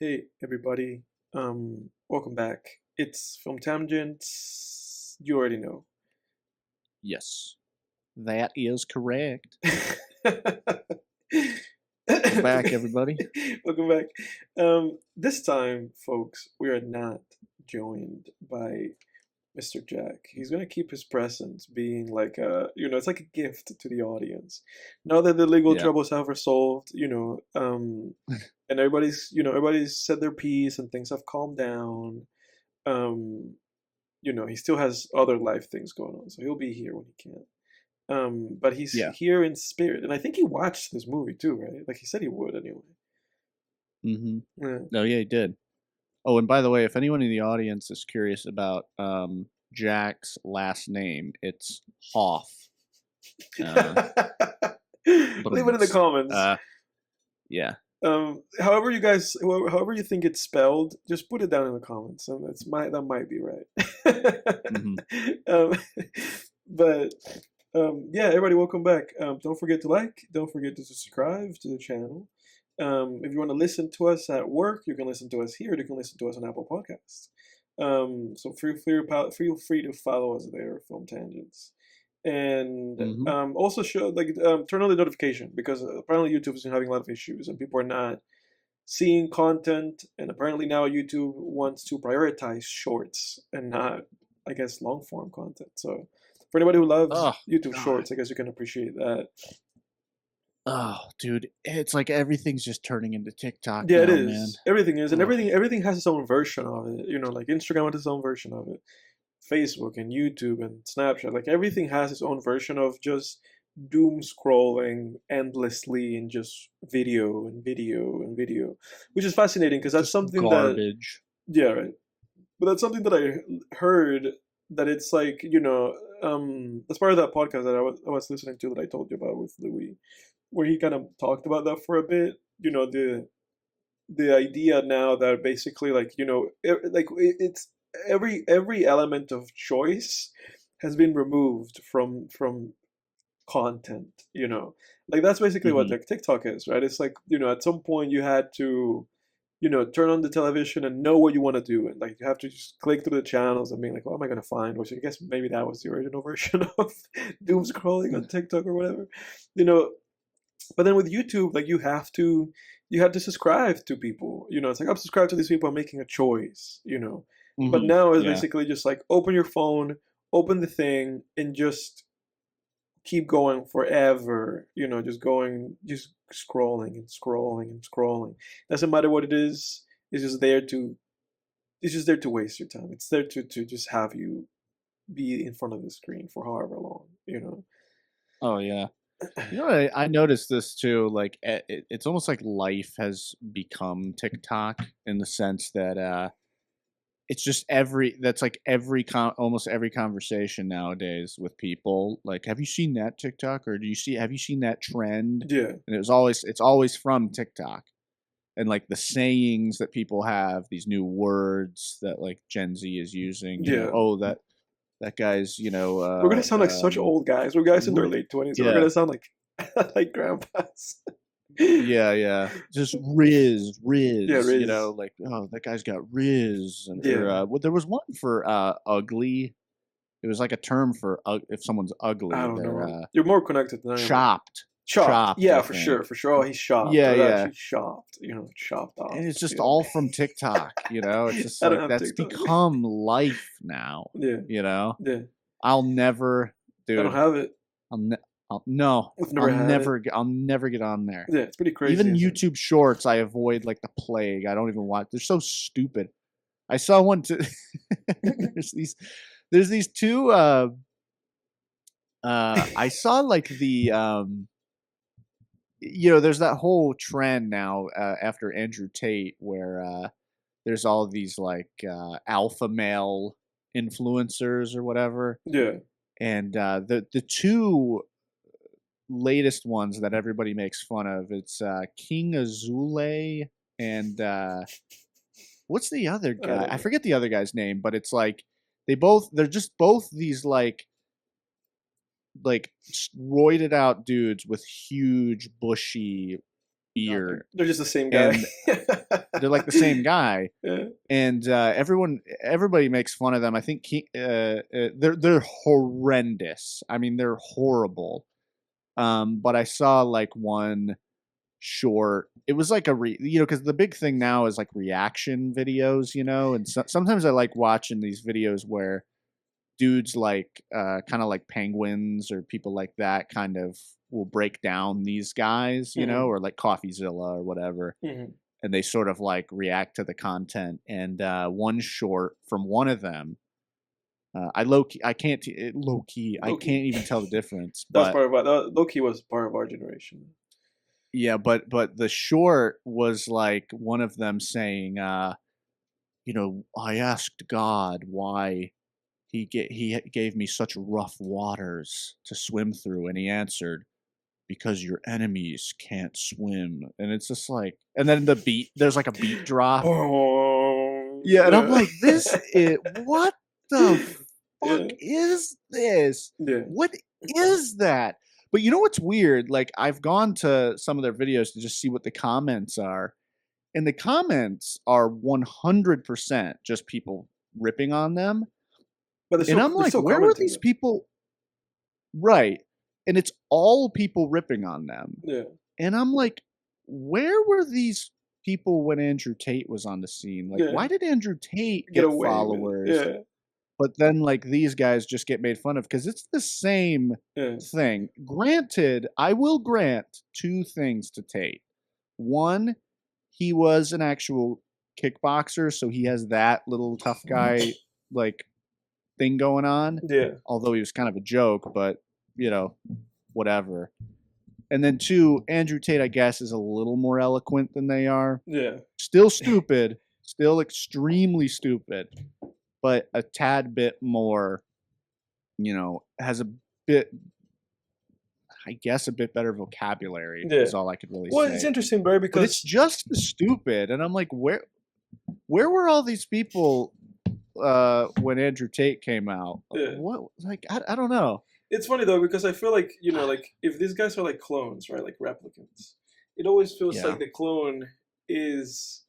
Hey everybody, welcome back. It's Film Tangents. You already know. Yes, that is correct. Welcome Back, everybody. Welcome back. This time, folks, we are not joined by Mr. Jack. He's gonna keep his presence being like it's like a gift to the audience. Now that the legal Yeah. troubles have resolved, and everybody's said their piece and things have calmed down. Um, he still has other life things going on, so he'll be here when he can. But he's Yeah. here in spirit, and I think he watched this movie too, right? Like he said he would anyway. Mm-hmm. Yeah. No, yeah, he did. Oh, and by the way, if anyone in the audience is curious about Jack's last name, it's Hoff. Leave it in the comments. Yeah. However you think it's spelled, just put it down in the comments. That might be right. um, but yeah, everybody, welcome back. Don't forget to like. Don't forget to subscribe to the channel. If you want to listen to us at work, you can listen to us here. You can listen to us on Apple Podcasts. So feel free to follow us there, Film Tangents. And also turn on the notification, because apparently YouTube is having a lot of issues and people are not seeing content, and apparently now YouTube wants to prioritize shorts and not, I guess, long form content. So for anybody who loves YouTube Shorts, I guess you can appreciate that. Oh, dude, it's like everything's just turning into TikTok. Yeah, now, it is. Man. Everything is, and everything has its own version of it. Like Instagram has its own version of it, Facebook and YouTube and Snapchat. Like everything has its own version of just doom scrolling endlessly and just video and video and video, which is fascinating because that's just something garbage. Yeah, right. But that's something that I heard, that it's like, as part of that podcast that I was listening to, that I told you about with Louis, where he kind of talked about that for a bit. The idea now that basically, like, it's every element of choice has been removed from content. Like that's basically what like TikTok is, right? It's like, at some point you had to turn on the television and know what you want to do, and like you have to just click through the channels and being like, what am I going to find? Which I guess maybe that was the original version of doom scrolling on TikTok or whatever. But then with YouTube, like you have to subscribe to people. It's like, I'm subscribed to these people, I'm making a choice. But now it's basically just like, open your phone, open the thing, and just keep going forever. Just scrolling and scrolling and scrolling. Doesn't matter what it is. It's just there to waste your time. It's there to just have you be in front of the screen for however long. Oh yeah. I noticed this too. Like, it's almost like life has become TikTok, in the sense that it's just almost every conversation nowadays with people. Like, have you seen that TikTok, or have you seen that trend? Yeah. And it's always from TikTok, and like the sayings that people have, these new words that like Gen Z is using. That guy's, we're gonna sound like such old guys. We're guys in their late 20s. Yeah. We're gonna sound like like grandpas. Yeah. Just Riz. Yeah, Riz. Like, oh, that guy's got Riz. And there was one for ugly. It was like a term for if someone's ugly. I don't know. You're more connected than I am. Chopped. Yeah, for sure. Oh, he's chopped. Yeah. He's chopped. Chopped off. And it's just all from TikTok. It's just like that's TikTok. Become life now. Yeah. Yeah. I'll never do. I don't have it. I'll never get on there. Yeah, it's pretty crazy. Even YouTube Shorts, I avoid like the plague. I don't even watch. They're so stupid. I saw one too. There's these two. I saw like the there's that whole trend now after Andrew Tate, where there's all these like alpha male influencers or whatever. Yeah. And the two latest ones that everybody makes fun of, it's King Azule and what's the other guy? I forget the other guy's name, but it's like they're just both these like roided out dudes with huge bushy ear, They're just the same guy. and they're like the same guy. Yeah. And everybody makes fun of them. I think they're horrendous. I mean, they're horrible. But I saw like one short. It was like because the big thing now is like reaction videos, and sometimes I like watching these videos where dudes like kind of like penguins or people like that kind of will break down these guys, or like CoffeeZilla or whatever. Mm-hmm. And they sort of like react to the content. And one short from one of them, I can't even tell the difference. That's part of low-key was part of our generation. Yeah, but the short was like one of them saying, I asked God why he gave me such rough waters to swim through, and he answered, because your enemies can't swim. And it's just like, and then there's like a beat drop. Oh, yeah, and I'm like, what the fuck is this? Yeah. What is that? But you know what's weird? Like, I've gone to some of their videos to just see what the comments are. And the comments are 100% just people ripping on them. But and I'm like, where were these people? Right. And it's all people ripping on them. Yeah. And I'm like, where were these people when Andrew Tate was on the scene? Like, why did Andrew Tate get followers? Yeah. But then, like, these guys just get made fun of because it's the same thing. Granted, I will grant two things to Tate. One, he was an actual kickboxer, so he has that little tough guy, like, thing going on. Yeah. Although he was kind of a joke, but, whatever. And then two, Andrew Tate, I guess, is a little more eloquent than they are. Yeah. Still stupid. Still extremely stupid. But a tad bit more, has a bit, I guess, a bit better vocabulary is all I could really say. Well, it's interesting, Barry, because... But it's just stupid. And I'm like, where were all these people when Andrew Tate came out? Yeah. What? Like, I don't know. It's funny, though, because I feel like, like, if these guys are like clones, right, like replicants, it always feels like the clone is...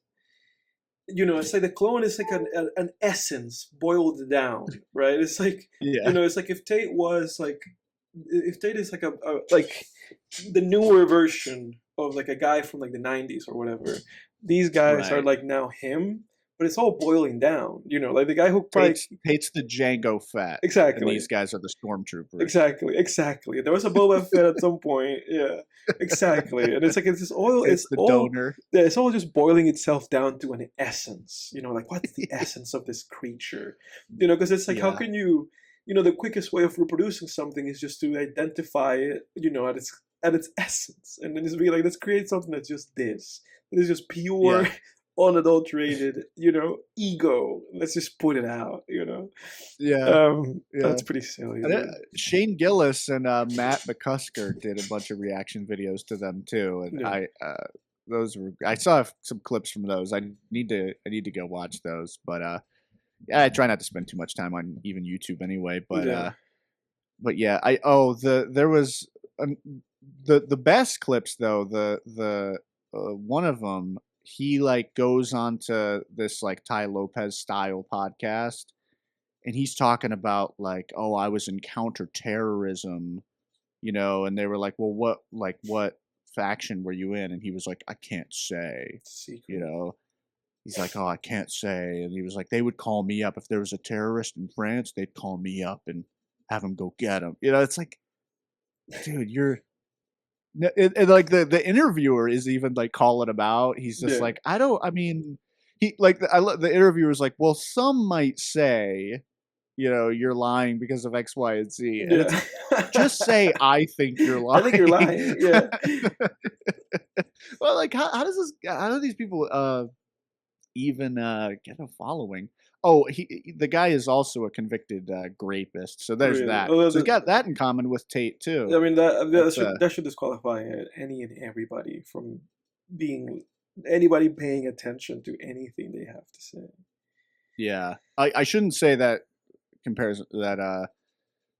it's like the clone is like an essence boiled down, right? It's like, it's like if Tate was like, if Tate is like a like the newer version of like a guy from like the 90s or whatever, these guys are like now him, but it's all boiling down, like the guy who probably... Tate's the Django Fett. Exactly. And these guys are the stormtroopers. Exactly. There was a Boba Fett at some point. Yeah, exactly. And it's like, it's this oil. It's the donor. Yeah, it's all just boiling itself down to an essence. Like, what's the essence of this creature? Because it's like, how can you, the quickest way of reproducing something is just to identify it, at its essence. And then just be like, let's create something that's just this. It is just pure... unadulterated, ego. Let's just put it out, That's pretty silly. Shane Gillis and Matt McCusker did a bunch of reaction videos to them too, and I saw some clips from those. I need to go watch those, but I try not to spend too much time on even YouTube anyway. But there was the best clips though. The one of them. He like goes on to this like Ty Lopez style podcast, and he's talking about like, oh, I was in counterterrorism, and they were like, well, what faction were you in? And he was like, I can't say, secret. He's like, oh, I can't say. And he was like, they would call me up if there was a terrorist in France, they'd call me up and have him go get him. It's like, dude, you're... And like the interviewer is even like calling him out. He's just like, he like the interviewer's like, well, some might say, you're lying because of X, Y, and Z. And it's like, just say, I think you're lying. I think you're lying. Yeah. Well, like, how do these people even get a following? Oh, the guy is also a convicted rapist, so there's that. So he's got that in common with Tate too. I mean, that should disqualify any and everybody from anybody paying attention to anything they have to say. Yeah, I shouldn't say that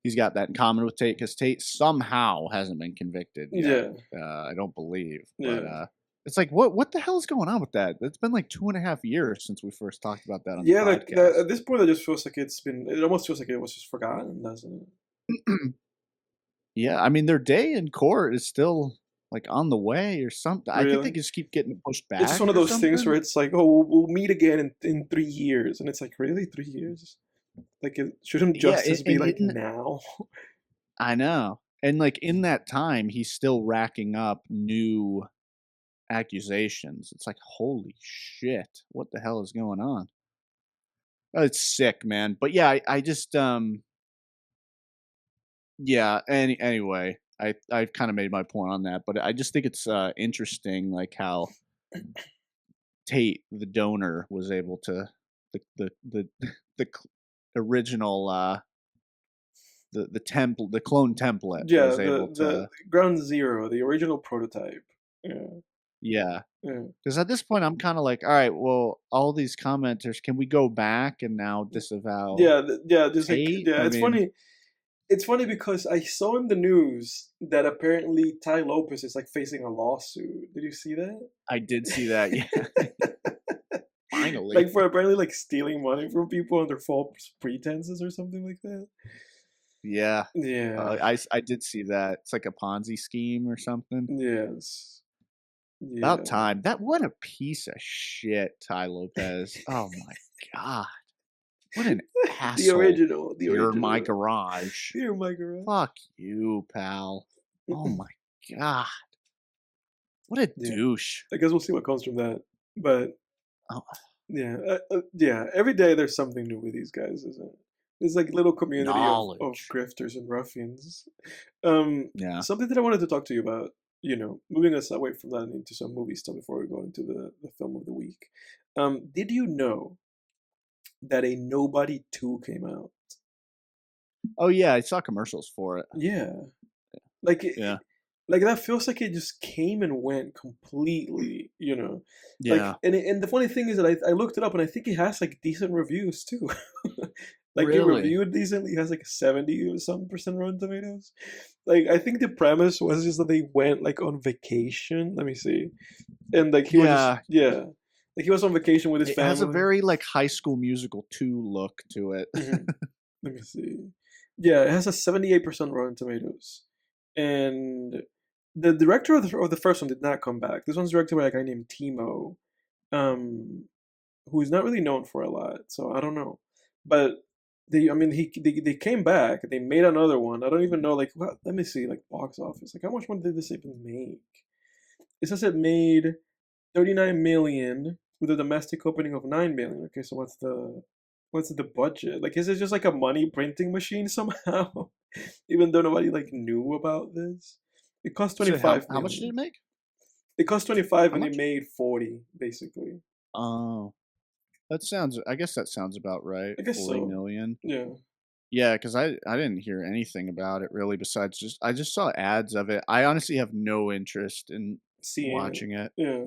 he's got that in common with Tate, because Tate somehow hasn't been convicted yet. I don't believe. But It's like, what the hell is going on with that? It's been like 2.5 years since we first talked about that on the Yeah, like podcast. at this point, it just feels like it's been. It almost feels like it was just forgotten, doesn't it? Yeah, I mean, their day in court is still like on the way or something. I think they Really? just keep getting pushed It's just back one of or those things where something. it's like, oh, we'll meet again in 3 years, and it's like, really, 3 years? Like, shouldn't Yeah, justice be and like in now? I know. And like in that time, he's still racking up new accusations. It's like, holy shit, what the hell is going on? Oh, it's sick, man. But yeah, I just yeah, anyway, I've kind of made my point on that, but I just think it's interesting like how Tate, the donor, was able to the original the temple the clone template Yeah, was the able the to Ground Zero, the original prototype. Yeah, yeah. yeah, Because at this point, I'm kind of like, all right, well, all these commenters, can we go back and now disavow yeah, yeah. Just like, Tate? yeah, I it's mean, funny. It's funny because I saw in the news that apparently Ty Lopez is like facing a lawsuit. Did you see that? I did see that. Yeah, Like finally. for apparently like stealing money from people under false pretenses or something like that. Yeah, Yeah. I did see that. It's like a Ponzi scheme or something. Yes. About Yeah. time. That what a piece of shit, Ty Lopez. Oh my god, what an The asshole. original. The You're my original. garage. Here, my girl. Fuck you, pal. Oh my god, what a Yeah. douche. I guess we'll see what comes from that. But Oh, yeah, yeah. Every day there's something new with these guys, isn't it? There's like little community of knowledge. grifters and ruffians. Yeah. Something that I wanted to talk to you about. Moving us away from that and into some movie stuff before we go into the film of the week. Did you know that a Nobody 2 came out? Oh yeah, I saw commercials for it. Yeah. Like Yeah. like that feels like it just came and went completely. Like Yeah. and the funny thing is that I looked it up and I think it has like decent reviews too. Like it Really? reviewed decently, it has like 70 or some percent Rotten Tomatoes. Like I think the premise was just that they went like on vacation. Let me see. And like he was just Yeah. yeah. Like he was on vacation with his It has a family. very like High School Musical 2 look to it. Mhm. Let me see. Yeah, it has a 78% Rotten Tomatoes. And the director of the first one did not come back. This one's directed by a guy named Timo, um, who is not really known for a lot. So I don't know, but I mean, they came back. They made another one. I don't even know. Like, what? Let me see. Like box office. Like, how much money did this even make? It says it made 39 million with a domestic opening of 9 million. Okay, so what's the budget? Like, is it just like a money printing machine somehow? Even though nobody like knew about this, it cost So 25 how much did it million. make? It cost 25 How and it much? made 40 basically. Oh, that sounds I guess that sounds about right. I guess 40 so. million. Yeah, Yeah, cuz I didn't hear anything about it really besides just I just saw ads of it. I honestly have no interest in seeing it. watching it. Yeah,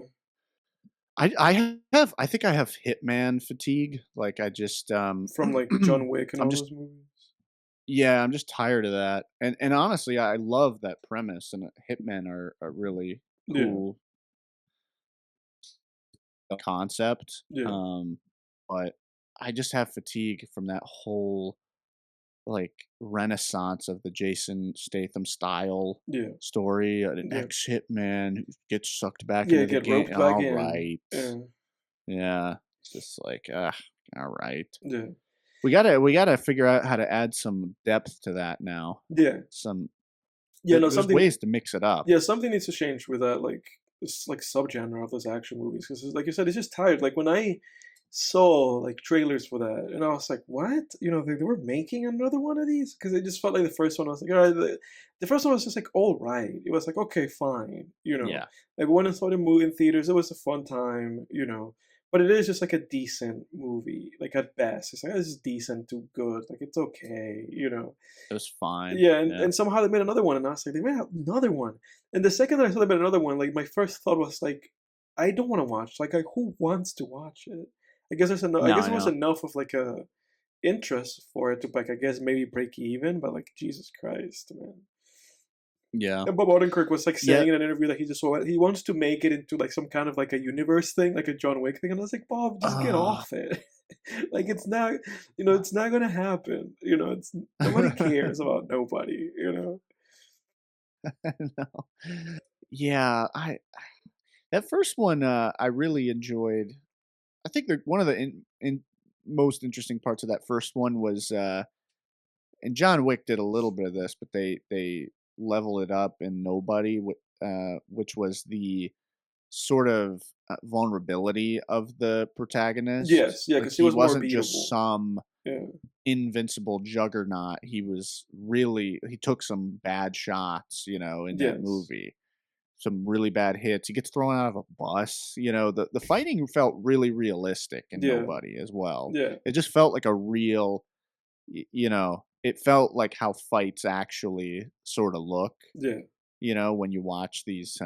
I think I have Hitman fatigue. Like I just from like John Wick and I'm all just those movies. yeah, I'm just tired of that. And honestly, I love that premise and Hitmen are a really Yeah, cool concept. yeah, But I just have fatigue from that whole like renaissance of the Jason Statham style yeah, story. An yeah, ex hitman who gets sucked back yeah. into the Get game. roped back All in. right. Yeah, Yeah. It's just like, all right. yeah, We gotta figure out how to add some depth to that now. yeah, Some yeah. No, there's something. ways to mix it up. Yeah, something needs to change with that, like this, like subgenre of those action movies, because like you said, it's just tired. Like when I saw like trailers for that, and I was like, "What?" They were making another one of these because it just felt like the first one. I was like, "All right." The first one was just like, "All right." It was like, "Okay, fine." Yeah. Like when I saw the movie in theaters, it was a fun time. But it is just like a decent movie, like at best. It's like it's just decent to good. Like it's okay. It was fine. Yeah, and, Yeah. and somehow they made another one, and I was like, they made another one. And the second that I saw they made another one, like my first thought was like, I don't want to watch. Like, who wants to watch it? I guess there's enough. I No, guess I it was know. enough of like a interest for it to like I guess maybe break even, but like Jesus Christ, man. Yeah. And Bob Odenkirk was like Yeah. saying in an interview that he wants to make it into like some kind of like a universe thing, like a John Wick thing. And I was like, Bob, just get Uh, off it. Like it's not, it's not gonna happen. It's nobody cares about nobody. no. Yeah, I that first one I really enjoyed. I think that one of the most interesting parts of that first one was and John Wick did a little bit of this, but they level it up in Nobody, which was the sort of vulnerability of the protagonist. Yes, yeah, Like because he he was more wasn't just beatable. some Yeah, invincible juggernaut. He took some bad shots, in that yes, movie. Some really bad hits. He gets thrown out of a bus. The fighting felt really realistic in yeah, Nobody as well. yeah, It just felt like a real, it felt like how fights actually sort of look, yeah, when you watch these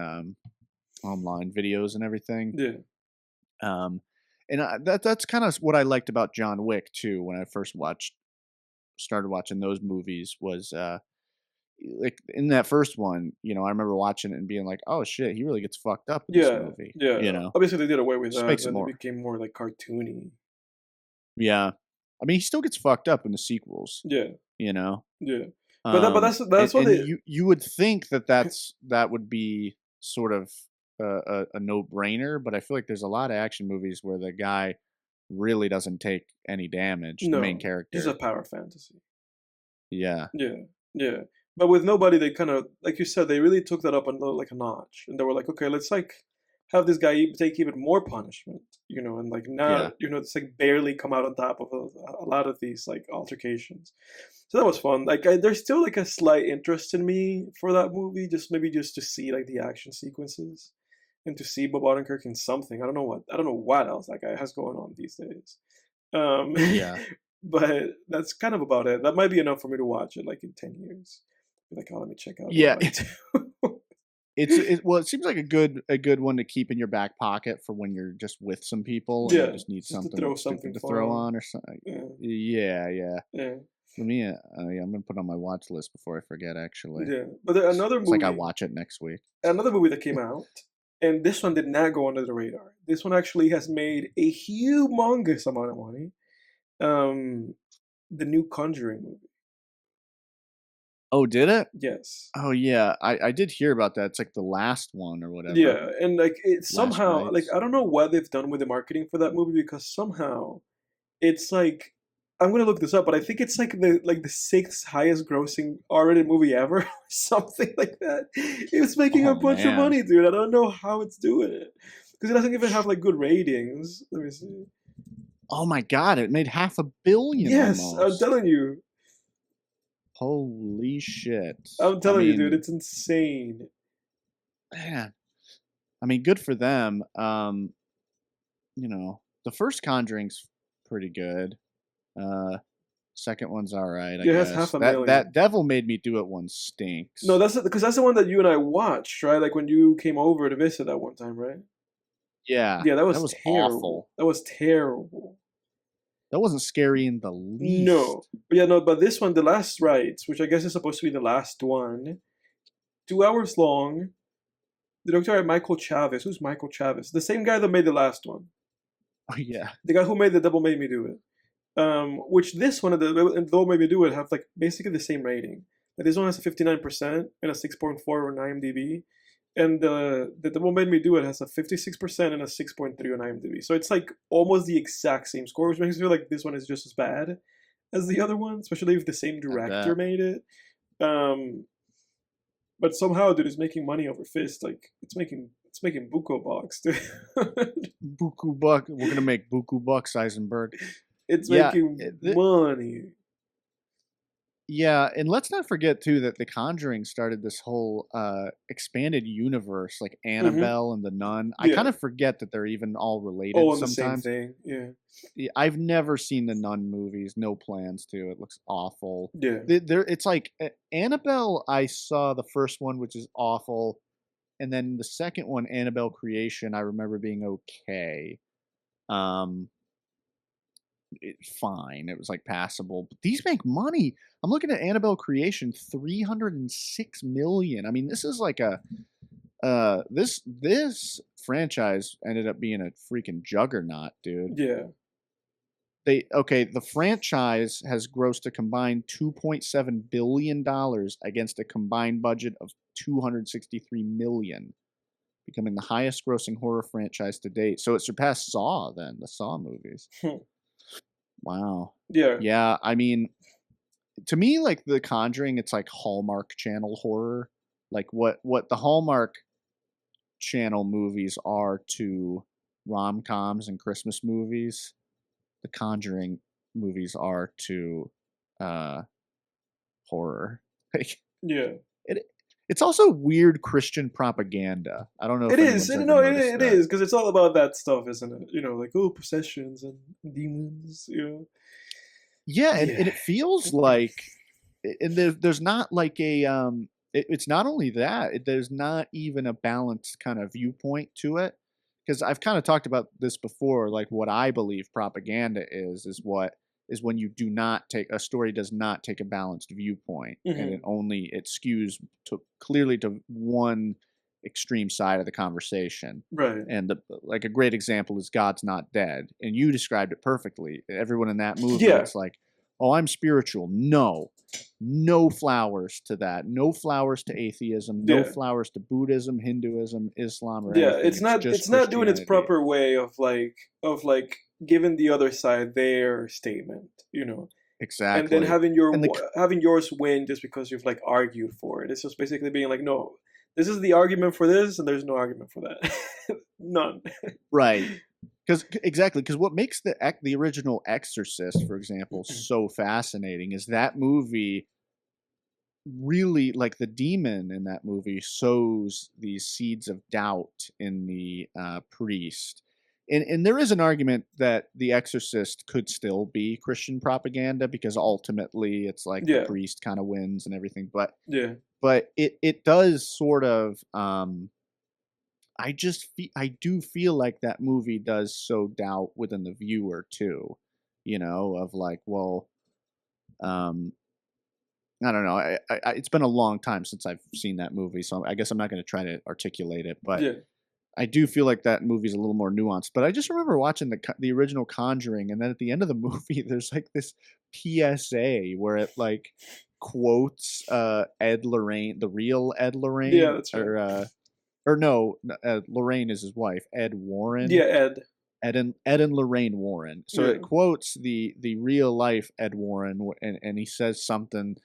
online videos and everything. yeah, Um, and that's kind of what I liked about John Wick too. When I first started watching those movies, was like in that first one, I remember watching it and being like, "Oh shit, he really gets fucked up in this yeah, movie." yeah. Obviously, they did away with Just that. makes it Then it more. became more like cartoony. Yeah, I mean, he still gets fucked up in the sequels. Yeah, You know, yeah. But and that's what they. you would think that would be sort of a no brainer, but I feel like there's a lot of action movies where the guy really doesn't take any damage. The main No, just a character. power fantasy. Yeah, Yeah, yeah. But with Nobody, they kind of, like you said, they really took that up like a notch, and they were like, okay, let's like have this guy take even more punishment, and like not, yeah, it's like barely come out on top of a lot of these like altercations. So that was fun. Like, there's still like a slight interest in me for that movie, just maybe just to see like the action sequences and to see Bob Odenkirk in something. I don't know what else that guy has going on these days. Um, yeah, but that's kind of about it. That might be enough for me to watch it like in 10 years. Be like, oh, let me check out yeah. Nobody too. Well, it seems like a good one to keep in your back pocket for when you're just with some people and you Yeah, just need just to something throw something stupid to fun throw on. on or something. Yeah, Yeah, yeah. yeah, Yeah, I'm gonna put it on my watch list before I forget. Actually, yeah. But another it's like I movie, watch it next week. that came out, and this one did not go under the radar. This one actually has made a humongous amount of money. Um, the new Conjuring movie. Oh, did it? Yes. Oh, yeah. I did hear about that. It's like the last one or whatever. Yeah, and like it Last somehow, like rites. I don't know what they've done with the marketing for that movie because somehow it's like I'm gonna look this up, but I think it's like the sixth highest grossing R-rated movie ever, or something like that. It was making a Oh bunch of man. money, dude. I don't know how it's doing it because it doesn't even have like good ratings. Let me see. Oh my god! It made 500 million Yes, I'm almost. telling you. Holy shit! I'm I telling you, dude. mean, It's insane. man. I mean, good for them. The first Conjuring's pretty good. Uh, Second one's all right, I Yeah, it has guess. half a That million. Devil Made Me Do It one No, stinks. that's because that's the one that you and I watched, right? Like when you came over to visit that one time, right? Yeah, Yeah, that that was was terrible. awful. That was terrible. That wasn't scary in the least. No, but yeah, no, but this one, the last rites, which I guess is supposed to be the last one, 2 hours long. The doctor had Michael Chavez. Who's Michael Chavez? The same guy that made the last one. Oh yeah. The guy who made the Devil Made Me Do It. Which this one and Devil Made Me Do It have like basically the same rating. Like this one has a 59% and a 6.4 on IMDb, and the Devil Made Me Do It has a 56% and a 6.3 on IMDb. So it's like almost the exact same score, which makes me feel like this one is just as bad as the other one, especially if the same I director bet. made it. Um, but somehow, dude, it's making money over fist. Like it's making buco box, dude. Buku buck. We're gonna make buku bucks, Eisenberg. It's Yeah, making money. yeah, and let's not forget too that The Conjuring started this whole expanded universe, like Hmm. Annabelle and the Nun. I kind Yeah. of forget that they're even all Oh, related on the same sometimes. thing. Yeah. Yeah, I've never seen the Nun movies. No plans to. It looks awful. Yeah. It's like Annabelle. I saw the first one, which is awful, and then the second one, Annabelle Creation. I remember being okay. Um, fine. It was like passable. But these make money. I'm looking at Annabelle Creation, 306 million. I mean, this is like a this franchise ended up being a freaking juggernaut, dude. Yeah. The franchise has grossed a combined $2.7 billion against a combined budget of $263 million, becoming the highest grossing horror franchise to date. So it surpassed Saw then, the Saw movies. Wow. Yeah. Yeah, I mean, to me, like The Conjuring, it's like Hallmark Channel horror. Like what the Hallmark Channel movies are to rom-coms and Christmas movies, the Conjuring movies are to horror. Like, Yeah. it's also weird Christian propaganda. I don't know if It is. anyone's No, ever it, noticed it that. is because it's all about that stuff, isn't it? You know, like possessions and demons. You know. Yeah, and Yeah. it feels like, and there's not like a it's not only that, there's not even a balanced kind of viewpoint to it, because I've kind of talked about this before. Like what I believe propaganda is when you do not take a story does not take a balanced viewpoint, and it skews clearly to one extreme side of the conversation. Right. And like a great example is God's Not Dead, and you described it perfectly. Everyone in that movie, Yeah. it's like, oh, I'm spiritual. No flowers to that. No flowers to atheism. No flowers to Buddhism, Hinduism, Islam, or anything. It's not doing its proper way of like giving the other side their statement, you know. Exactly. And then having yours win just because you've like argued for it. It's just basically being like, no, this is the argument for this, and there's no argument for that. None. Right. Because what makes the original Exorcist, for example, so fascinating is that movie really, like, the demon in that movie sows these seeds of doubt in the priest. And there is an argument that The Exorcist could still be Christian propaganda, because ultimately it's like the priest kind of wins and everything. But it does sort of I do feel like that movie does sow doubt within the viewer too, you know, of like, well, I don't know. It's been a long time since I've seen that movie, so I guess I'm not going to try to articulate it, but I do feel like that movie's a little more nuanced. But I just remember watching the original Conjuring, and then at the end of the movie, there's like this PSA where it like quotes Ed Lorraine, the real Ed Lorraine. Yeah, that's right. Or no, Lorraine is his wife, Ed Warren. Yeah, Ed and Lorraine Warren. So it quotes the real life Ed Warren, and he says something.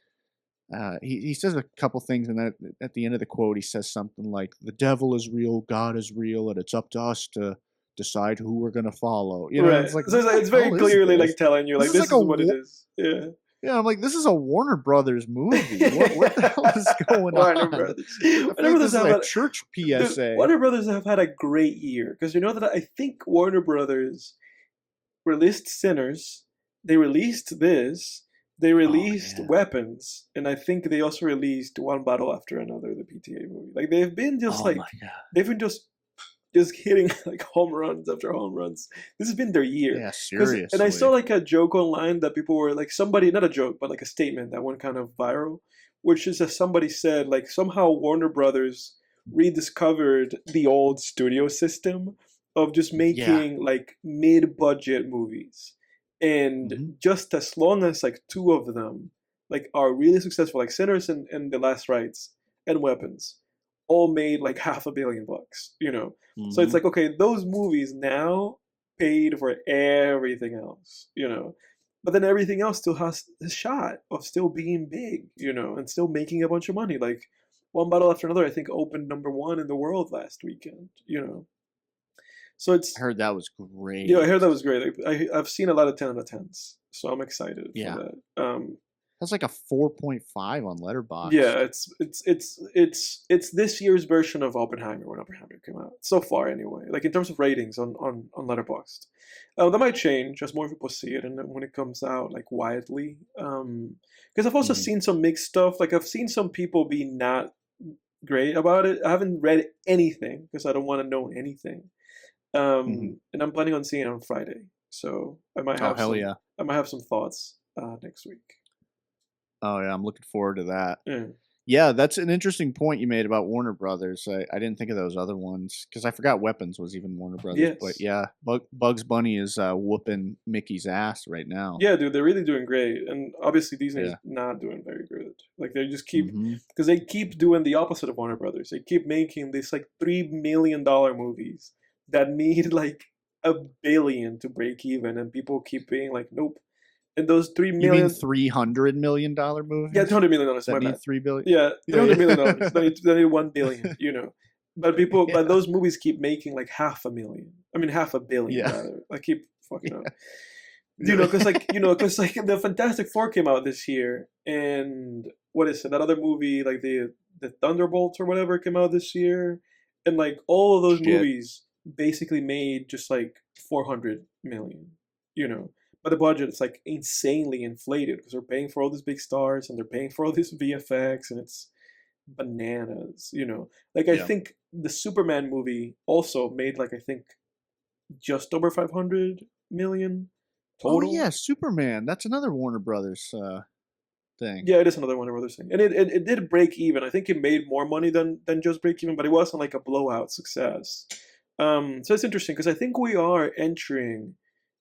He says a couple things, and then at the end of the quote, he says something like, "The devil is real, God is real, and it's up to us to decide who we're gonna follow." You know, it's like, so it's very clearly like telling you, like, this is what it is. Yeah. Yeah, I'm like, this is a Warner Brothers movie. What the hell is going Warner on? Brothers. Warner Brothers have a church PSA. Warner Brothers have had a great year, because you know that I think Warner Brothers released Sinners, they released this, they released Weapons, and I think they also released One Battle After Another, the PTA movie. Like they've been just they've been just hitting like home runs after home runs. This has been their year. Yeah, seriously. And I saw like a joke online that people were like, somebody, not a joke, but like a statement that went kind of viral, which is that somebody said like somehow Warner Brothers rediscovered the old studio system of just making like mid-budget movies. And just as long as like two of them like are really successful, like Sinners and The Last Rites and Weapons, all made like $500 million, you know. So it's like, okay, those movies now paid for everything else, you know. But then everything else still has a shot of still being big, you know, and still making a bunch of money. Like One Battle After Another, I think, opened #1 in the world last weekend, you know. So I heard that was great. Yeah, I heard that was great. I've seen a lot of 10 out of 10s, so I'm excited for that. That's like a 4.5 on Letterboxd. Yeah, it's this year's version of Oppenheimer when Oppenheimer came out. So far, anyway. Like in terms of ratings on Letterboxd, that might change as more people see it, and then when it comes out like widely. Because I've also seen some mixed stuff. Like I've seen some people be not great about it. I haven't read anything because I don't want to know anything. And I'm planning on seeing it on Friday. So Oh hell yeah. I might have some thoughts next week. Oh yeah, I'm looking forward to that. Yeah. Yeah, that's an interesting point you made about Warner Brothers. I didn't think of those other ones because I forgot Weapons was even Warner Brothers. But Yes. yeah, Bugs Bunny is whooping Mickey's ass right now. Yeah, dude, they're really doing great, and obviously Disney's Yeah. not doing very good. Like they just keep Hmm. because they keep doing the opposite of Warner Brothers. They keep making these like $3 million movies that need like $1 billion to break even, and people keep being like, nope. And those three You mean million, $300 million yeah, movies $200 million. that My need bad. 3 billion? Yeah, Yeah, $300 million. yeah. They need 1 billion. You know, but people, Yeah. but those movies keep making like half a million. I mean, half a billion Yeah. rather. I keep fucking up. Yeah. Because like the Fantastic Four came out this year, and what is it? That other movie, like the Thunderbolts or whatever, came out this year, and like all of those Shit. movies basically made just like 400 million. You know, but the budget is like insanely inflated because they're paying for all these big stars and they're paying for all this VFX, and it's bananas. You know, like I Yeah. think the Superman movie also made like I think just over 500 million Oh total. yeah, Superman. That's another Warner Brothers thing. Yeah, it is another one of other thing, and it did break even. I think it made more money than just break even, but it wasn't like a blowout success. So it's interesting because I think we are entering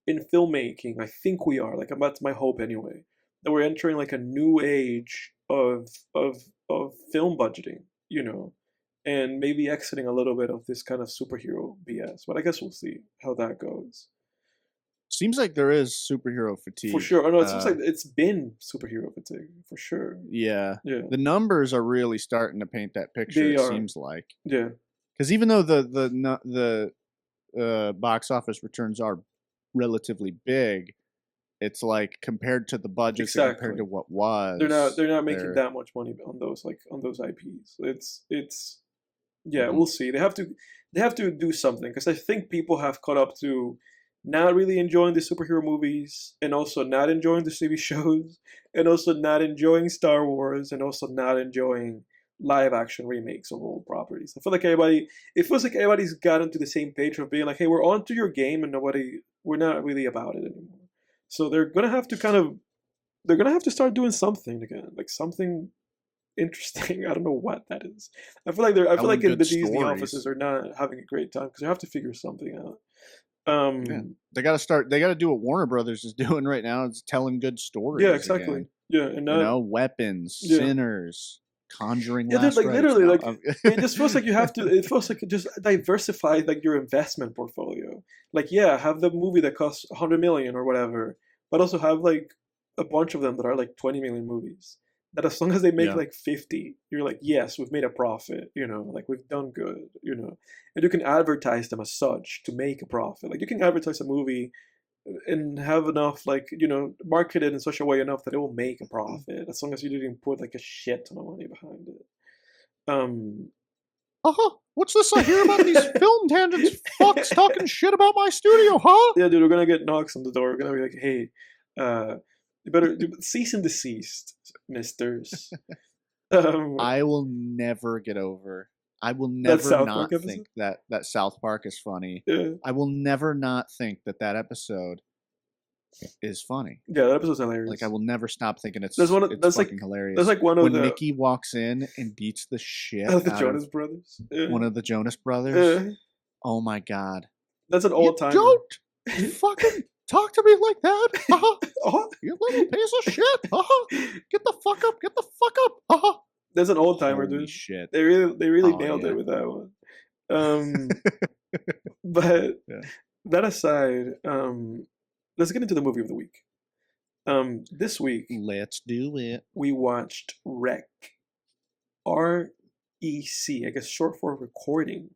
in filmmaking. I think we are like that's my hope anyway that we're entering like a new age of film budgeting. You know, and maybe exiting a little bit of this kind of superhero BS. But I guess we'll see how that goes. Seems like there is superhero For fatigue. sure. Oh no, it seems like it's been superhero fatigue for sure. Yeah. Yeah, The numbers are really starting to paint that picture, they it are. seems like. Yeah, Because even though the box office returns are relatively big, it's like compared to the budgets and compared exactly. to what They're was, not making they're that much money on those on those IPs. It's yeah, mhm. we'll see. They have to do something because I think people have caught up to not really enjoying the superhero movies and also not enjoying the TV shows and also not enjoying Star Wars and also not enjoying live action remakes of old properties. I feel like everybody it feels like everybody's gotten to the same page of being like, hey, we're on to your game and we're not really about it anymore. So they're gonna have to start doing something again, like something interesting. I don't know what that is. I feel Telling like in good the Disney offices stories. are not having a great time because they have to figure something out. Yeah. Um, They gotta do what Warner Brothers is doing right now, is telling good yeah, stories exactly. again. Yeah, and You not know, Weapons, yeah, Sinners, Conjuring yeah. Dude, Last like Rites. literally, No, like it just feels like you have to. It feels like just diversify like your investment portfolio. Like yeah, have the movie that costs 100 million or whatever, but also have like a bunch of them that are like 20 million movies. That as long as they make yeah. like 50, you're like, yes, we've made a profit. You know, like we've done good. You know, and you can advertise them as such to make a profit. Like you can advertise a movie and have enough like market it in such a way enough that it will make a profit as long as you didn't put like a shit ton of money behind it. um Uh-huh. What's this I hear about these film tangents? Fucks talking shit about my studio, huh? yeah, dude, we're gonna get knocks on the door. We're gonna be like, hey, you better cease and desist, misters. um I will never get over. I will that never South not Park episode. think that South Park is funny. Yeah, I will never not think that episode is funny. yeah, that episode's Like I hilarious. will never stop thinking There's one it's that's fucking hilarious. like one of When the Mickey walks in and beats the shit the out of Jonas Brothers. Yeah, one of the Jonas brothers. yeah, Oh my god. that's an You all timer. don't fucking talk to me like that. Uh-huh. Oh, You little piece of shit. Uh-huh. Get the fuck up. Get the fuck up. Uh-huh. that's an old timer, Holy dude. shit. They really Oh nailed it yeah. with that one. But Yeah. that aside, let's get into the movie of the week. This week Let's do it. we watched Rec, REC, I guess short for recording.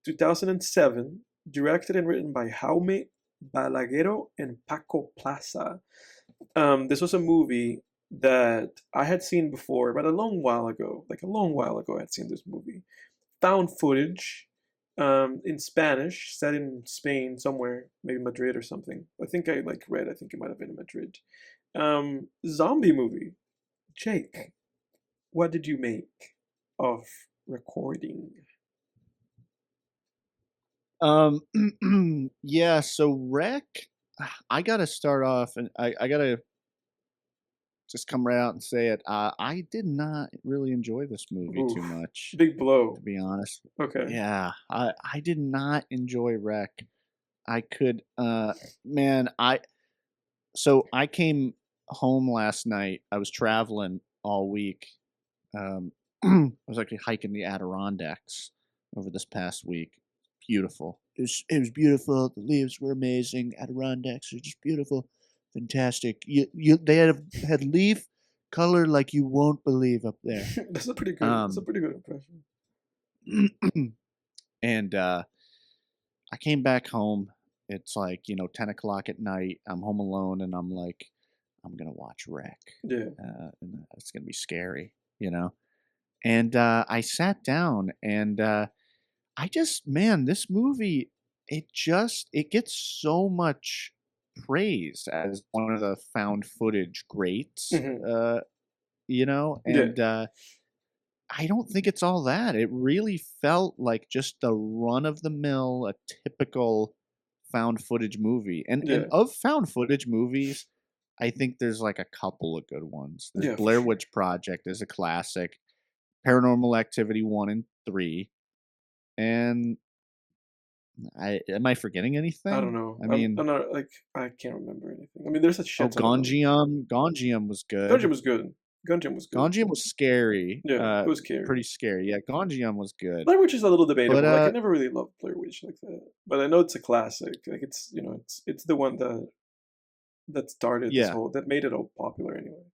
2007, directed and written by Jaume Balaguero and Paco Plaza. This was a movie that I had seen before, but a long while ago. Like a long while ago, I had seen this movie. Found footage in Spanish, set in Spain somewhere, maybe Madrid or something. I think I read. I think it might have been in Madrid. Zombie movie. Jake, what did you make of recording? Um, yeah. So Wreck, I gotta start off, and I gotta just come right out and say it. I did not really enjoy this movie too Oof, much, big to blow. be honest. Okay. Yeah, I did not enjoy Wreck. I could, man, I came home last night. I was traveling all week. I was actually hiking the Adirondacks over this past week. Beautiful. It was beautiful. The leaves were amazing. Adirondacks are just beautiful, fantastic. They had leaf color like you won't believe up there. That's a pretty good. That's a Um, pretty good impression. and I came back home. It's like 10 o'clock at night. I'm home alone, and I'm like, I'm gonna watch Wreck, Yeah. and it's gonna be scary, you know. And I sat down, and I just, man, this movie, it gets so much praise as one of the found footage greats, Hmm. Yeah. and I don't think it's all that. It really felt like just the run of the mill, a typical found footage movie. And Yeah. of found footage movies, I think there's like a couple of good ones. There's Yeah. For Blair sure. Witch Project is a classic, Paranormal Activity 1 and 3, and I am I forgetting I don't anything? know. I I'm mean, not like I can't remember anything. I mean, there's a oh, shit ton of them. Gonjiam was Gungeon good. was good. Gungeon was good. Gonjiam was scary, Yeah, it was scary. pretty scary. Yeah, Gonjiam was good. Blair Witch is a little But, debatable. Like I never really loved Blair Witch like that, but I know it's a classic. Like it's the one that started this yeah. whole that made it all popular anyway.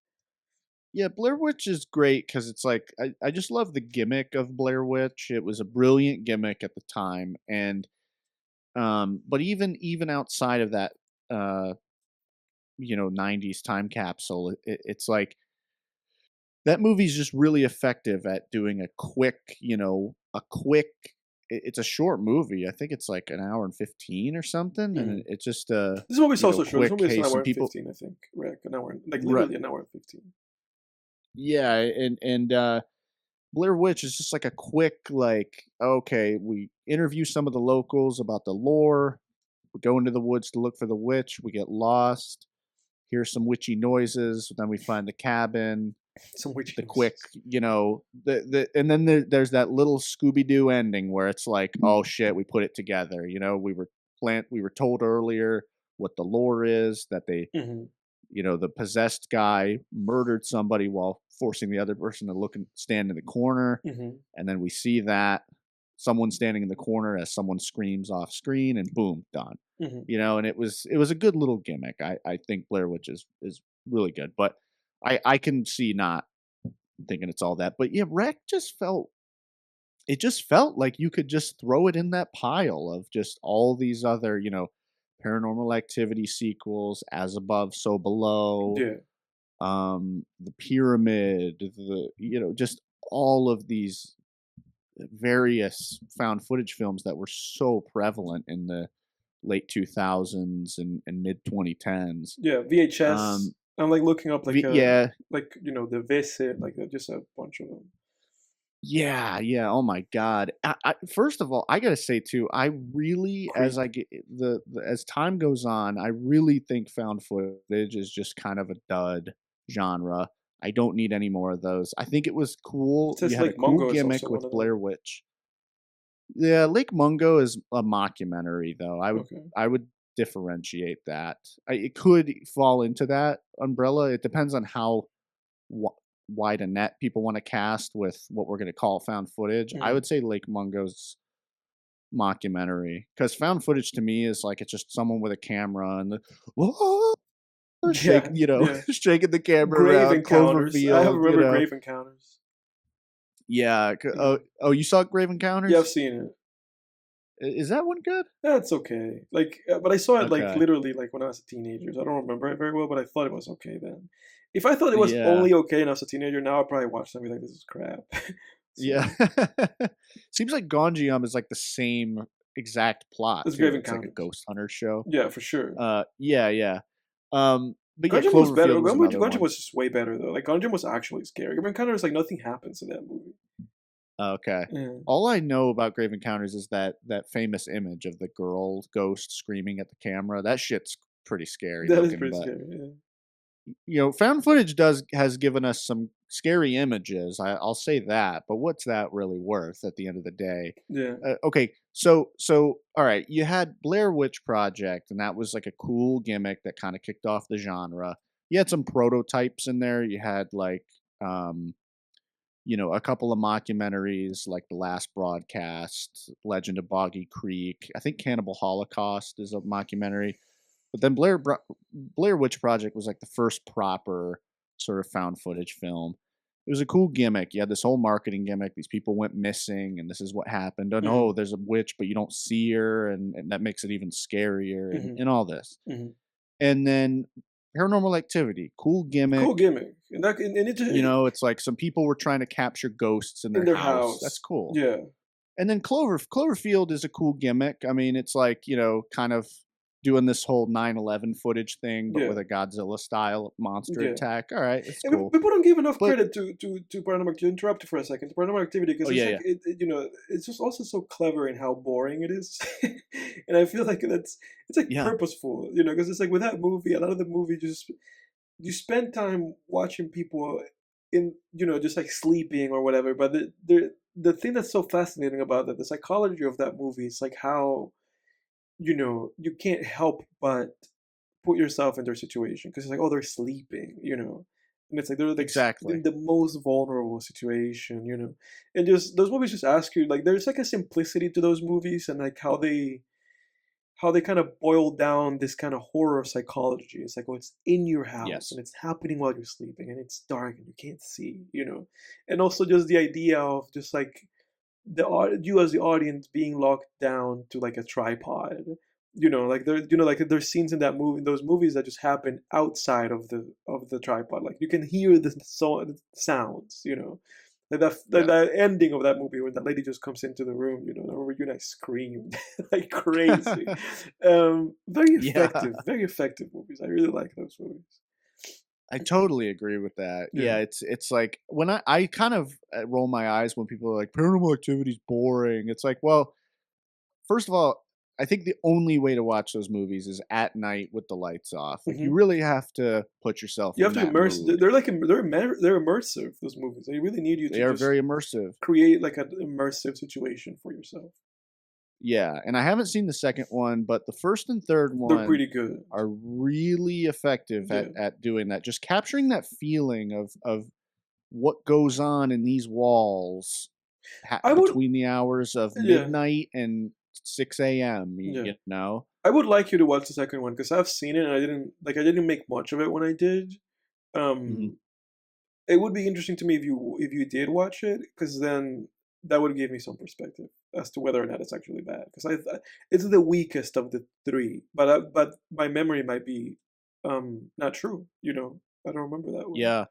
Yeah, Blair Witch is great because it's like I just love the gimmick of Blair Witch. It was a brilliant gimmick at the time, and, but even outside of that, uh, 90s time capsule, it's like that movie's just really effective at doing a quick, it's a short movie. I think it's like an hour and 15 or something, and Mhm. it's just This movie is also short. This quick. movie is Hey, an hour some and people, 15, I think. Right, an hour, like right? literally an hour and 15. Yeah, and Blair Witch is just like a quick, like, okay, we interview some of the locals about the lore. We go into the woods to look for the witch. We get lost. Hear some witchy noises. Then we find the cabin. Some witchy The quick, noises. and then there's that little Scooby Doo ending where it's like, oh shit, we put it together. We were told earlier what the lore is, that they, Hmm. the possessed guy murdered somebody while forcing the other person to look and stand in the corner, Hmm. and then we see that someone standing in the corner as someone screams off screen, and boom, done. Hmm. And it was a good little gimmick. I think Blair Witch is really good, but I can see not thinking it's all that. But yeah, Wreck just felt like you could just throw it in that pile of just all these other, Paranormal Activity sequels, As Above, So Below, Yeah. The Pyramid, just all of these various found footage films that were so prevalent in the late 2000s and mid 2010s. Yeah. VHS. Um, I'm like looking up yeah, the visit, like just a bunch of them. yeah, yeah. Oh my god. First of all, I gotta say too, I really, as Creep. I get as time goes on, I really think found footage is just kind of a dud genre. I don't need any more of those. I think it was It cool. You says had a Lake cool Mungo is also gimmick one with of them. Blair Witch. Yeah, Lake Mungo is a mockumentary, though. Okay. I would differentiate that. It could fall into that umbrella. It depends on how wi- wide a net people want to cast with what we're going to call found footage. I Hmm. would say Lake Mungo's mockumentary, because found footage to me is like it's just someone with a camera and whoa, Yeah. shaking, Yeah. shaking the camera Grave around encounters. I have Cloverfield. remember Grave encounters. Yeah. Yeah. Oh, you saw Grave Yeah, I've Encounters? seen it. Is that one good? That's okay. Like, but I saw it like Okay. literally like when I was a teenager. So I don't remember it very well, but I thought it was okay then. If I thought it was Yeah. only okay when I was a teenager, now I'd probably watch something like this is crap. Yeah. So Seems like Gonjiam is like the same exact plot it's Grave too. It's like a Encounters. ghost hunter show. Yeah, for sure. Yeah, yeah. But yeah, Gungeon was better. Cloverfield was another Gungeon one. was just way better though. Like Gungeon was actually scary. Grave Encounters, like nothing happens in that movie. Okay. Yeah, All I know about Grave Encounters is that famous image of the girl ghost screaming at the camera. That shit's pretty scary that is looking, pretty but scary. Yeah, found footage has given us some scary images. I'll say that, but what's that really worth at the end of the day? yeah, Okay, all right, you had Blair Witch Project, and that was like a cool gimmick that kind of kicked off the genre. You had some prototypes in there. You had like um, a couple of mockumentaries like The Last Broadcast, Legend of Boggy Creek. I think Cannibal Holocaust is a mockumentary. But then Blair Witch Project was like the first proper sort of found footage film. It was a cool gimmick. You had this whole marketing gimmick. These people went missing, and this is what happened. And hmm oh, there's a witch, but you don't see her, and that makes it even scarier, hmm and all this. hmm And then Paranormal Activity, cool cool gimmick. gimmick, and it just It's like some people were trying to capture ghosts in in their their house. That's house. cool. Yeah, And then Cloverfield is a cool gimmick. I mean, it's like, kind of doing this whole 9/11 footage thing, but yeah, with a Godzilla style monster yeah. attack. All right, it's And cool. people don't give enough But credit to Paranormal. To interrupt you for a second, to Paranormal Activity, because oh it's yeah, like yeah, it's just also so clever in how boring it is, and I feel like it's like yeah, purposeful, because it's like with that movie, a lot of the movie just you spend time watching people in just like sleeping or whatever, but the thing that's so fascinating about that, the psychology of that movie, is like how you can't help but put yourself in their situation because it's like, oh, they're sleeping. And it's like they're like in exactly. the most vulnerable situation. And just those movies just ask you, like, there's like a simplicity to those movies, and like how they kind of boil down this kind of horror psychology. It's like, oh, it's in your house and Yes, it's happening while you're sleeping and it's dark and you can't see. And also just the idea of just like you as the audience being locked down to like a tripod. Like there's scenes in that movie, in those movies, that just happen outside of the tripod. Like you can hear the sounds. Like yeah, that ending of that movie when that lady just comes into the room, where you and I screamed like crazy. yeah. Very effective movies. I really like those movies. I totally agree with that. Yeah. Yeah, it's like when I kind of roll my eyes when people are like Paranormal Activity's boring. It's like, well, first of all, I think the only way to watch those movies is at night with the lights off. Like you hmm really have to put yourself You have in to that immerse. mood. They're like they're immersive. Those movies. They really need you They to are just very immersive. create like an immersive situation for yourself. Yeah, and I haven't seen the second one, but the first and third They're one pretty good. are really effective Yeah. at doing that. Just capturing that feeling of what goes on in these walls I would. between the hours of Yeah. midnight and 6 a.m. Yeah. You know? I would like you to watch the second one because I've seen it and I didn't make much of it when I did. Mhm. Um, it would be interesting to me if you did watch it, because then that would give me some perspective as to whether or not it's actually bad. Because it's the weakest of the three, but my memory might be not true. I don't remember that one. Yeah.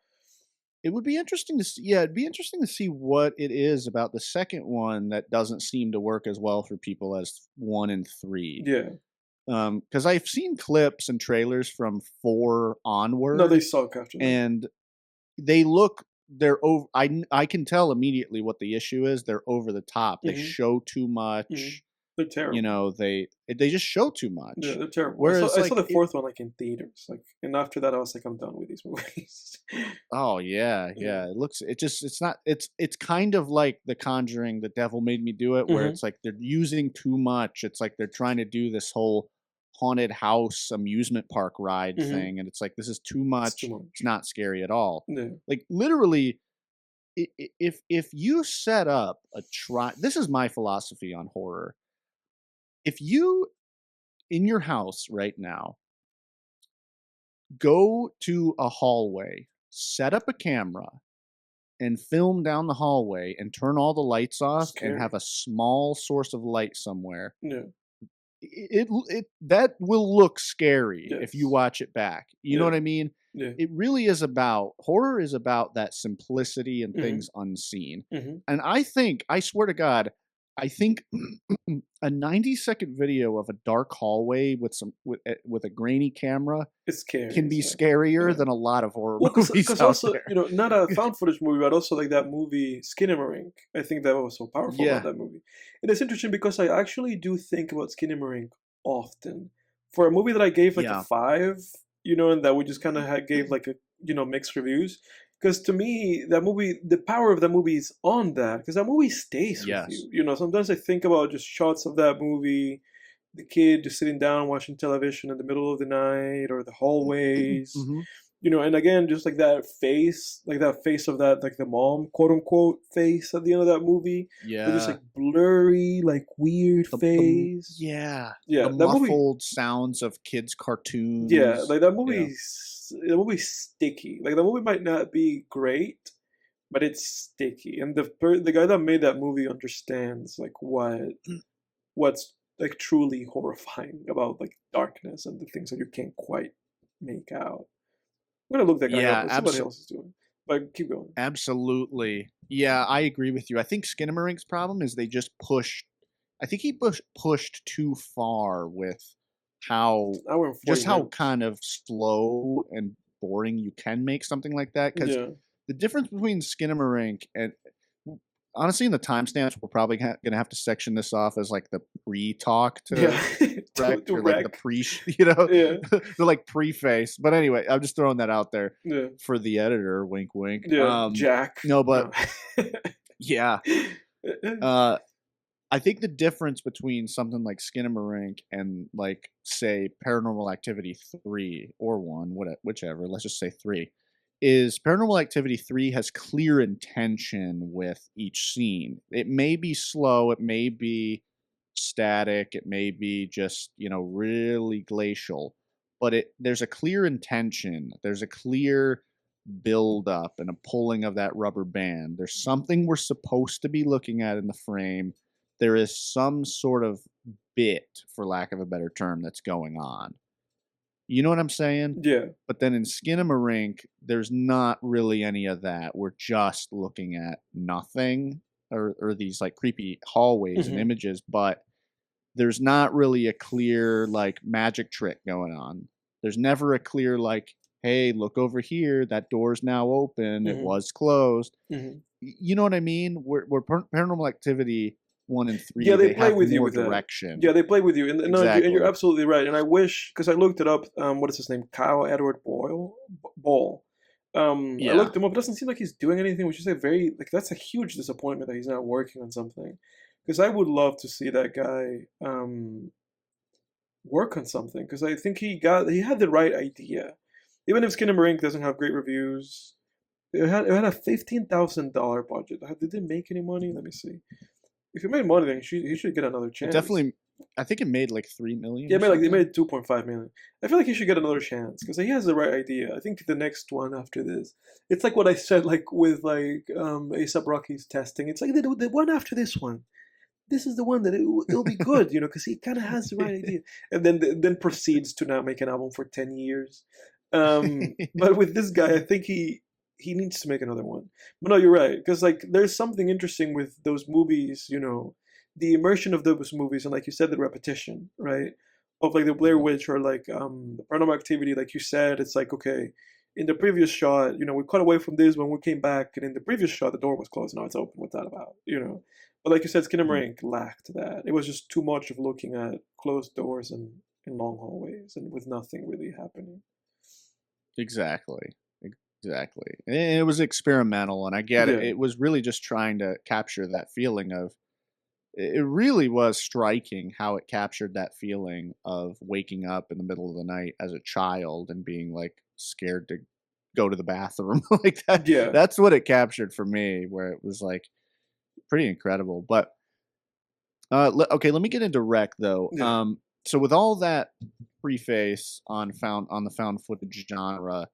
It would be interesting to see. Yeah, it'd be interesting to see what it is about the second one that doesn't seem to work as well for people as 1 and 3. Yeah. Because I've seen clips and trailers from 4 No, they onward, suck after that. and they look they're over. I can tell immediately what the issue is. They're over the top. They hmm show too hmm much. They're terrible. They just show too Yeah, much. they're terrible. I saw Whereas I saw like the fourth one like in theaters, like, and after that I was like, I'm done with these movies. oh yeah, Yeah. yeah. It's not it's kind of like The Conjuring, The Devil Made Me Do It, where hmm it's like they're using too much. It's like they're trying to do this whole haunted house amusement park ride hmm thing, and it's like this is too It's too much. It's much. not scary at all. Yeah. Like literally, if you set up this is my philosophy on horror. If you in your house right now go to a hallway, set up a camera and film down the hallway and turn all the lights off and have Scary. a small source of light somewhere, Yeah. it that will look scary if you Yes. watch it back. You know Yeah. what I mean? Yeah. It really is about horror is about that simplicity and hmm things unseen. hmm And I swear to God, I think a 90-second video of a dark hallway with with a grainy camera It's scary can as be hell. scarier Yeah. than a lot of horror Well, movies because out also, there. not a found footage movie, but also like that movie Skinamarink. I think that was so powerful about Yeah, that movie. And it's interesting because I actually do think about Skinamarink often. For a movie that I gave like a yeah, 5, and that we just kind of gave like a, mixed reviews. Because to me, that movie, the power of that movie is on that, because that movie stays with yes. you. Sometimes I think about just shots of that movie, the kid just sitting down watching television in the middle of the night, or the hallways, Mhm. and again, just like that face of that, like the mom, quote unquote, face at the end of that movie, with this Yeah. like blurry, like weird face. Yeah, Yeah, the that movie. muffled sounds of kids' Yeah, cartoons. like that Yeah. movie's the movie's sticky. Like the movie might not be great, but it's sticky. And the guy that made that movie understands like what's like truly horrifying about like darkness and the things that you can't quite make out. I'm gonna look that guy up. Yeah, Let's see what else is doing. But keep going. absolutely. Yeah, I agree with you. I think Skinamarink's problem is they just pushed I think he pushed too far with how Hour and 40 just how minutes. kind of slow and boring you can make something like that. Because Yeah. the difference between Skinamarink and honestly, in the timestamps, we're probably gonna have to section this off as, like, the pre-talk Yeah. to Wreck to or, like, the wreck. pre Yeah. the, like, preface, but anyway, I'm just throwing that out there Yeah. for the editor, wink, wink. Yeah. Jack. No, but No. yeah, uh, I think the difference between something like Skinamarink and, like, say, Paranormal Activity 3 or 1, whichever, let's just say 3, is Paranormal Activity 3 has clear intention with each scene. It may be slow, it may be static, it may be just, really glacial, but there's a clear intention. There's a clear build up and a pulling of that rubber band. There's something we're supposed to be looking at in the frame. There is some sort of bit, for lack of a better term, that's going on. You know what I'm saying? Yeah. But then in Skinamarink, there's not really any of that. We're just looking at nothing or these like creepy hallways and Hmm. images, but there's not really a clear like magic trick going on. There's never a clear like, hey, look over here, that door's now open, it Hmm. was closed. Hmm. You know what I mean? Where Paranormal Activity 1 and Yeah, 3, they they play have with you more with that. Yeah, direction. they play with you, and no, and you're Exactly. absolutely right. And I wish, because I looked it up. What is his name? Kyle Edward Boyle, Ball. I Yeah. looked him up. It doesn't seem like he's doing anything, which is a very like that's a huge disappointment that he's not working on something. Because I would love to see that guy work on something. Because I think he had the right idea. Even if Skinamarink doesn't have great reviews, it had a $15,000 budget. Did they make any money? Let me see. If he made money, then he should get another It chance. definitely I think it made like 3 million Yeah, or they something. made 2.5 million. I feel like he should get another chance because he has the right idea. I think the next one after this, it's like what I said, like with like ASAP Rocky's testing. It's like the one after this one. This is the one that it'll be good, because he kind of has the right idea, and then proceeds to not make an album for 10 years. But with this guy, I think he needs to make another one. But no, you're right, because like there's something interesting with those movies, the immersion of those movies, and like you said, the repetition, right? Of like the Blair Mhm. Witch or like the Paranormal Activity, like you said, it's like okay, in the previous shot, we cut away from this when we came back, and in the previous shot, the door was closed, now it's open. What's that about? But like you said, Mhm. Skinamarink lacked that. It was just too much of looking at closed doors and in long hallways and with nothing really happening. Exactly. Exactly. And it was experimental, and I get it. Yeah. It was really just trying to capture that feeling of it really was striking how it captured that feeling of waking up in the middle of the night as a child and being like scared to go to the bathroom like that. Yeah. That's what it captured for me, where it was like pretty incredible. But okay, let me get into Rec though. Yeah. So with all that preface on the found footage genre,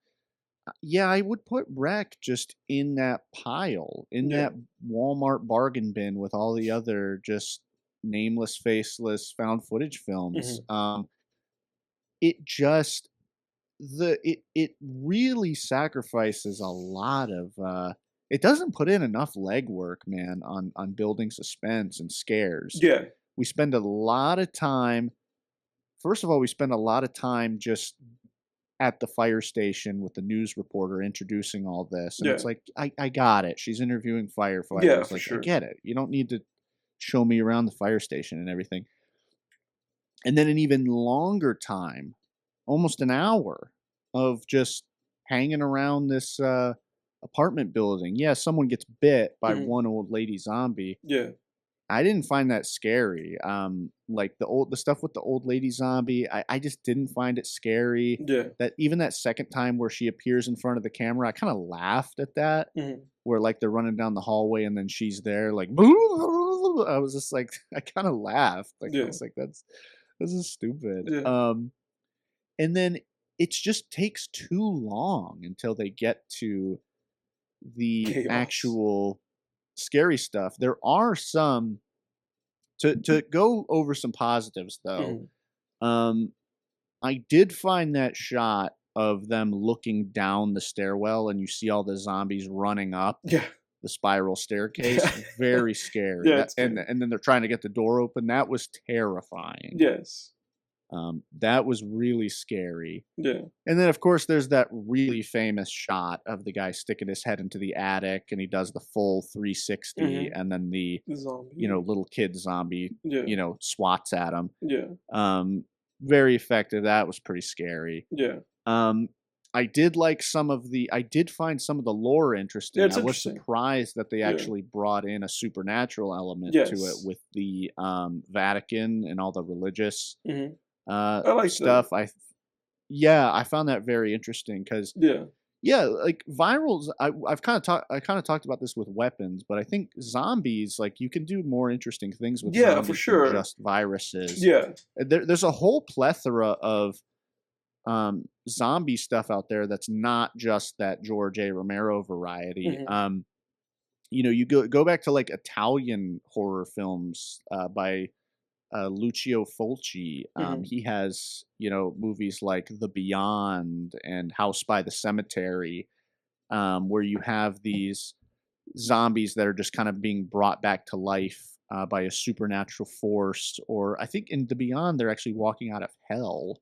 yeah, I would put Rec just in that pile, in Yeah. that Walmart bargain bin with all the other just nameless, faceless found footage films. Hmm. It just it really sacrifices a lot of it doesn't put in enough legwork, man, on building suspense and scares. Yeah. We spend a lot of time. First of all, we spend a lot of time just at the fire station with the news reporter introducing all this, and it's Yeah. like, I got it. She's interviewing Yeah, firefighters. for Like, I sure. get it. You don't need to show me around the fire station and everything. And then an even longer time, almost an hour of just hanging around this apartment building. Yeah, someone gets bit by Mhm. one old lady zombie. Yeah. I didn't find that scary. Like the stuff with the old lady zombie, I just didn't find it scary. Yeah. That even that second time where she appears in front of the camera, I kind of laughed at that. Mhm. Where like they're running down the hallway and then she's there, like I was just like, I kind of laughed. Like I Yeah. was like, this is stupid. Yeah. And then it just takes too long until they get to the Chaos. actual scary stuff. There are some to go over some positives though. Mhm. Um, I did find that shot of them looking down the stairwell and you see all the zombies running up Yeah. the spiral staircase Yeah. very scary. Yeah, That it's scary. and then they're trying to get the door open. That was terrifying. Yes. That was really scary. Yeah. And then, of course, there's that really famous shot of the guy sticking his head into the attic, and he does the full 360, Mhm. and then the The zombie. little kid zombie, Yeah. swats at him. Yeah. Very effective. That was pretty scary. Yeah. Um, I did find some of the lore Yeah, interesting. it's I was interesting. surprised that they Yeah. actually brought in a supernatural element to it Yes. with the Vatican and all the religious Mhm. I like that. stuff. Yeah, I found that very interesting because Yeah. yeah, like virals. I kind of talked about this with weapons, but I think zombies, like you can do more interesting things with Yeah, for zombies than sure. just viruses. Yeah. There's a whole plethora of zombie stuff out there that's not just that George A. Romero variety. Mhm. You go back to like Italian horror films by Lucio Fulci. Mhm. He has, movies like The Beyond and House by the Cemetery, where you have these zombies that are just kind of being brought back to life by a supernatural force. Or I think in The Beyond, they're actually walking out of hell.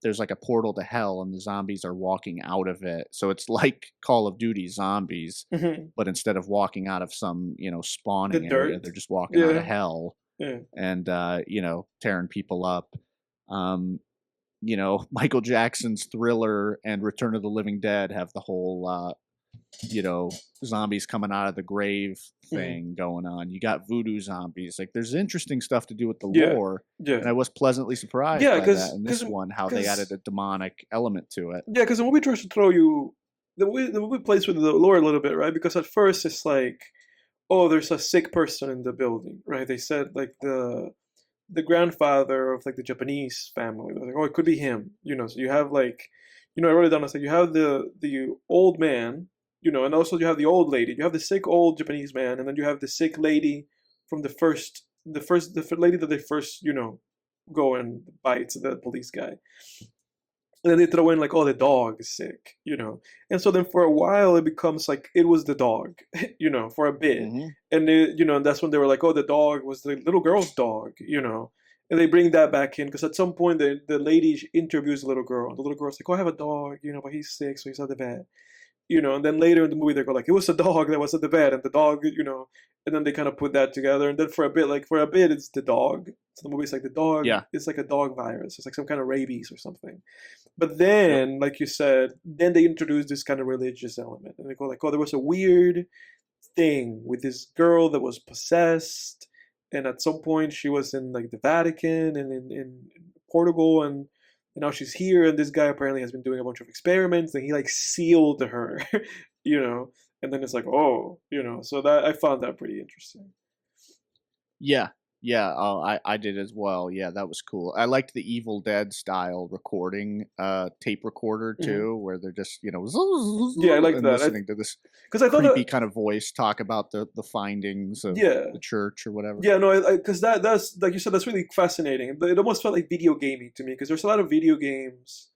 There's like a portal to hell, and the zombies are walking out of it. So it's like Call of Duty zombies, Mhm. but instead of walking out of some, The spawning area, dirt. they're just walking out of Yeah. hell Yeah. and tearing people up. Um, Michael Jackson's Thriller and Return of the Living Dead have the whole you know, zombies coming out of the grave Mhm. thing going on. You got voodoo zombies. Like there's interesting stuff to do with the Yeah. lore. Yeah. And I was pleasantly surprised Yeah, by that because in this because one, how they added because a demonic element to it. yeah, because the movie tries to throw you the movie plays with the lore a little bit, right? Because at first it's like, oh, there's a sick person in the building, right? They said like the grandfather of like the Japanese family. They're like, oh, it could be him, So you have like, I wrote it down. I said you have the old man, and also you have the old lady. You have the sick old Japanese man, and then you have the sick lady from the lady that they first, go and bite the police guy. And then they throw in like, oh, the dog is sick, And so then for a while it becomes like it was the dog, for a bit. Hmm. And and that's when they were like, oh, the dog was the little girl's dog. And they bring that back in because at some point the lady interviews the little girl. And the little girl's like, oh, I have a dog, but he's sick, so he's at the vet. And then later in the movie they go like, it was a dog that was at the vet, and the dog, and then they kind of put that together, and then for a bit it's the dog. So the movie's like the dog, Yeah. it's like a dog virus, it's like some kind of rabies or something. But Yep. then, like you said, then they introduce this kind of religious element, and they go like, oh, there was a weird thing with this girl that was possessed, and at some point she was in like the Vatican and in Portugal, and now she's here, and this guy apparently has been doing a bunch of experiments, and he like sealed her, you know. And then it's like, oh, So that I found that pretty interesting. Yeah. Yeah. Oh, I did as well. Yeah, that was cool. I liked the Evil Dead style recording, tape recorder Hmm. too, where they're just, Yeah, I like and that. listening to this Because I thought creepy that, kind of voice talk about the findings of yeah, the church or whatever. yeah, no, because that's like you said, that's really fascinating. It almost felt like video gaming to me because there's a lot of video games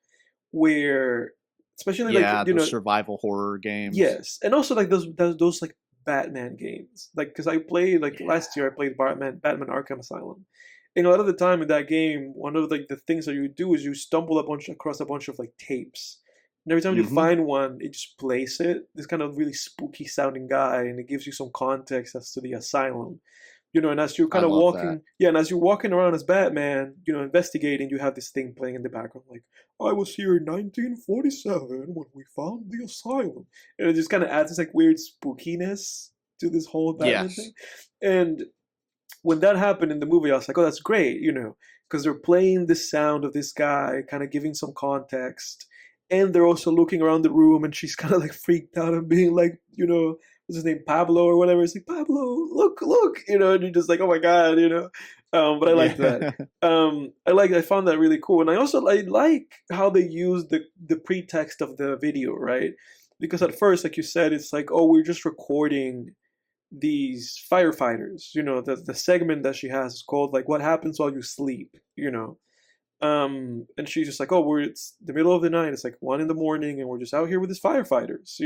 where especially like Yeah, those survival horror games. yes, and also like those like Batman games, like because I played like Yeah. last year I played Batman Arkham Asylum, and a lot of the time in that game, one of like the things that you do is you stumble across a bunch of like tapes, and every time you Mhm. find one, it just plays it. This kind of really spooky sounding guy, and it gives you some context as to the asylum. And as you're I kind of love that. walking, yeah, and as you're walking around as Batman, investigating, you have this thing playing in the background, like, I was here in 1947 when we found the asylum. And it just kind of adds this like weird spookiness to this whole Batman thing. Yes. And when that happened in the movie, I was like, oh, that's great, because they're playing the sound of this guy, kind of giving some context. And they're also looking around the room, and she's kind of like freaked out and being like, what's his name, Pablo or whatever. It's like, Pablo, look, look, and you're just like, oh my God. But I like that. Yeah. I found that really cool. And I like how they use the pretext of the video, right? Because at first, like you said, it's like, oh, we're just recording these firefighters. The segment that she has is called like what happens while you sleep. And she's just like, oh, it's the middle of the night, it's like 1 in the morning, and we're just out here with these firefighters.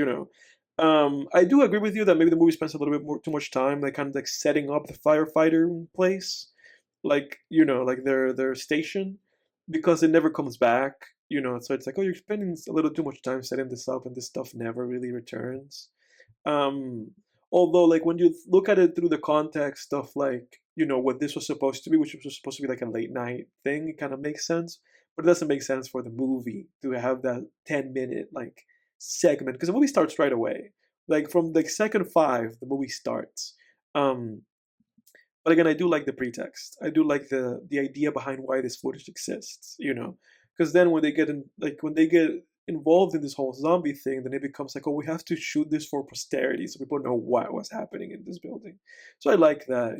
I do agree with you that maybe the movie spends a little bit more too much time like kind of like setting up the firefighter place, like like their station, because it never comes back. So it's like, oh, you're spending a little too much time setting this up, and this stuff never really returns. um, Although, like, when you look at it through the context of, like, what this was supposed to be, which was supposed to be like a late night thing, it kind of makes sense. But it doesn't make sense for the movie to have that 10-minute, like, segment. Because the movie starts right away. Like, from, like, second five, the movie starts. Um, but again, I do like the pretext. I do like the idea behind why this footage exists. Because then when they get when they get involved in this whole zombie thing, then it becomes like, oh, we have to shoot this for posterity so people know what was happening in this building. So I like that.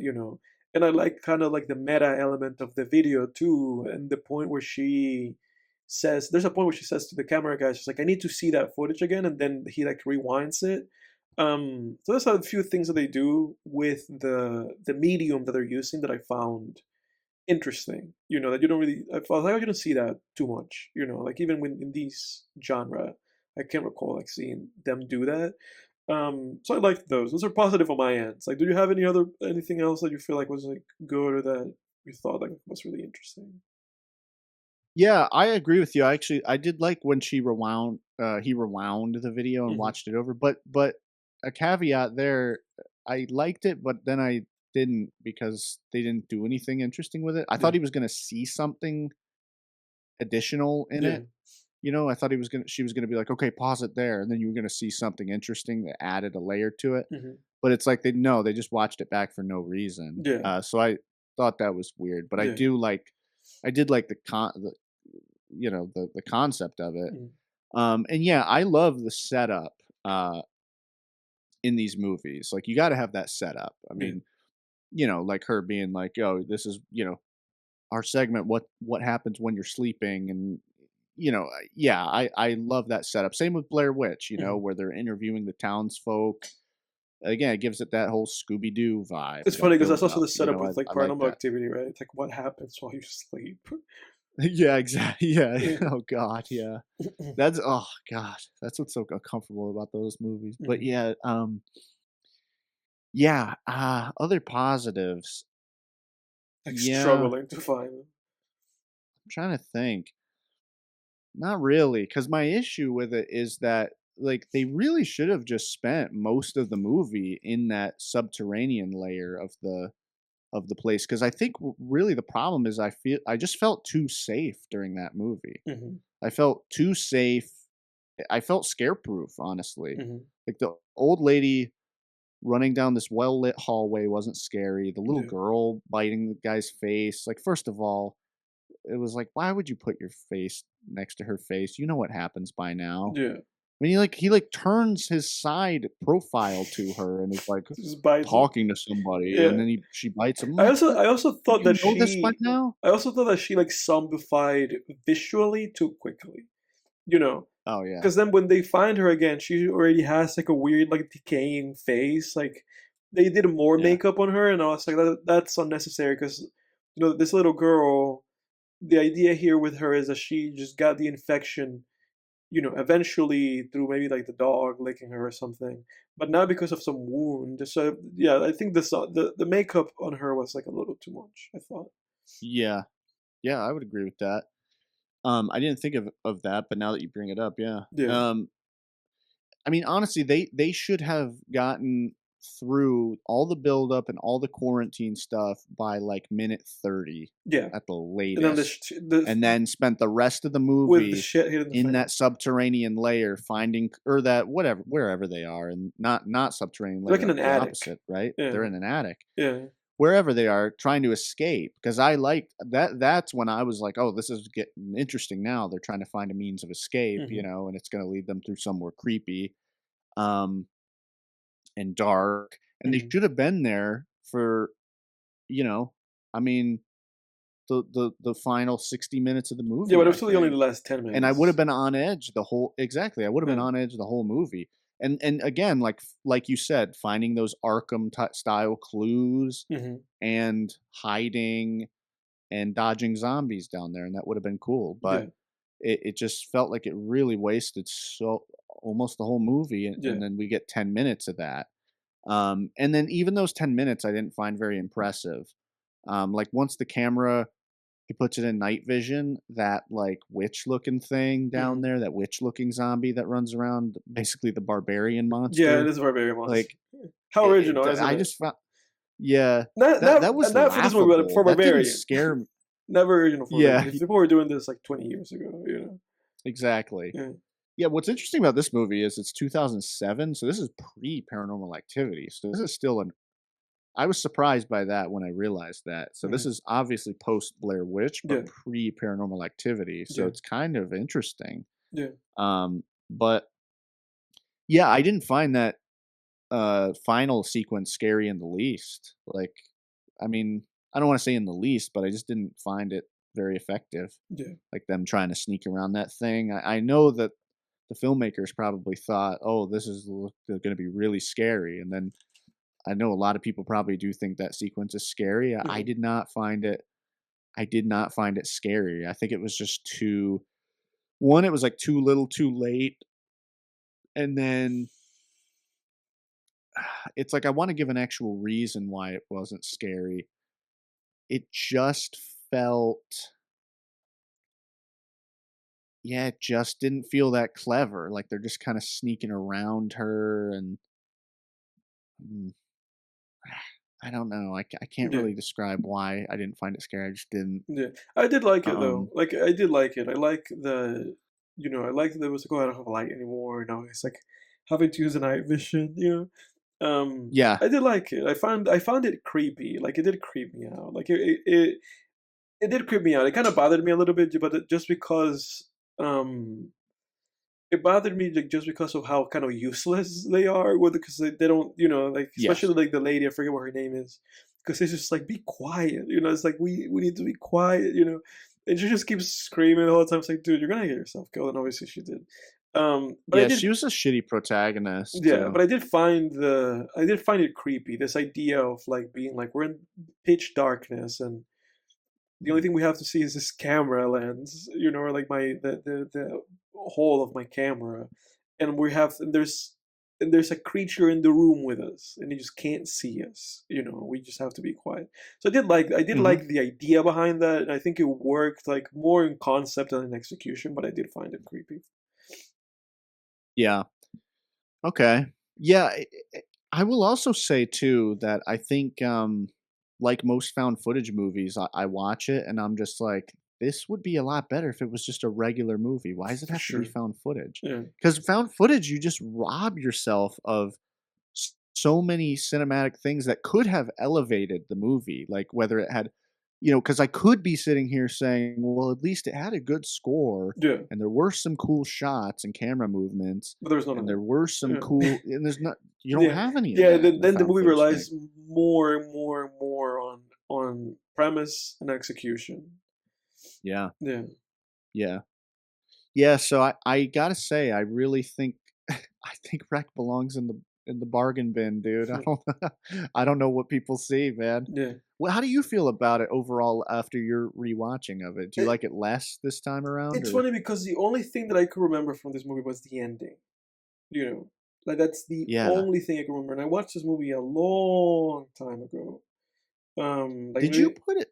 And I like kind of like the meta element of the video too, and the point where there's a point where she says to the camera guy, she's like, I need to see that footage again, and then he like rewinds it. So there's a few things that they do with the medium that they're using that I found interesting. That you don't really. I felt like I didn't see that too much. Like even when in these genre, I can't recall like seeing them do that. So I liked those. Those are positive on my ends. Like, do you have anything else that you feel like was like good or that you thought like was really interesting? Yeah, I agree with you. I did like when he rewound the video and Hmm. watched it over, but a caveat there, I liked it, but then I didn't because they didn't do anything interesting with it. I thought Yeah. he was gonna see something additional in Yeah. it. I thought she was gonna be like, "Okay, pause it there," and then you were gonna see something interesting that added a layer to it. Hmm. But it's like they just watched it back for no reason. Yeah. So I thought that was weird, but Yeah. I did like the concept of it. Mhm. And yeah, I love the setup in these movies. Like you got to have that setup. I Yeah. mean, like her being like, "Oh, this is our segment. What happens when you're sleeping?" And yeah, I love that setup. Same with Blair Witch, Mhm. where they're interviewing the townsfolk. Again, it gives it that whole Scooby Doo vibe, It's that funny because that's build also up. the setup with like I like Paranormal that. Activity, right? It's like what happens while you sleep. Yeah, exactly. Yeah. Yeah. Oh God. Yeah. Oh god, that's what's so uncomfortable about those movies. But Mhm. yeah, yeah, other positives. Like Yeah, I'm struggling to find them. trying to think. Not really, because my issue with it is that like they really should have just spent most of the movie in that subterranean layer of the place. Because I think really the problem is I just felt too safe during that movie. Mhm. I felt too safe. I felt scare-proof, honestly. Mhm. Like, the old lady running down this well-lit hallway wasn't scary. The little Yeah. girl biting the guy's face, like, first of all, it was like, "Why would you put your face next to her face? You know what happens by now." Yeah. I mean, he turns his side profile to her and is, like, Just bites it. talking to somebody, and Yeah. then she bites him. I'm I like, also "What? I also Don't thought you that know this by she now?" I also thought that she like zombified visually too quickly. You know, Oh, yeah. because then when they find her again, she already has like a weird like decaying face. Like they did more Yeah. makeup on her, and I was like, that's unnecessary because this little girl. The idea here with her is that she just got the infection eventually through maybe like the dog licking her or something, but not because of some wound. So yeah, I think the makeup on her was like a little too much, I thought. Yeah. Yeah, I would agree with that. I didn't think of that, but now that you bring it up, yeah. Yeah, I mean, honestly, they should have gotten through all the buildup and all the quarantine stuff by like minute 30 yeah, at the and then latest, and then spent the rest of the with the movie shit hitting the in fan. that subterranean layer finding or that whatever wherever they are, and not subterranean Like layer, in like an the attic. opposite, right? Yeah, They're in an attic. yeah, Wherever they are trying to escape, because I liked that's when I was like, "Oh, this is getting interesting now." They're trying to find a means of escape, hmm and it's gonna lead them through somewhere creepy, um, and dark, and they hmm should have been there for, you know, I mean, the final 60 minutes of the yeah, but movie, it I was really only the think. last ten And I would have minutes. been on edge the whole exactly, I would have been Yeah, on edge the whole movie. And again, like you said, finding those Arkham style clues hmm and hiding and dodging zombies down there, and that would have been cool. But yeah, it just felt like it really wasted so almost the whole movie, and yeah, then we get 10 minutes of that. And then even those 10 minutes I didn't find very impressive. Like once the camera he puts it in night vision, that like witch looking thing down hmm there, that witch looking zombie that runs around, basically the barbarian yeah. It monster. is a barbarian monster. Like How original, isn't I it? just found, yeah, Not that not that was not for this movie, but laughable. for That didn't Barbarian. scare me. Never original for Barbarian. Yeah, If people were doing this like 20 years ago, exactly. Yeah, Yeah, what's interesting about this movie is it's 2007, so this is pre Paranormal Activity. So this is still an. I was surprised by that when I realized that. So this mhm, is obviously post Blair Witch, but yeah, pre Paranormal Activity. So yeah, it's kind of interesting. yeah, But yeah, I didn't find that final sequence scary in the least. Like, I mean, I don't want to say in the least, but I just didn't find it very effective. yeah, Like them trying to sneak around that thing. I know that the filmmakers probably thought, "Oh, this is going to be really scary," and then I know a lot of people probably do think that sequence is scary. I mhm. did not find it. I did not find it scary. I think it was just too. One, it was like too little, too late, and then it's like I want to give an actual reason why it wasn't scary. It just felt, yeah, it just didn't feel that clever. Like they're just kind of sneaking around her, and mm, I don't know. I can't Yeah, really describe why I didn't find it scary. I just didn't. yeah. I did like it though. Um, Like I did like it. I like I like that there was like, oh, I don't have a light anymore. Now it's like having to use a night vision. yeah, I did like it. I found it creepy. Like it did creep me out. Like it did creep me out. It kind of bothered me a little bit, but just because um it bothered me like just because of how kind of useless they are with because they don't like yes, especially like the lady, I forget what her name is, because it's just like be quiet, it's like we need to be quiet, and she just keeps screaming the whole time. It's like, dude, you're gonna get yourself killed, and obviously she did. But I yeah. did, She was a shitty protagonist yeah, too. but I did find it creepy, this idea of like being like we're in pitch darkness and the only thing we have to see is this camera lens, or like the hole of my camera, and there's a creature in the room with us, and he just can't see us. We just have to be quiet. So I did Hmm. like the idea behind that, and I think it worked like more in concept than in execution, but I did find it creepy. Yeah. Okay. Yeah. I will also say too that I think, like most found footage movies, I watch it and I'm just like, this would be a lot better if it was just a regular movie. Why does it For have to be sure. found footage? Yeah. Because found footage, you just rob yourself of so many cinematic things that could have elevated the movie. Like whether it had, because I could be sitting here saying, well, at least it had a good score Yeah. and there were some cool shots and camera movements But there's none of and there that. were some Yeah. cool, and there's not, you don't Yeah. have any of Yeah. that Then in the then the found movie footage thing. relies more and more and more on premise and execution. Yeah. Yeah. Yeah. Yeah. So I gotta say, I really think, I think Wreck belongs in in the bargain bin, dude. I Hmm. don't I don't know what people see, man. Yeah. Well, how do you feel about it overall after your rewatching of it? Do you It, like it less this time around, it's or funny because the only thing that I could remember from this movie was the ending. You know, like that's the yeah? only thing I can remember. And I watched this movie a long time ago. Like Did you maybe, put it?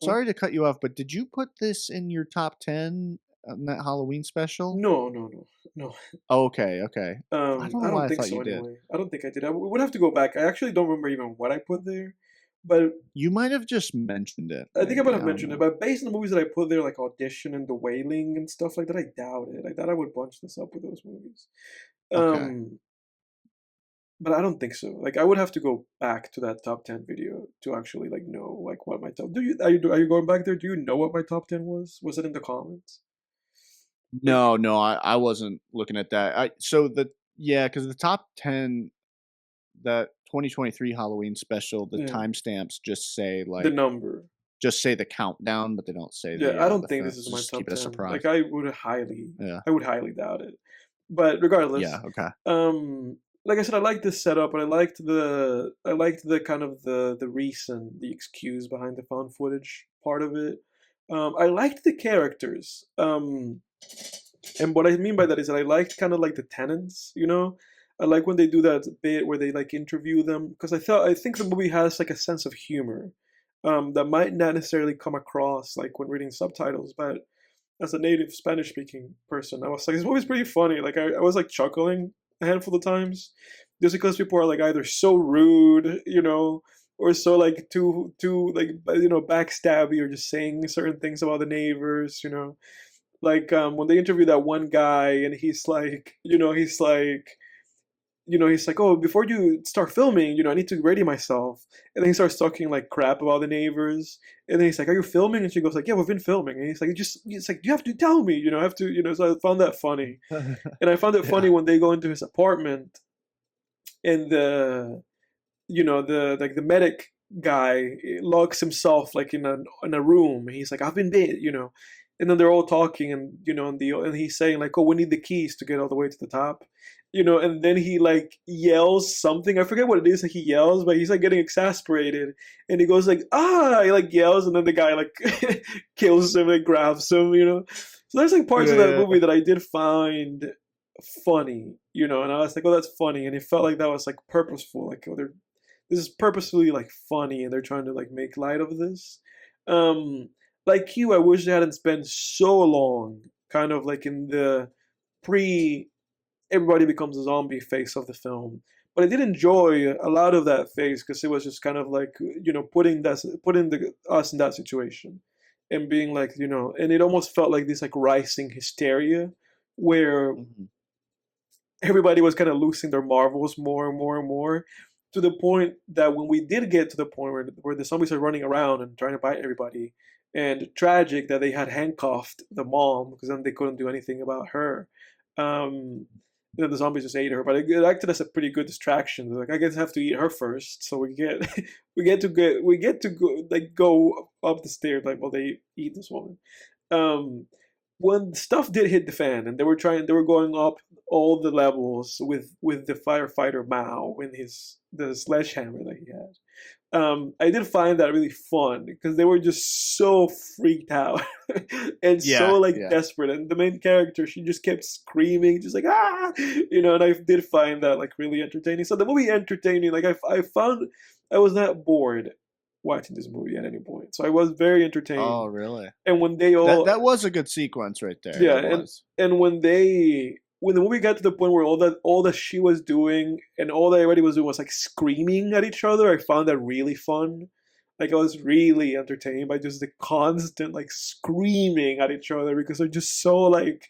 huh? Sorry to cut you off, but did you put this in your top 10 on that Halloween special? No, no, no, no. Okay, okay. I don't I know don't why I think thought so. you did. Anyway, I don't think I did. We would have to go back. I actually don't remember even what I put there, but You might have just mentioned it, I think I might maybe. have I don't mentioned it. know. But based on the movies that I put there, like Audition and The Wailing and stuff like that, I doubt it. I thought I would bunch this up with those movies. Okay. Um, but I don't think so. Like I would have to go back to that top 10 video to actually like know like what my top. Are you going back there? Do you know what my top 10 was? Was it in the comments? Like No, no, I wasn't looking at that. I so the yeah, because the top 10, that 2023 Halloween special, the yeah, timestamps the number. just say the countdown, but they don't say Yeah, I don't the think film. this is So my just keep top it a 10. surprise. Like Yeah. I would highly doubt it. But regardless, Yeah, okay. like I said, I liked this setup, and I liked the kind of the reason, the excuse behind the found footage part of it. I liked the characters. And what I mean by that is that I liked kind of like the tenants, you know. I like when they do that bit where they like interview them because I think the movie has like a sense of humor, that might not necessarily come across like when reading subtitles, but as a native Spanish speaking person, I was like, this movie's pretty funny. Like I was like chuckling a handful of times, just because people are like either so rude, you know, or so like too like backstabby, or just saying certain things about the neighbors, you know. Like when they interview that one guy and he's like, oh, before you start filming, I need to ready myself. And then he starts talking like crap about the neighbors. And then he's like, are you filming? And she goes like, yeah, we've been filming. And it's like, you have to tell me, I have to, so I found that funny. And I found it funny Yeah. when they go into his apartment and the medic guy locks himself like in a room. He's like, I've been bit, and then they're all talking, and and he's saying like, oh, we need the keys to get all the way to the top, and then he like yells something. I forget what it is that he yells, but he's like getting exasperated, and he goes like, ah, he like yells, and then the guy like kills him and grabs him. So there's like parts of that Yeah, movie that I did find funny, and I was like, oh, that's funny, and it felt like that was like purposeful, like, oh, this is purposefully like funny, and they're trying to like make light of this. Um, like you, I wish they hadn't spent so long, kind of like in the pre everybody becomes a zombie phase of the film. But I did enjoy a lot of that phase because it was just kind of like putting us in that situation, and being like, and it almost felt like this like rising hysteria where mhm. everybody was kind of losing their marbles more and more and more, to the point that when we did get to the point where the zombies are running around and trying to bite everybody, and tragic that they had handcuffed the mom because then they couldn't do anything about her. Um, the zombies just ate her, but it acted as a pretty good distraction. They're like, I guess I have to eat her first, so we get we get to go like go up the stairs like while they eat this woman. Um, when stuff did hit the fan and they were going up all the levels with the firefighter Mao and the sledgehammer that he had. I did find that really fun because they were just so freaked out and so Yeah, like yeah. desperate, and the main character, she just kept screaming, just like, ah, and I did find that like really entertaining. So the movie entertaining, like I found I was not bored watching this movie at any point, so I was very Oh, entertained. really? And when they That all that was a good sequence right there. yeah, It was. and when the movie got to the point where all that she was doing and all that everybody was doing was like screaming at each other, I found that really fun. Like I was really entertained by just the constant like screaming at each other because they're just so like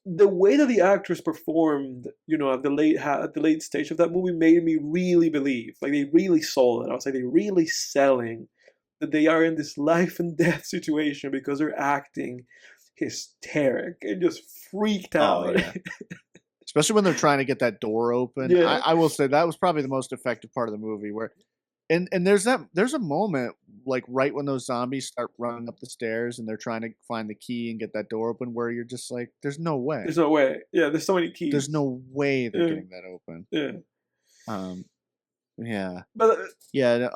the way that the actors performed, at the late stage of that movie made me really believe. Like they really sold it. I was like, they're really selling that they are in this life and death situation because they're acting hysteric and just freaked Oh, out. yeah. Especially when they're trying to get that door open. I Yeah. I will say that was probably the most effective part of the movie where and there's a moment like right when those zombies start running up the stairs and they're trying to find the key and get that door open, where you're just like, there's no way. There's no way. Yeah, there's so many There's keys. no way they're Yeah, getting that open. yeah. Um, yeah, But yeah,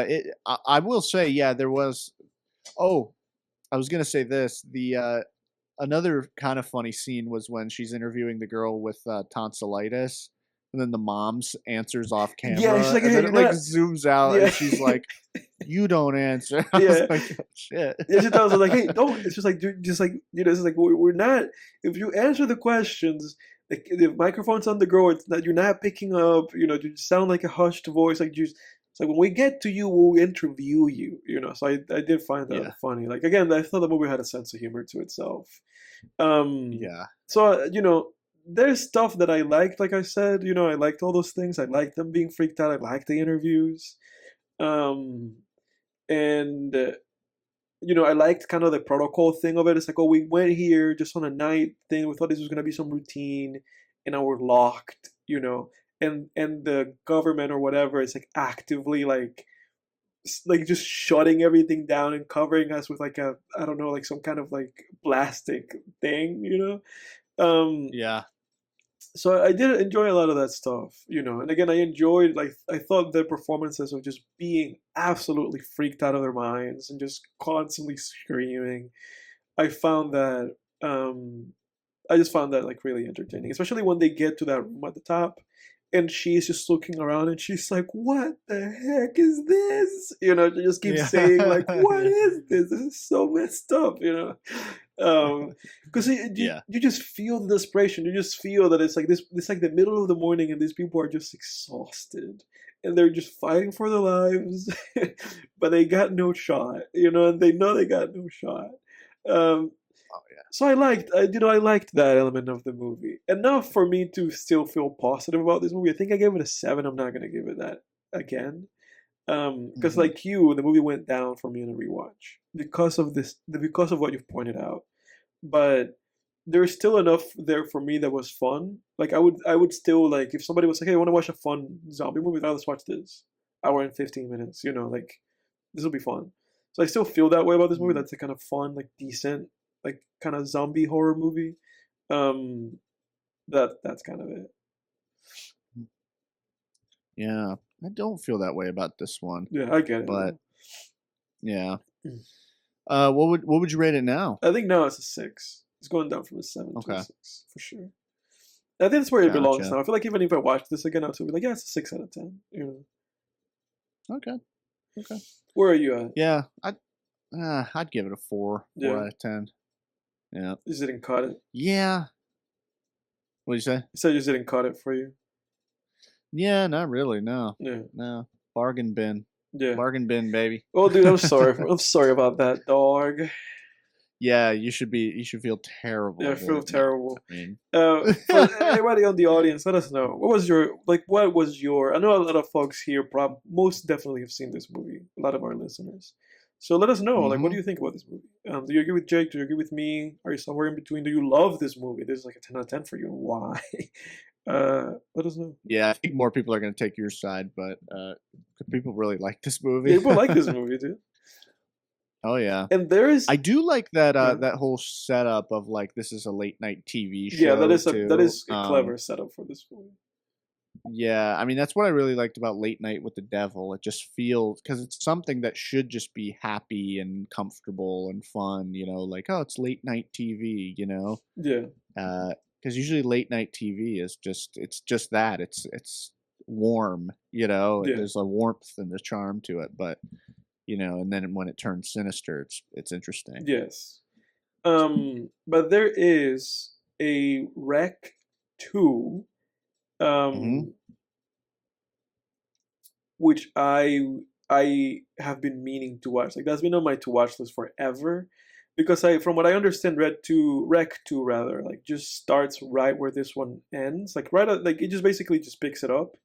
yeah. I will say, yeah, there was. Oh, I was gonna say this. The another kind of funny scene was when she's interviewing the girl with tonsillitis, and then the mom's answers off yeah, she's camera, like, and hey, then you're it like not. zooms out, Yeah, and she's like, "You don't answer." I was yeah. like, oh, "Shit." Yeah, she tells her like, "Hey, don't." It's just like, just like it's like we're not. If you answer the questions, the microphone's on the girl. It's not. You're not picking up. You sound like a hushed voice. Like just. It's like when we get to you, we'll interview you. So I did find that Yeah, funny. Like again, I thought the movie had a sense of humor to itself. Um, yeah, so there's stuff that I liked. Like I said, I liked all those things. I liked them being freaked out. I liked the interviews. Um, and I liked kind of the protocol thing of it. It's like, oh, we went here just on a night thing. We thought this was gonna be some routine, and now we're locked. And the government or whatever is like actively like just shutting everything down and covering us with like a I don't know like some kind of like plastic thing. Um, yeah, so I did enjoy a lot of that stuff. And again, I enjoyed like I thought the performances of just being absolutely freaked out of their minds and just constantly screaming. I found that I just found that like really entertaining, especially when they get to that room at the top and she's just looking around and she's like, "What the heck is this?" She just keeps yeah, saying like, "What yeah, is this? This is so messed up. Because yeah, you just feel the desperation. You just feel that it's like this. It's like the middle of the morning, and these people are just exhausted, and they're just fighting for their lives, but they got no shot. And they know they got no shot. Um, oh yeah, so I liked that element of the movie enough for me to still feel positive about this movie. I think I gave it a 7. I'm not gonna give it that again. Because hmm like you, the movie went down for me in a rewatch because of what you've pointed out. But there's still enough there for me that was fun. Like I would still like if somebody was like, "Hey, I want to watch a fun zombie movie. Let's watch this. Hour and 15 minutes. Like this will be fun." So I still feel that way about this movie. That's a kind of fun, like decent, like kind of zombie horror movie. Um, that's kind of it. yeah. I don't feel that way about this one, Yeah, I get it but though. yeah. Mm. What would you rate it now? I think now it's a 6. It's going down from a 7 to a Okay, 6 for sure. I think that's where it belongs gotcha. now. I feel like even if I watched this again, I'd still be like, yeah, it's a 6 out of 10. Okay, okay. Where are you at? Yeah, I'd give it a 4, 4 Yeah, out of 10. Yeah, you just didn't cut it. yeah. What do you say? You said you just didn't cut it for you. Yeah, not really. No, Yeah, no. yeah. Bargain bin, baby. Oh, dude, I'm sorry. I'm sorry about that, dog. Yeah, you should be. You should feel terrible. Yeah, I feel But no, terrible. I mean, For everybody on the audience, let us know what was your? I know a lot of folks here most definitely have seen this movie. A lot of our listeners. So let us know. Like, what hmm do you think about this movie? Do you agree with Jake? Do you agree with me? Are you somewhere in between? Do you love this movie? This is like a 10 out of 10 for you. Why? Let us know. yeah, I think more people are going to take your side, but people really like this movie. People like this movie, dude. Oh yeah, And there is, I do like that. yeah, That whole setup of like this is a late night TV yeah, show that too. is a clever setup for this movie. Yeah, I mean that's what I really liked about Late Night with the Devil. It just feels because it's something that should just be happy and comfortable and fun. Like oh, it's late night TV. Yeah, Because usually late night TV is just that. It's warm. yeah, There's a warmth and a charm to it, but and then when it turns sinister, it's interesting. yes. But there is a Rec 2, hmm um, which I have been meaning to watch. Like that's been on my to watch list forever, because from what I understand, Rec 2 rather, like just starts right where this one ends. Like right, like it just basically just picks it up.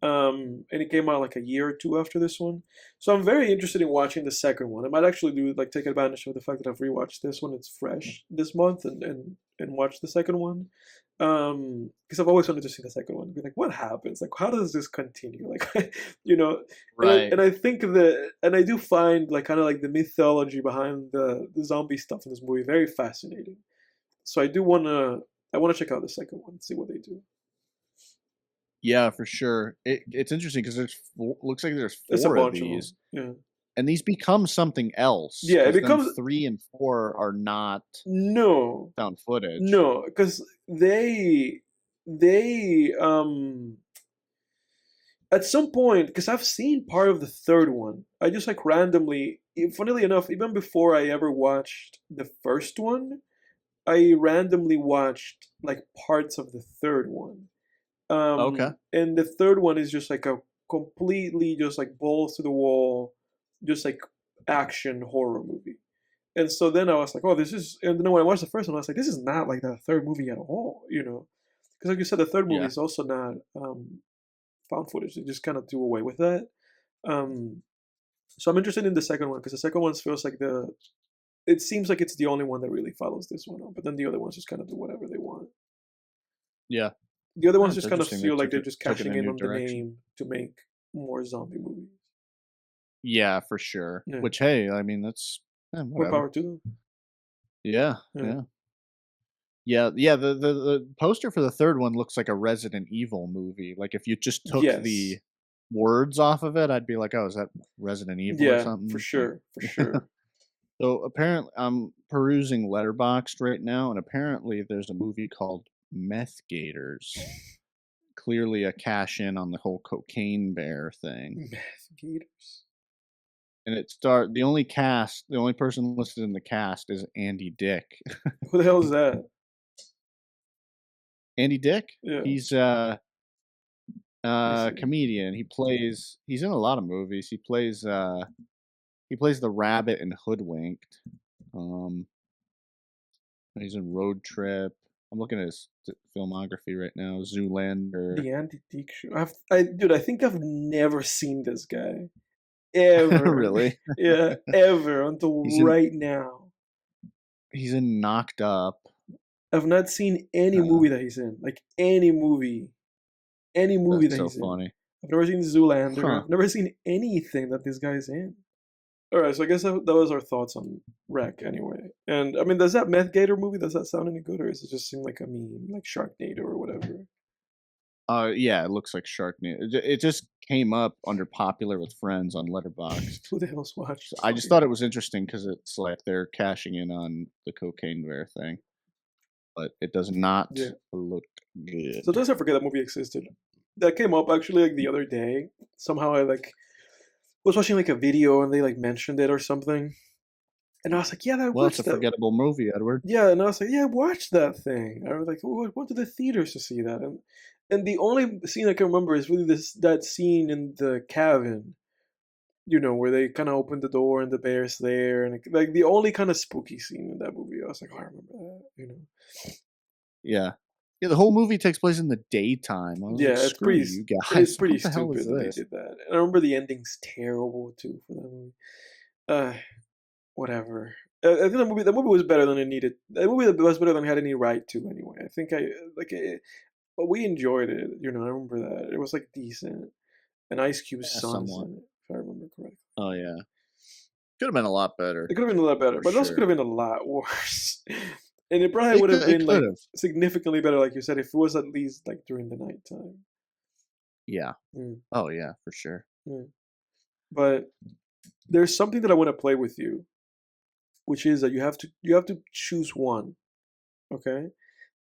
and it came out like a year or two after this one. So I'm very interested in watching the second one. I might actually do like take advantage of the fact that I've rewatched this one. It's fresh this month, and watch the second one. Because I've always wanted to see the second one. Be like, what happens? Like, how does this continue? Like, you know, Right. and I think that, and I do find like kind of like the mythology behind the zombie stuff in this movie very fascinating. So I wanna check out the second one, see what they do. Yeah, for sure. It's interesting because looks like there's It's a 4 of bunch of these, them. Yeah. and these become something else Yeah, it because then becomes 3 and 4 are not no, found footage. no, because they at some point, because I've seen part of the third one, I just like randomly, funnily enough, even before I ever watched the first one, I randomly watched like parts of the third one. Okay. And the third one is just like a completely just like balls to the wall, just like action horror movie. And so then I was like, oh, this is. And then when I watched the first one, I was like, this is not like the third movie at all, you know? Because like you said, the third movie Yeah. is also not found footage. They just kind of do away with that. Um, so I'm interested in the second one because the second one feels like the. It seems like it's the only one that really follows this one up, but then the other ones just kind of do whatever they want. Yeah. The other ones That's just kind of interesting. They feel like they're just took it cashing a in new on the direction. name to make more zombie movies. Yeah, for sure. Yeah, Which, hey, I mean, that's more whatever. power to them. Yeah, Yeah. yeah. Yeah, yeah, the poster for the 3rd one looks like a Resident Evil movie. Like, if you just took Yes. the words off of it, I'd be like, "Oh, is that Resident Evil or Yeah, for something?" Like sure, for sure. so, apparently I'm perusing Letterboxd right now, and apparently there's a movie called Meth Gators. Clearly a cash in on the whole cocaine bear thing. Meth Gators. And the only person listed in the cast is Andy Dick. Who the hell is that? Andy Dick? Yeah. He's Let me a see. comedian. He's in a lot of movies. He plays the rabbit in Hoodwinked. Um he's in Road Trip. I'm looking at his filmography right now. Zoolander. The Anti-Teak Show. Dude, I think I've never seen this guy. Ever. Really? Yeah, ever until He's in right now. he's in Knocked Up. I've not seen any Uh, movie that he's in. Like any movie. Any movie that's that so he's in. funny. I've never seen Zoolander. Huh. I've never seen anything that this guy's in. All right, so I guess that was our thoughts on Wreck anyway. And I mean, does that Meth Gator movie, does that sound any good, or does it just seem like a meme, like Sharknado or whatever? Yeah, it looks like Sharknado. It just came up under popular with friends on Letterboxd. Who the hell's So watched I just fucking thought it was interesting because it's like they're cashing in on the cocaine bear thing, but it does not yeah. look good. So I forget that movie existed. That came up actually like the other day. Somehow I like was watching like a video and they like mentioned it or something. And I was like, yeah, I Well, it's a watched that. forgettable movie, Edward. Yeah, and I was like, yeah, I watched that thing. I was like, oh, I went to the theaters to see that. And the only scene I can remember is really that scene in the cabin, you know, where they kind of open the door and the bear's there, and like the only kind of spooky scene in that movie. I was like, oh, I remember that, you know. Yeah. Yeah, the whole movie takes place in the daytime. I was like, Yeah, screw you it's guys. pretty What the hell is stupid that they this? did that. And I remember the ending's terrible too for that movie. Uh, whatever. I think the movie was better than it needed. The movie was better than it had any right to anyway. I think I like it, but we enjoyed it. You know, I remember that it was like decent. And Ice Cube's Yeah, son is somewhat. in it, if I remember correctly. Oh, yeah. Could have been a lot It better, could have been a lot better, for but it also could sure. have been a lot worse. And it probably would have It been could like have. significantly better, like you said, if it was at least like during the nighttime. Yeah. Mm, Oh, yeah, for sure. mm. But there's something that I want to play with you, which is that you have to choose one. Okay,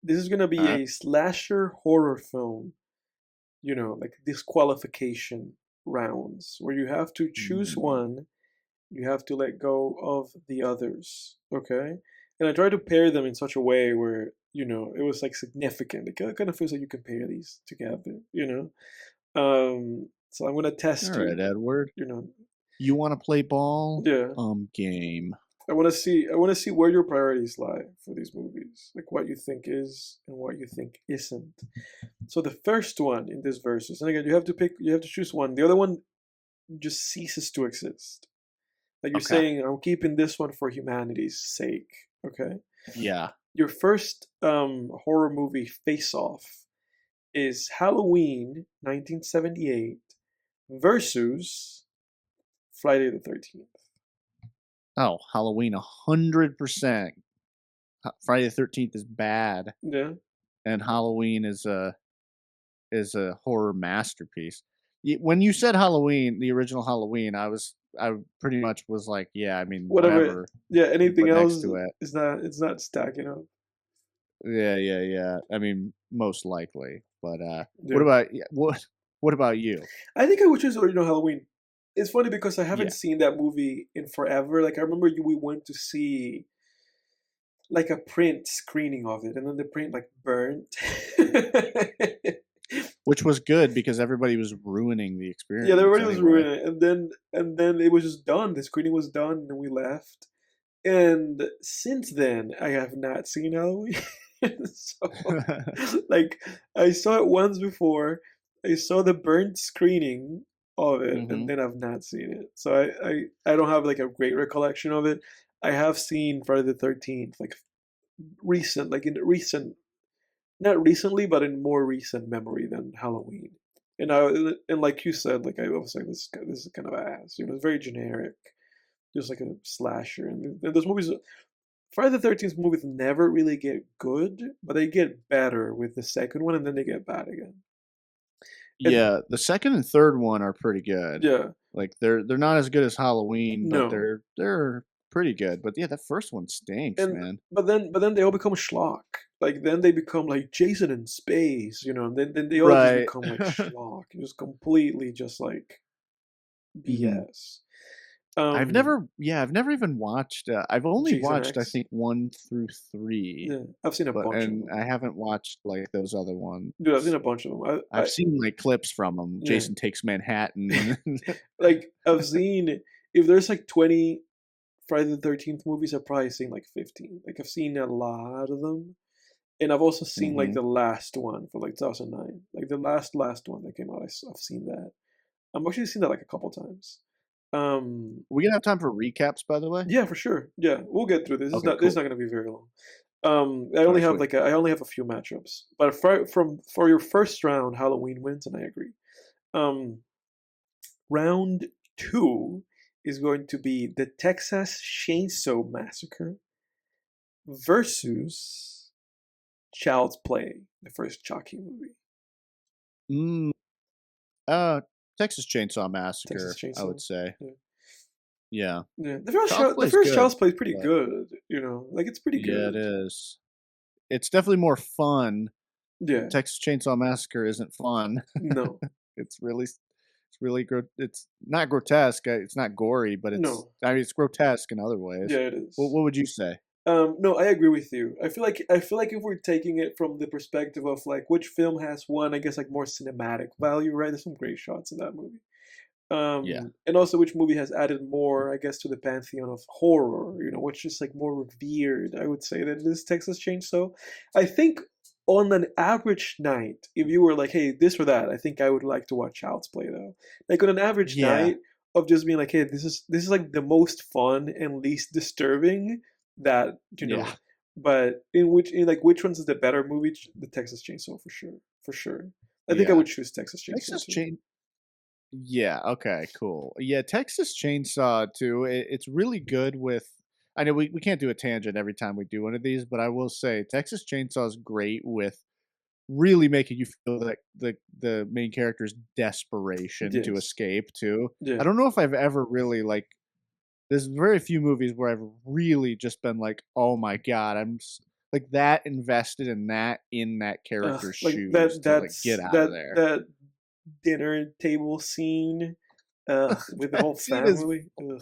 this is gonna be Alright. a slasher horror film. You know, like disqualification rounds where you have to choose Mm. one. You have to let go of the others. Okay, and I try to pair them in such a way where it was like significant. It kind of feels like you can pair these together. So I'm gonna test Alright, you. Edward. You know, You wanna play ball? yeah. Game. I want to see where your priorities lie for these movies, like what you think is and what you think isn't. So the first one in this versus, and again, you have to choose one. The other one just ceases to exist. Like you're Okay. saying, I'm keeping this one for humanity's sake. Okay. Yeah. Your first horror movie face off is Halloween 1978 versus Friday the 13th. Oh, Halloween 100%. Friday the 13th is bad, Yeah. and Halloween is a horror masterpiece. When you said Halloween, the original Halloween, I pretty much was like, yeah, I mean, Whatever. whatever Yeah, you anything put next else to it. is not stacking up. Yeah, yeah, yeah. I mean, most likely. But what Yeah. about what about you? I think I would choose original Halloween. It's funny because I Yeah. haven't seen that movie in forever. Like I remember we went to see like a print screening of it, and then the print like burnt. Which was good because everybody was ruining the Yeah, experience everybody was anyway. ruining it, and then it was just done. The screening was done, and we left. And since then, I have not seen Halloween. So, like, I saw it once before. I saw the burnt screening of it, and Mhm. then I've not seen it. So I don't have like a great recollection of it. I have seen Friday the 13th, like recent, like in recent, not recently, but in more recent memory than Halloween. And like you said, like I was like this is kind of ass. You know, it's very generic, just like a slasher. And those movies, Friday the 13th movies never really get good, but they get better with the second one, and then they get bad again. And Yeah, the second and third one are pretty good. yeah, Like they're not as good as Halloween, but no. they're pretty good. But yeah, that first one stinks, And man. but then they all become schlock. Like then they become like Jason in space, you know. And then they all just Right. become like schlock, just completely just like Mhm. BS. Um, I've never even watched, I've only Jason watched, I X. think, 1 through 3, Yeah, I've seen a but bunch of and them. I haven't watched, like, those other Dude, I've seen ones. a bunch of them. I've seen, like, clips from them. Yeah, Jason Takes Manhattan. like I've seen if there's like 20 Friday the 13th movies, I've probably seen like 15. Like I've seen a lot of them. And I've also seen like Mhm. the last one for like 2009. Like the last one that came out, I've seen that. I've actually seen that like a couple times. We gonna have time for recaps, by the way? Yeah, for sure. Yeah, we'll get through this. Okay, This is cool. not going to be very long. Alright, sweet. I only have a few matchups, but for your first round, Halloween wins, and I agree. Um, round two is going to be the Texas Chainsaw Massacre versus Child's Play, the first Chucky movie. Mm, uh, Texas Chainsaw Texas Massacre, I would Chainsaw. say. Yeah. Yeah. Yeah. Child's The Play's first good, Child's Play is pretty but good. You know, like it's pretty yeah, it good. is. It's definitely more fun. Yeah. Texas Chainsaw Massacre isn't fun. No. It's really it's not grotesque, it's not gory, but No. I mean, it's grotesque in other ways. Yeah, it is. What would you say? No, I agree with you. I feel like if we're taking it from the perspective of like which film has one, I guess like more cinematic value, right? There's some great shots in that movie. Yeah. And also which movie has added more, I guess, to the pantheon of horror, you know, which is like more revered, I would say, that it is Texas Chainsaw. I think on an average night, if you were like, hey, this or that, I think I would like to watch Child's Play though. Like on an average Yeah. night of just being like, hey, this is like the most fun and least disturbing that, you Yeah. know, but in like which one's the better movie? The Texas Chainsaw for sure. For sure. I think I Yeah. would choose Texas Chainsaw Texas too. Chain Yeah, okay, cool. Yeah, Texas Chainsaw too, it's really good with I know we can't do a tangent every time we do one of these, but I will say Texas Chainsaw is great with really making you feel like the main character's desperation to Yes. escape too. I Yeah. don't know if I've ever really like there's very few movies where I've really just been like, "Oh my god, like that invested in that Ugh, character's like shoes to like get out of there." that dinner table scene, with the That whole scene is family. Ugh,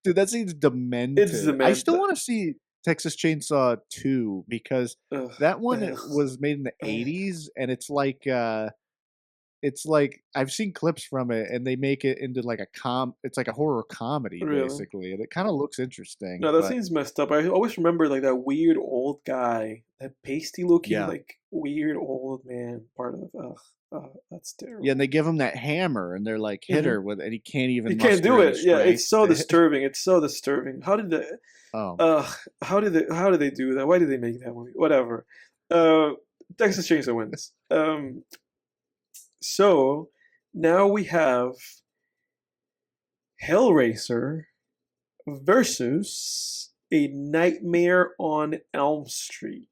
Dude, that scene's it's demented. I demand. still wanna see Texas Chainsaw 2 because Ugh, that one ugh, was made in the ugh. '80s, and it's like, it's like I've seen clips from it, and they make it into like it's like a horror comedy Really? basically, and it kind of looks interesting. No, that But seems messed up. I always remember like that weird old guy, that pasty looking yeah, like weird old man part of. That's yeah, and terrible. they give him that hammer, and they're like hit Hmm. her with, and he can't You even can't muster do any it. Yeah, it's strength. so disturbing. It's so disturbing. How did they? Oh my god. How did they do that? Why did they make that movie? Whatever. Uh, Texas Chainsaw wins. So now we have Hellraiser versus A Nightmare on Elm Street.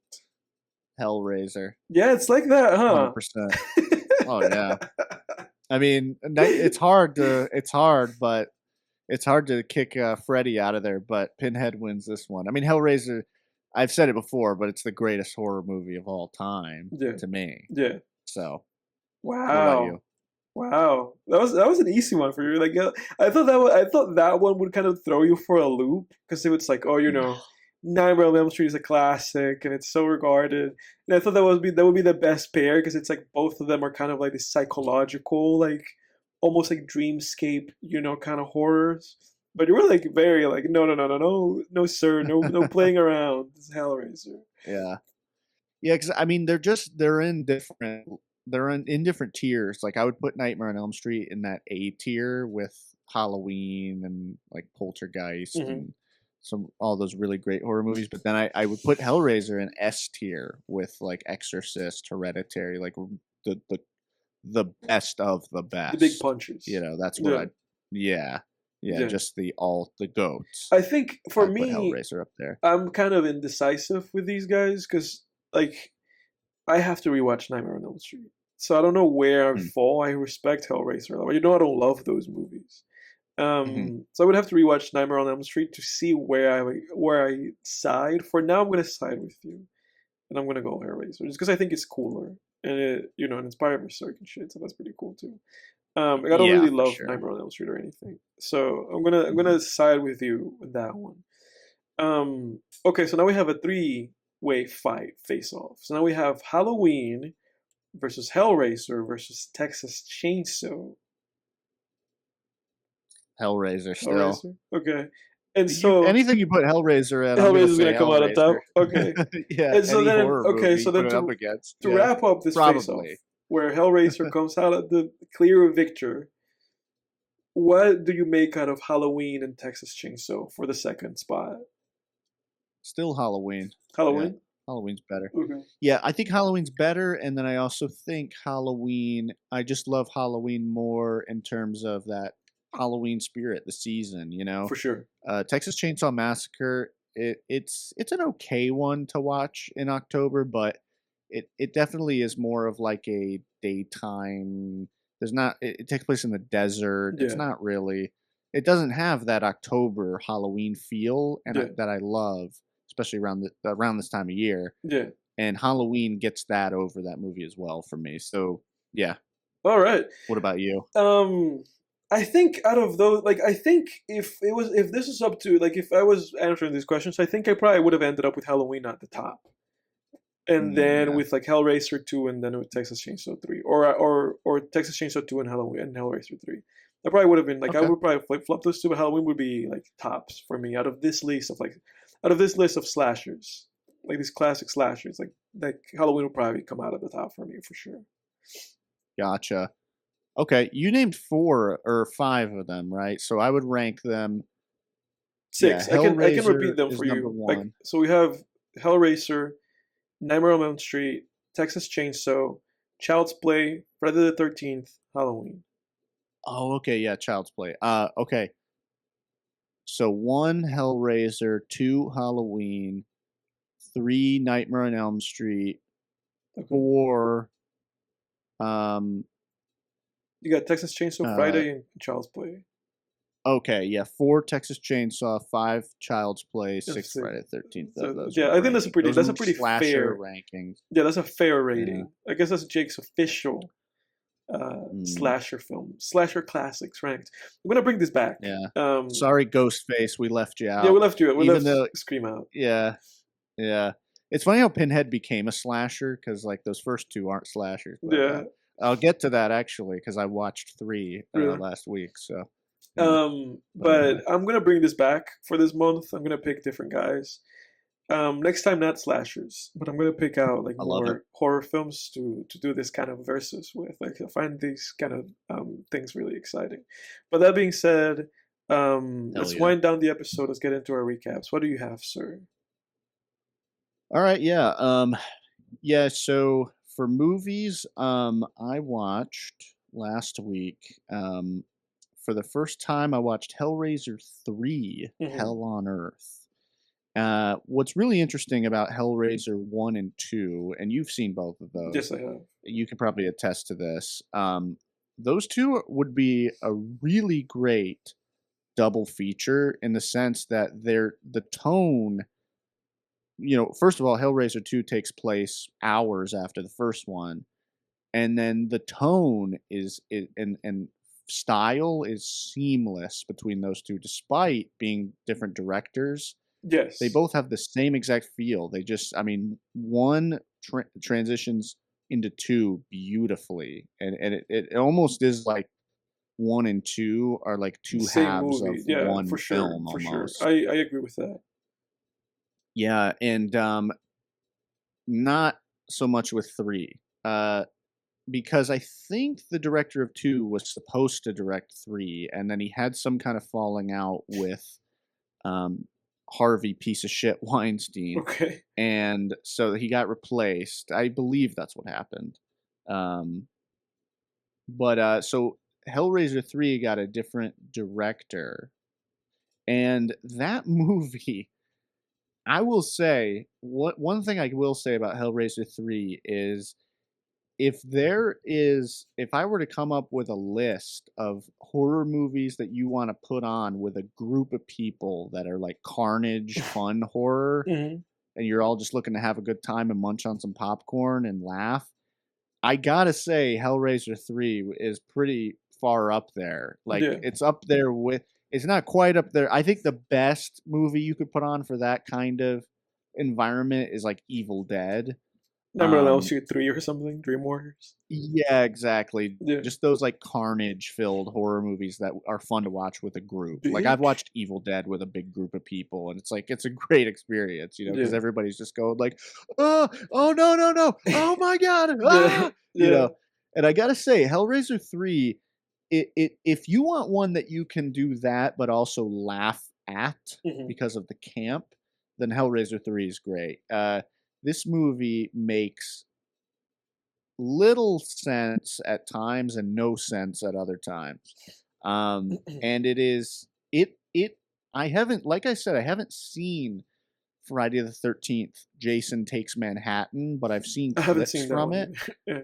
Hellraiser, Yeah, it's like that, huh? 100%. Oh yeah. I mean, it's hard, but it's hard to kick Freddy out of there. But Pinhead wins this one. I mean, Hellraiser. I've said it before, but it's the greatest horror movie of all time Yeah, to me. yeah. So, what about Wow. you? Wow, that was an easy one for you. Like, I thought that one would kind of throw you for a loop because it was like, oh, No. Nightmare on Elm Street is a classic and it's so regarded. And I thought that would be the best pair because it's like both of them are kind of like this psychological, like almost like dreamscape, kind of horrors. But you were like very like, no, no, no, no, no, no, sir, no, no playing around. This is Hellraiser. Yeah. Yeah, because I mean, they're in different tiers. Like I would put Nightmare on Elm Street in that A tier with Halloween and like Poltergeist Hmm. and all those really great horror movies. But then I would put Hellraiser in S tier with like Exorcist, Hereditary, like the the the best of the The big best. punches. That's what Yeah, I yeah. Yeah, yeah. just the goats. I think for I'd put me, Hellraiser up there. I'm kind of indecisive with these guys because, like, I have to rewatch Nightmare on Elm Street, so I don't know where I Mm. fall. I respect Hellraiser, a lot. I don't love those movies. Mhm. So I would have to rewatch Nightmare on Elm Street to see where I side. For now, I'm gonna side with you, and I'm gonna go Hellraiser just because I think it's cooler and it inspired Berserk and shit. So that's pretty cool too. Like, I don't Yeah, really for love sure. Nightmare on Elm Street or anything, so I'm Mhm. gonna side with you with that one. Okay, so now we have a three-way fight face-off. So now we have Halloween versus Hellraiser versus Texas Chainsaw. Hellraiser still. Hellraiser, okay, and You so anything you put Hellraiser at, I'm gonna Hellraiser's say gonna come out on Hellraiser. top. Okay, Yeah, and so any then horror okay, movie so you put then it up to against. to Yeah, wrap up this face-off, probably. where Hellraiser comes out of the clear victor, what do you make out of Halloween and Texas Chainsaw for the second spot? Still Halloween. Yeah, Halloween. Halloween's better. Okay. Yeah, I think Halloween's better, and then I also think I just love Halloween more in terms of that Halloween spirit, the season. For sure. Texas Chainsaw Massacre, it's an okay one to watch in October, but it definitely is more of like a daytime. It takes place in the desert. It's Yeah. not really. It doesn't have that October Halloween feel, and Yeah. that I love, especially around this time of year. Yeah. And Halloween gets that over that movie as well for me. So yeah. All right. What about you? Um, I think out of those, like, I think if this is up to, like, if I was answering these questions, I think I probably would have ended up with Halloween at the top, and then Yeah. with like Hellraiser 2, and then with Texas Chainsaw 3, or Texas Chainsaw 2 and Halloween and Hellraiser 3. I probably would have been like, I Okay. would probably flip flop those two, but Halloween would be like tops for me out of this list of slashers, like these classic slashers, like Halloween will probably come out at the top for me for sure. Gotcha. Okay, you named 4 or 5 of them, right? So I would rank them. Yeah, Six. I can Hellraiser repeat them is for number you. Like, 1. so we have Hellraiser, Nightmare on Elm Street, Texas Chainsaw, Child's Play, Friday the 13th, Halloween. Oh, okay, yeah, Child's Play. Okay. So 1 Hellraiser, 2 Halloween, 3 Nightmare on Elm Street, Okay. 4 um You got Texas Chainsaw, uh Friday, and Child's Play. okay, yeah, 4 Texas Chainsaw, 5 Child's Play, That's 6 six. Friday the 13th. So Those yeah, are I think that's a ranking. pretty Those that's a are pretty slasher fair. rankings. Yeah, that's a fair Yeah. rating. I guess that's Jake's official Mm, slasher film, slasher classics ranked. I'm gonna bring this back. yeah. Um, Sorry, Ghostface, we left you yeah, we out. left you. We Even left though Scream Out. yeah, yeah. It's funny how Pinhead became a slasher because like those first 2 aren't slashers, but Yeah. I'll get to that actually because I watched 3 Really. last week. So yeah, but But I'm gonna bring this back for this month. I'm gonna pick different guys. Next time not slashers, but I'm gonna pick out like I love it. more horror films to do this kind of versus with. Like I find these kind of things really exciting. But that being said, Hell let's yeah. wind down the episode. Let's get into our recaps. What do you have, sir? All right, yeah. Yeah, so for movies, I watched last week, for the first time I watched Hellraiser 3, Hmm. Hell on Earth. What's really interesting about Hellraiser 1 and 2, and you've seen both of Yes, those, I have. you can probably attest to this. Those two would be a really great double feature in the sense that they're the tone, first of all, Hellraiser 2 takes place hours after the first one, and then the tone and style is seamless between those two despite being different directors. They Yes, both have the same exact feel. They just I mean, one transitions into 2 beautifully, and it almost is like 1 and 2 are like 2 same halves of movie. Yeah, one for sure, film for sure. almost. I agree with that. Yeah, and, not so much with 3, because I think the director of 2 was supposed to direct 3, and then he had some kind of falling out with, um, Harvey piece of shit Weinstein, Okay. and so he got replaced. I believe that's what happened. Um, so Hellraiser 3 got a different director, and that movie, I will say, what one thing I will say about Hellraiser 3 is if I were to come up with a list of horror movies that you wanna put on with a group of people that are like carnage fun horror, Hmm. and you're all just looking to have a good time and munch on some popcorn and laugh, I gotta say Hellraiser 3 is pretty far up there. Like, Yeah. it's up there with it's not quite up there. I think the best movie you could put on for that kind of environment is, like, Evil Dead. Nightmare on Elm Um Street 3 or something. Dream Warriors. Yeah, exactly. Yeah. Just those, like, carnage-filled horror movies that are fun to watch with a group. Like, I've Big. watched Evil Dead with a big group of people, and it's like it's a great experience, because Yeah. everybody's just going like, "Oh, oh, no, no, no. Oh my god. Yeah. Ah!" You Yeah. know? And I gotta say, Hellraiser 3, if you want one that you can do that, but also laugh at Hmm. because of the camp, then Hellraiser 3 is great. This movie makes little sense at times and no sense at other times. And it is it I haven't like I said, I haven't seen Friday the 13th, Jason Takes Manhattan, but I've seen I haven't clips seen that from one it, either. Yeah.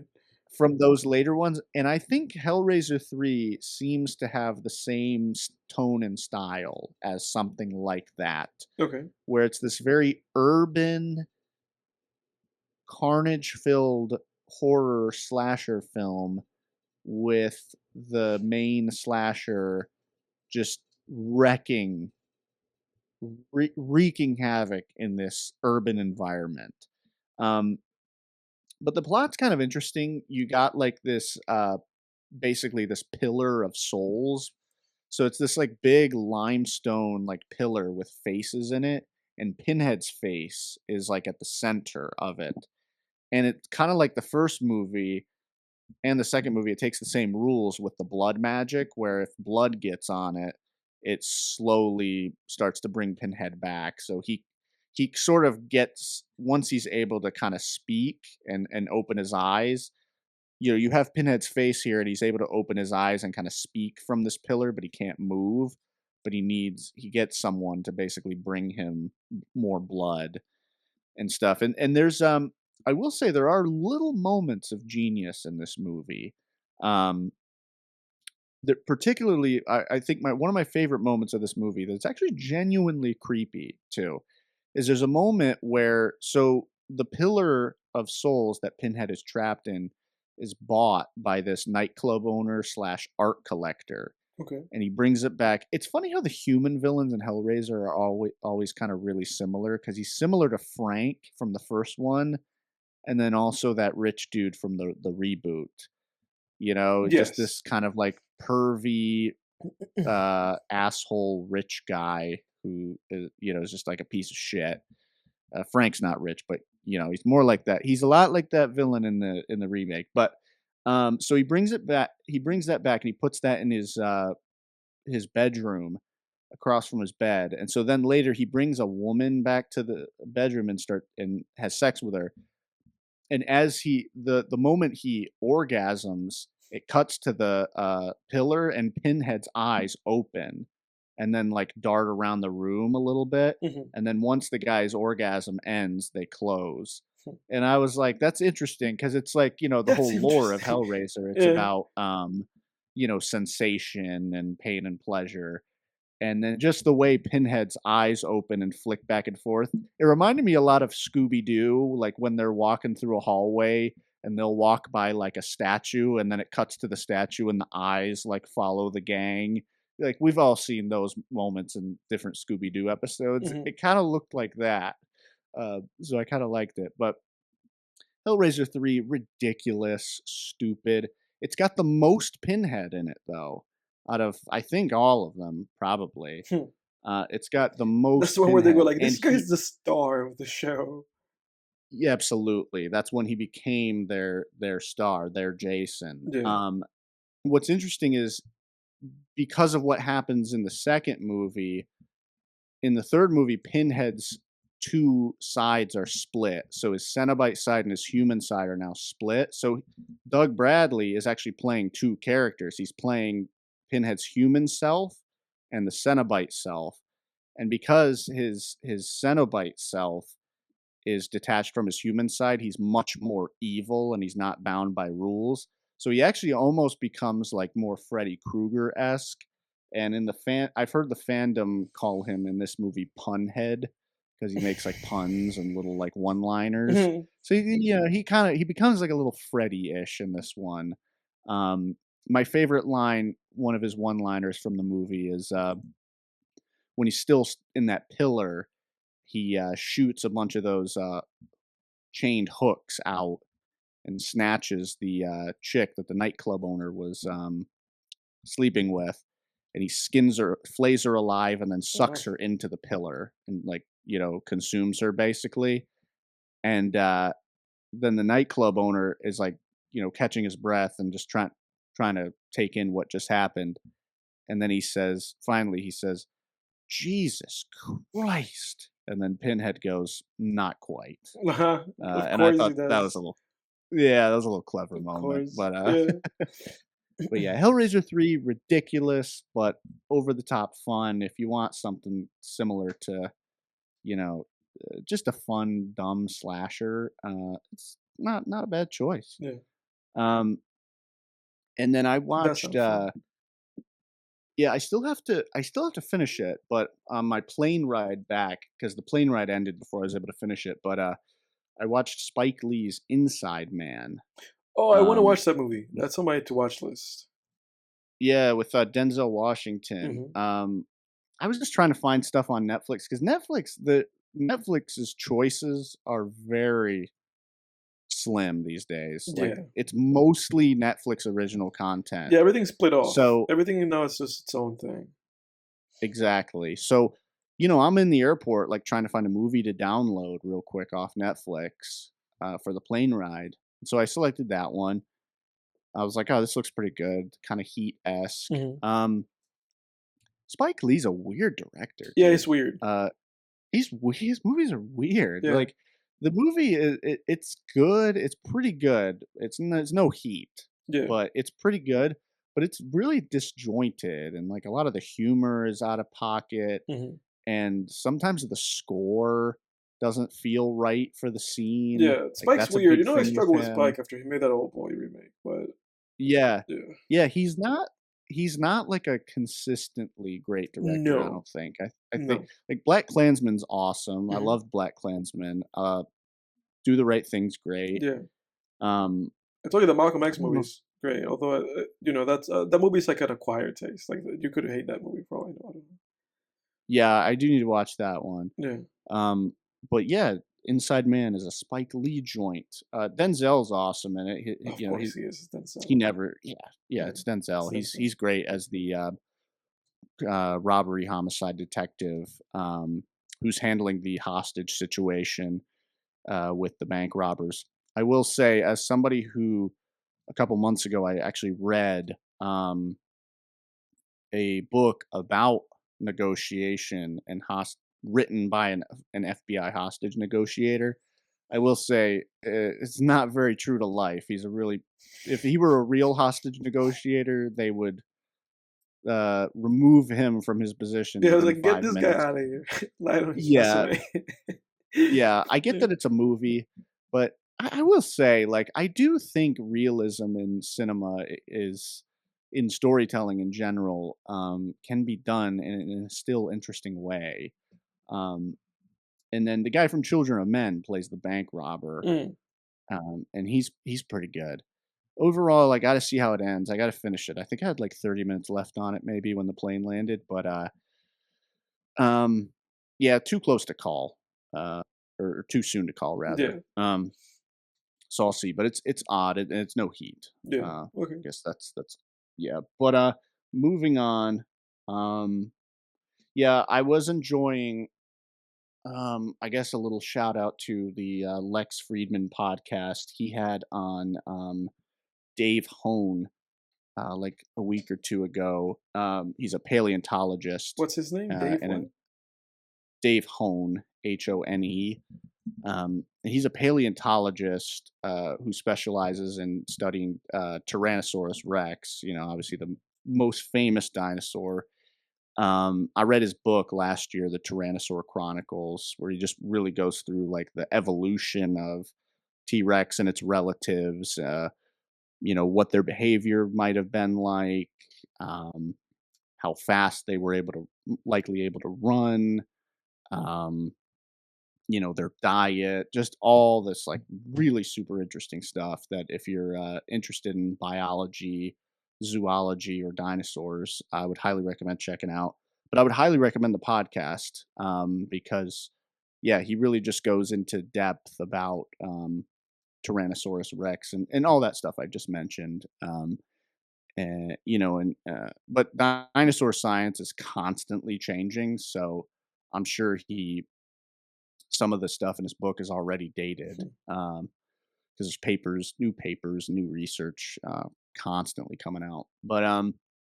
from those later ones, and I think Hellraiser 3 seems to have the same tone and style as something like that, Okay. where it's this very urban, carnage-filled horror slasher film with the main slasher just wrecking, wreaking havoc in this urban environment. Um, but the plot's kind of interesting. You got like this, basically this pillar of souls. So it's this like big limestone like pillar with faces in it, and Pinhead's face is like at the center of it. And it's kind of like the first movie and the second movie, it takes the same rules with the blood magic, where if blood gets on it, it slowly starts to bring Pinhead back. So he sort of gets once he's able to kind of speak and open his eyes. You have Pinhead's face here, and he's able to open his eyes and kind of speak from this pillar, but he can't move. But he gets someone to basically bring him more blood and stuff. And there's I will say there are little moments of genius in this movie. Um that particularly I think one of my favorite moments of this movie that's actually genuinely creepy too is there's a moment where the pillar of souls that Pinhead is trapped in is bought by this nightclub owner slash art collector, Okay. and he brings it back. It's funny how the human villains in Hellraiser are always kind of really similar because he's similar to Frank from the first one, and then also that rich dude from the reboot. just Yes. this kind of like pervy asshole rich guy who is, is just like a piece of shit. Frank's not rich, but he's more like that. He's a lot like that villain in the remake. But so he brings it back. He brings that back and he puts that in his bedroom across from his bed. And so then later he brings a woman back to the bedroom and has sex with her. And as the moment he orgasms, it cuts to the pillar and Pinhead's eyes open and then like dart around the room a little bit. Mhm. And then once the guy's orgasm ends, they close. And I was like, that's interesting because it's like, the That's whole lore of interesting. Hellraiser. It's Yeah. about, sensation and pain and pleasure. And then just the way Pinhead's eyes open and flick back and forth, it reminded me a lot of Scooby-Doo, like when they're walking through a hallway and they'll walk by like a statue and then it cuts to the statue and the eyes like follow the gang. Like we've all seen those moments in different Scooby-Doo episodes. Mhm. It kind of looked like that. So I kind of liked it. But Hellraiser 3, ridiculous, stupid. It's got the most Pinhead in it though, out of I think all of them probably. Hmm. It's got the That's most the one where they go Pinhead, like, and "This guy's the star of the show." yeah, absolutely. That's when he became their star, their Jason. Yeah. What's interesting is because of what happens in the second movie, in the third movie, Pinhead's two sides are split. So his Cenobite side and his human side are now split. So Doug Bradley is actually playing two characters. He's playing Pinhead's human self and the Cenobite self. And because his Cenobite self is detached from his human side, he's much more evil and he's not bound by rules. So he actually almost becomes like more Freddy Krueger esque. And I've heard the fandom call him in this movie Punhead because he makes like puns and little like one liners. Mhm. So he becomes like a little Freddy ish in this one. Um, my favorite line, one of his one liners from the movie is when he's still in that pillar, he shoots a bunch of those chained hooks out and snatches the chick that the nightclub owner was sleeping with, and he skins her, flays her alive, and then sucks Mhm. her into the pillar and like consumes her basically. And then the nightclub owner is like catching his breath and just trying to take in what just happened. And then he says, Jesus Christ. And then Pinhead goes, not quite. Uh-huh. Of And I course he thought that was does. a little, yeah, that was a little clever Of moment. course. Yeah. But yeah, Hellraiser 3, ridiculous, but over the top fun. If you want something similar to, you know, just a fun, dumb slasher, it's not a bad choice. Yeah. Um, and then I It does watched, sound fun. yeah, I still have to finish it, but on my plane ride back, because the plane ride ended before I was able to finish it, but I watched Spike Lee's Inside Man. Oh, I wanna Um, watch that movie. That's on my to watch list. yeah, with Denzel Washington. Mhm. I was just trying to find stuff on Netflix because Netflix's choices are very slim these days. Like Yeah. it's mostly Netflix original content. Yeah, everything's split off. So Everything now is just its own thing. exactly. So I'm in the airport like trying to find a movie to download real quick off Netflix for the plane ride. So I selected that one. I was like, oh, this looks pretty good, kind of Heat esque. Mhm. Spike Lee's a weird director, Yeah, dude. it's weird. His movies are weird. Yeah. Like the movie it's good. It's pretty good. It's no Heat, Yeah. but it's pretty good. But it's really disjointed, and like a lot of the humor is out of pocket, Mhm. and sometimes the score doesn't feel right for the scene. Yeah, Like Spike's that's a weird. big I thing with struggle with him. Spike after he made that Old Boy remake, but Yeah. yeah. Yeah, he's not like a consistently great director, I No. don't think. I think No. like Black Klansman's awesome. I Mhm. love Black Klansman. Do the Right Thing's great. Yeah. Um I told you the Malcolm I X don't know. movie's great, although, that's, that movie's, like, an acquired taste, like, you could hate that movie for all I know, I don't know. Yeah, I do need to watch that one. Yeah. Um but yeah, Inside Man is a Spike Lee joint. Denzel's awesome in it. Of You know, course he is. That's he never, yeah, yeah, it's Denzel. it's He's Denzel. great as the robbery homicide detective, who's handling the hostage situation with the bank robbers. I will say, as somebody who a couple months ago I actually read a book about negotiation and written by an FBI hostage negotiator. I will say it's not very true to life. He's a really, if he were a real hostage negotiator, they would remove him from his position Yeah, I was within like, get 5 this guy minutes. out of here. Lie on his Yeah, resume. yeah, I get Yeah. that it's a movie, but I will say, like, I do think realism in cinema is in storytelling in general, can be done in a still interesting way. Um, and then the guy from Children of Men plays the bank robber, Mm, and he's pretty good. Overall, I gotta see how it ends. I gotta finish it. I think I had like 30 minutes left on it maybe when the plane landed, but um, yeah, too close to call, uh, or too soon to call rather. yeah, So I'll see, but it's odd and it's no heat. yeah. I Okay. guess that's yeah. But moving on. Um, yeah, I was enjoying. I guess a little shout out to the Lex Friedman podcast. He had on Dave Hone like a week or two ago. He's a paleontologist, What's his name? Dave and what? Dave Hone, Hone. He's a paleontologist who specializes in studying Tyrannosaurus Rex. You know, obviously the most famous dinosaur. I read his book last year, The Tyrannosaur Chronicles, where he just really goes through like the evolution of T Rex and its relatives. You know, what their behavior might have been like, um, how fast they were likely able to run. Um, you know, their diet, just all this like really super interesting stuff that if you're interested in biology, zoology, or dinosaurs, I would highly recommend checking out. But I would highly recommend the podcast because, yeah, he really just goes into depth about Tyrannosaurus Rex and all that stuff I just mentioned. And you know, and but dinosaur science is constantly changing, so I'm sure he some of the stuff in his book is already dated because there's papers, new research constantly coming out. But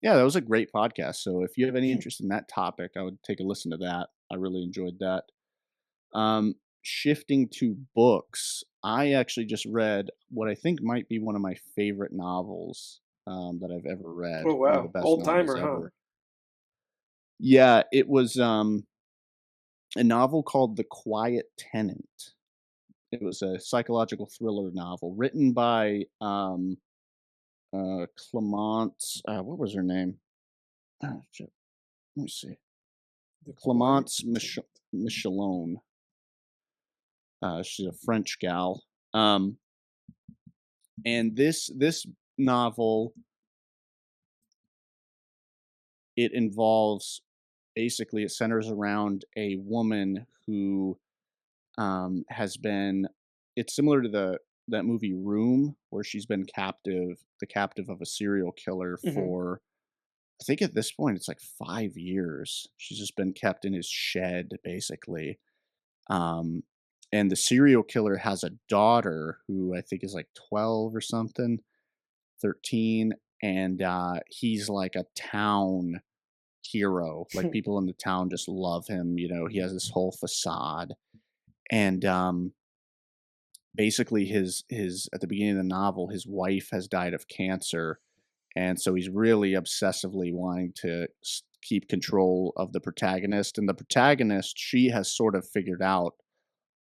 yeah, that was a great podcast. So if you have any interest in that topic, I would take a listen to that. I really enjoyed that. Shifting to books, I actually just read what I think might be one of my favorite novels that I've ever read. Oh One of the wow, best old novels timer, huh? ever. Yeah, it was a novel called The Quiet Tenant. It was a psychological thriller novel written by Clemence. What was her name? Shit. Let me see. The quiet Clemence tenant. Michallon. She's a French gal. Um, and this novel, it involves basically it centers around a woman who has been. It's similar to that movie Room, where she's been the captive of a serial killer Hmm. for I think at this point it's like 5 years. She's just been kept in his shed basically. Um, and the serial killer has a daughter who I think is like 12 or something, 13, and he's like a town hero. Like people in the town just love him, you know, he has this whole facade. And basically his at the beginning of the novel, his wife has died of cancer, and so he's really obsessively wanting to keep control of the protagonist. And the protagonist, she has sort of figured out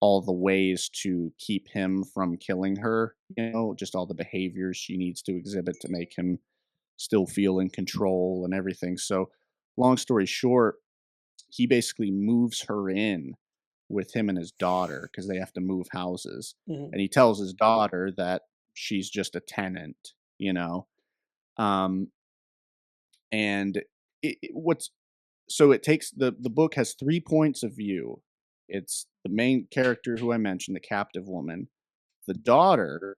all the ways to keep him from killing her. You know, just all the behaviors she needs to exhibit to make him still feel in control and everything. So, long story short, he basically moves her in with him and his daughter because they have to move houses. Hmm. And he tells his daughter that she's just a tenant, you know. Um, and what's so it takes the book has 3 points of view. It's the main character who I mentioned, the captive woman, the daughter,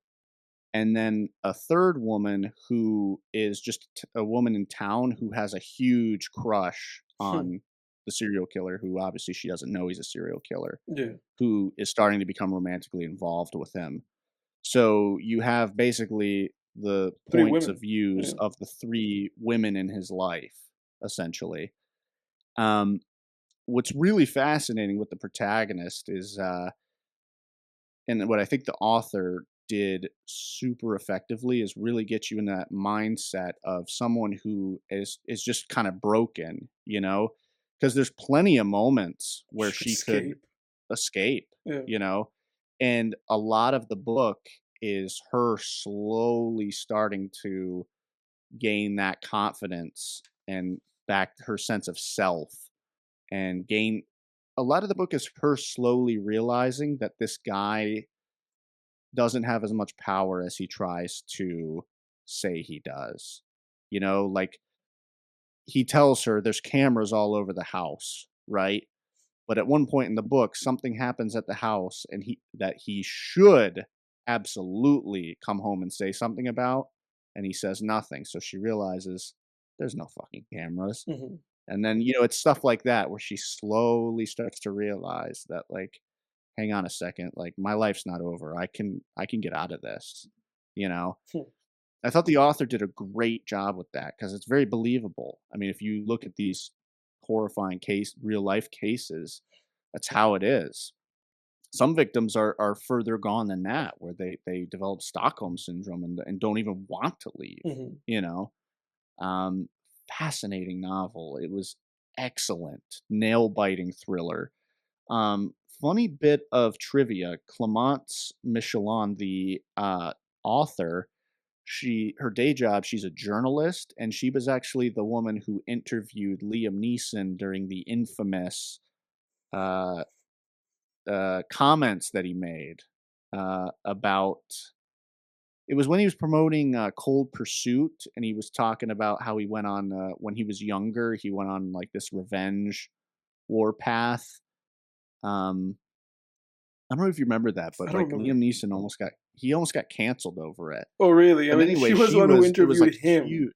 and then a third woman who is just a woman in town who has a huge crush Hmm. on the serial killer, who obviously she doesn't know he's a serial killer, Yeah. who is starting to become romantically involved with him. So you have basically the Three points of women. views Yeah. of the three women in his life, essentially. Um, what's really fascinating with the protagonist is, and what I think the author did super effectively is really get you in that mindset of someone who is just kind of broken, you know, because there's plenty of moments where She could she could escape. escape, Yeah. you know, and a lot of the book is her slowly starting to gain that confidence and back her sense of self and gain a lot of the book is her slowly realizing that this guy doesn't have as much power as he tries to say he does. You know, like he tells her there's cameras all over the house, right? But at one point in the book, something happens at the house and he should absolutely come home and say something about, and he says nothing. So she realizes there's no fucking cameras. Hmm. And then, it's stuff like that where she slowly starts to realize that, like, hang on a second, like my life's not over. I can get out of this, you know. I thought the author did a great job with that because it's very believable. I mean, if you look at these horrifying real life cases, that's how it is. Some victims are further gone than that, where they develop Stockholm syndrome and don't even want to leave. Hmm. You know, um, fascinating novel. It was excellent, nail biting thriller. Funny bit of trivia: Clemence Michallon, the author, her day job, she's a journalist, and she was actually the woman who interviewed Liam Neeson during the infamous uh, comments that he made about. It was when he was promoting Cold Pursuit, and he was talking about how he went on when he was younger. He went on like this revenge war path. Um, I don't know if you remember that, I but don't like remember. Liam Neeson almost got canceled over it. Oh, really? I But mean, anyway, she was the one who it was like interviewed him. huge.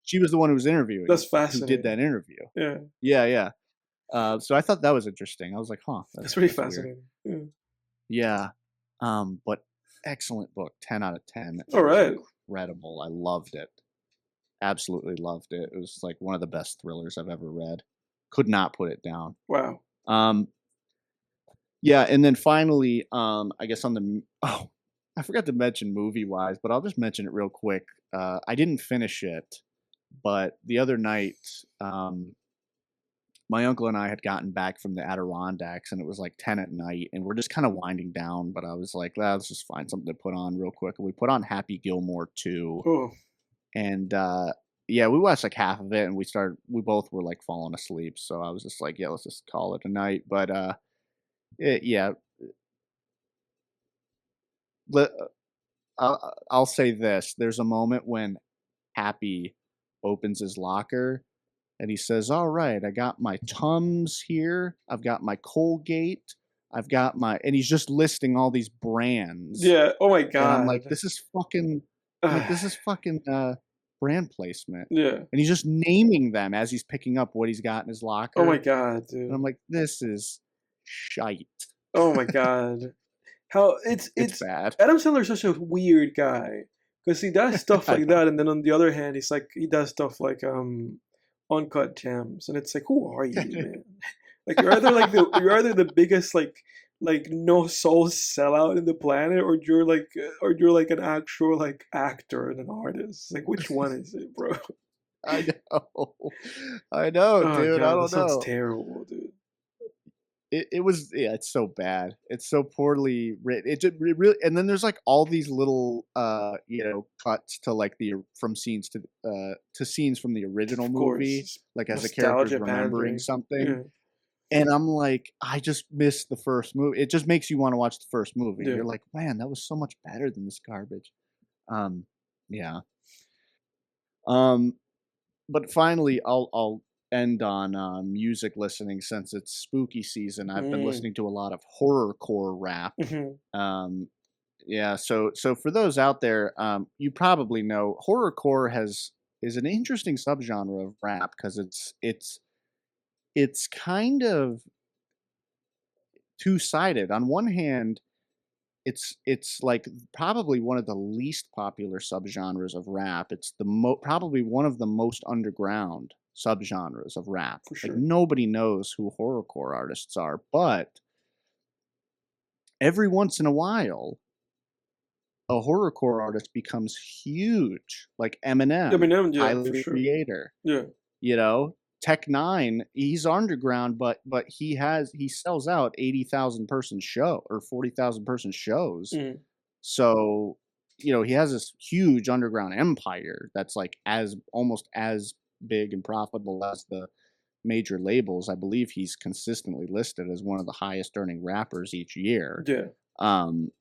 She was the one who was interviewing That's him, who did that fascinating. interview. Yeah. Yeah, yeah. So I thought that was interesting. I was like, "Huh, That's that's really that's weird." fascinating. Yeah. Yeah. But excellent book, 10 out of 10. It All was right. incredible. I loved it. Absolutely loved it. It was like one of the best thrillers I've ever read. Could not put it down. Wow. Um, yeah, and then finally, I guess oh, I forgot to mention movie-wise, but I'll just mention it real quick. I didn't finish it, but the other night, um, my uncle and I had gotten back from the Adirondacks, and it was like 10 at night, and we're just kind of winding down. But I was like, let's just find something to put on real quick. And we put on Happy Gilmore 2. Oh, And yeah, we watched like half of it, and we both were like falling asleep. So I was just like, yeah, let's just call it a night. But yeah, let, I'll say this: there's a moment when Happy opens his locker and he says, "All right, I got my Tums here. I've got my Colgate. I've got my," and he's just listing all these brands, yeah. Oh my and I'm like, God. "This is fucking," I'm like, "This is fucking brand placement," Yeah. and he's just naming them as he's picking up what he's got in his Oh my locker, God, and I'm dude. like, "This is shite. Oh my God. How It's it's bad." Adam Sandler's such a weird guy because he does stuff I like know. that, and then on the other hand, he does stuff like uncut gems, and it's like, who are you, man? Like you're either the biggest like no soul sellout in the planet, or you're like an actual like actor and an artist. Like which one is it, bro? I know. I know, Oh dude. I God, that don't sounds know. terrible, dude. It was, yeah, it's so bad. It's so poorly written. It really, and then there's like all these little cuts to like the from scenes to scenes from the original Of movie, course, like as the character's nostalgia remembering pandering. something. Yeah, And I'm like, I just missed the first movie. It just makes you want to watch the first movie. yeah. You're like, man, that was so much better than this garbage. Um, yeah. Um, but finally, I'll end on music listening since it's spooky season. I've been Mm. listening to a lot of horrorcore rap. Mhm. Um, yeah, so for those out there, you probably know horrorcore has is an interesting subgenre of rap because it's kind of two-sided. On one hand, it's like probably one of the least popular subgenres of rap. It's the probably one of the most underground subgenres of rap. For Like sure. nobody knows who horrorcore artists are, but every once in a while, a horrorcore artist becomes huge, like Yeah, I Eminem, mean, yeah, Tyler for the sure. Creator. Yeah. You know, Tech Nine, he's underground, but he sells out 80,000 person show or 40,000 person shows. Mm. So, he has this huge underground empire that's like as almost as big and profitable as the major labels. I believe he's consistently listed as one of the highest earning rappers each year. Yeah. Um,